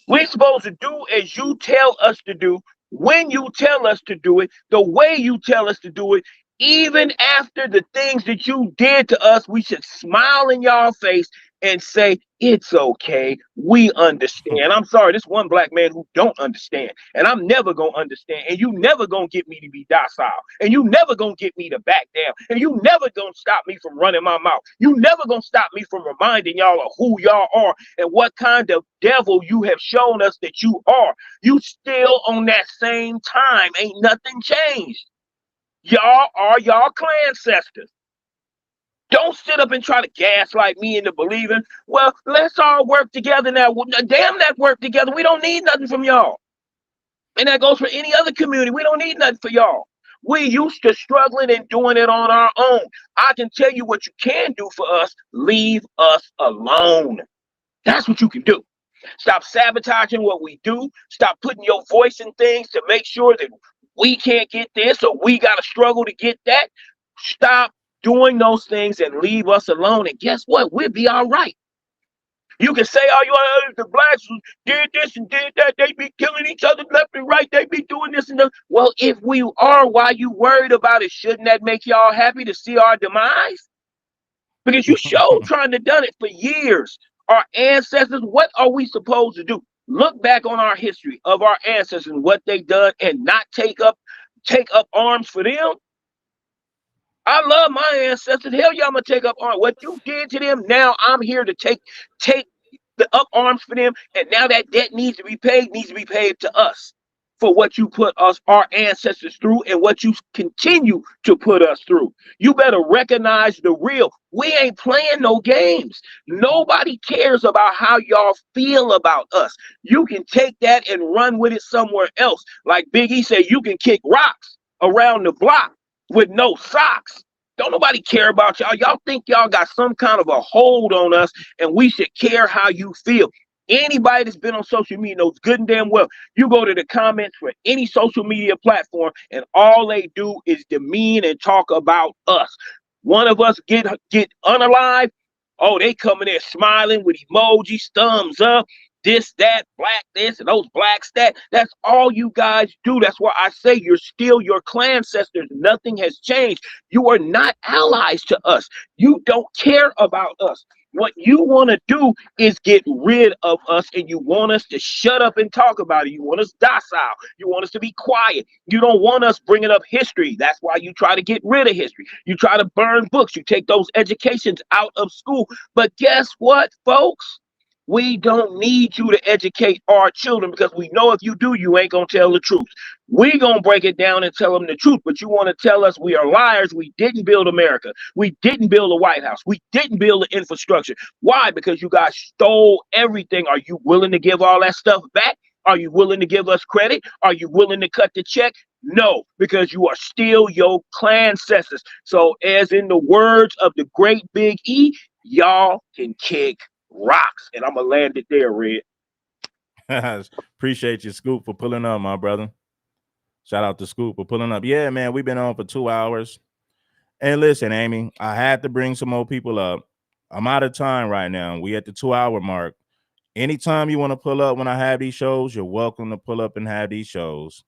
We're supposed to do as you tell us to do, when you tell us to do it, the way you tell us to do it. Even after the things that you did to us, we should smile in y'all face and say, it's okay. We understand. I'm sorry, this one black man who don't understand. And I'm never going to understand. And you never going to get me to be docile. And you never going to get me to back down. And you never going to stop me from running my mouth. You never going to stop me from reminding y'all of who y'all are and what kind of devil you have shown us that you are. You still on that same time. Ain't nothing changed. Y'all are y'all clan ancestors. Don't sit up and try to gaslight me into believing, well, let's all work together now. Well, damn that work together. We don't need nothing from y'all. And that goes for any other community. We don't need nothing for y'all. We used to struggling and doing it on our own. I can tell you what you can do for us. Leave us alone. That's what you can do. Stop sabotaging what we do. Stop putting your voice in things to make sure that we can't get this or we got to struggle to get that. Stop doing those things and leave us alone. And guess what? We'll be all right. You can say, oh, you the blacks did this and did that. They be killing each other left and right. They be doing this and that. Well, if we are, why you worried about it? Shouldn't that make y'all happy to see our demise? Because you showed trying to done it for years. Our ancestors, what are we supposed to do? Look back on our history of our ancestors and what they done and not take up arms for them. I love my ancestors. Hell yeah, I'm gonna take up arms. What you did to them, now I'm here to take the up arms for them. And now that debt needs to be paid to us for what you put us, our ancestors, through and what you continue to put us through. You better recognize the real. We ain't playing no games. Nobody cares about how y'all feel about us. You can take that and run with it somewhere else. Like Big E said, you can kick rocks around the block with no socks. Don't nobody care about y'all. Y'all think y'all got some kind of a hold on us and we should care how you feel. Anybody that's been on social media knows good and damn well. You go to the comments for any social media platform and all they do is demean and talk about us. One of us get unalive. Oh, they coming in smiling with emojis, thumbs up, this, that, black this, and those blacks that. That's all you guys do. That's why I say you're still your clan ancestors. Nothing has changed. You are not allies to us. You don't care about us. What you want to do is get rid of us, and you want us to shut up and talk about it. You want us docile. You want us to be quiet. You don't want us bringing up history. That's why you try to get rid of history. You try to burn books. You take those educations out of school. But guess what, folks? We don't need you to educate our children because we know if you do, you ain't going to tell the truth. We going to break it down and tell them the truth, but you want to tell us we are liars. We didn't build America. We didn't build the White House. We didn't build the infrastructure. Why? Because you guys stole everything. Are you willing to give all that stuff back? Are you willing to give us credit? Are you willing to cut the check? No, because you are still your clan ancestors. So, as in the words of the great Big E, y'all can kick rocks. And I'm going to land it there, Red. Appreciate you, Scoop, for pulling up, my brother. Shout out to Scoop for pulling up. Yeah, man, we've been on for 2 hours. And listen, Amy, I had to bring some more people up. I'm out of time right now. We at the 2-hour mark. Anytime you want to pull up when I have these shows, you're welcome to pull up and have these shows.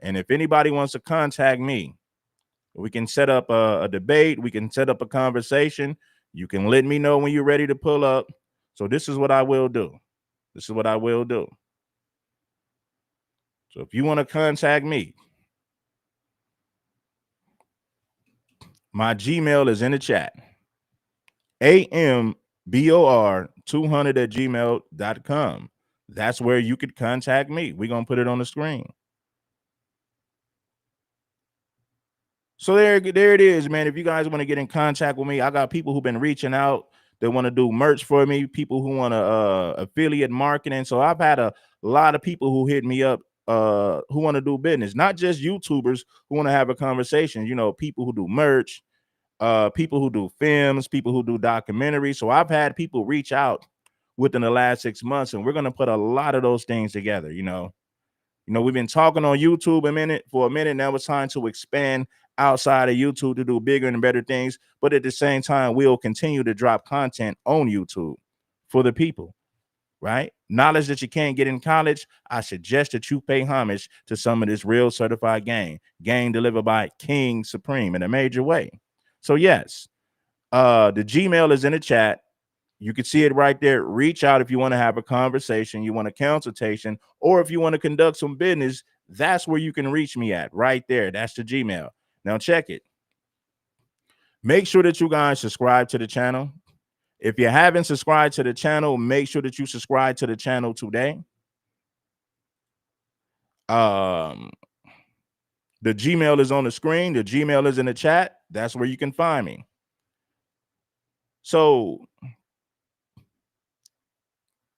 And if anybody wants to contact me, we can set up a debate. We can set up a conversation. You can let me know when you're ready to pull up. So this is what I will do. This is what I will do. So if you want to contact me, my Gmail is in the chat. ambor200@gmail.com. That's where you could contact me. We're going to put it on the screen. So there it is, man. If you guys want to get in contact with me, I got people who've been reaching out. They want to do merch for me, people who want to affiliate marketing. So I've had a lot of people who hit me up who want to do business, not just YouTubers who want to have a conversation, you know, people who do merch, people who do films, people who do documentaries. So I've had people reach out within the last 6 months, and we're going to put a lot of those things together. You know, we've been talking on YouTube for a minute. Now it's time to expand outside of YouTube to do bigger and better things. But at the same time, we'll continue to drop content on YouTube for the people, right? Knowledge that you can't get in college. I suggest that you pay homage to some of this real certified game delivered by King Supreme in a major way. So yes, the Gmail is in the chat. You can see it right there. Reach out if you want to have a conversation, you want a consultation, or if you want to conduct some business. That's where you can reach me at, right there. That's the Gmail. Now check it. Make sure that you guys subscribe to the channel. If you haven't subscribed to the channel, make sure that you subscribe to the channel today. The Gmail is on the screen. The Gmail is in the chat. That's where you can find me. So,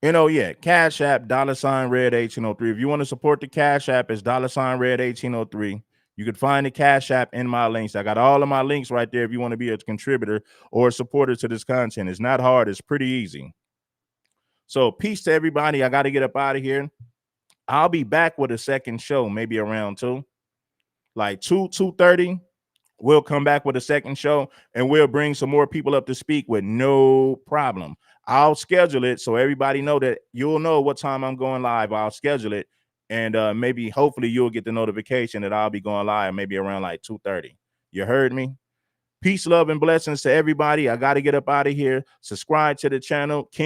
you know, yeah, Cash App, $Red1803. If you want to support the Cash App, it's $Red1803. You can find the Cash App in my links. I got all of my links right there if you want to be a contributor or a supporter to this content. It's not hard. It's pretty easy. So peace to everybody. I got to get up out of here. I'll be back with a second show, maybe around 2. Like 2:30. We'll come back with a second show, and we'll bring some more people up to speak with no problem. I'll schedule it so everybody know that you'll know what time I'm going live. I'll schedule it, and maybe hopefully you'll get the notification that I'll be going live maybe around like 2:30. You heard me? Peace, love, and blessings to everybody. I got to get up out of here. Subscribe to the channel. King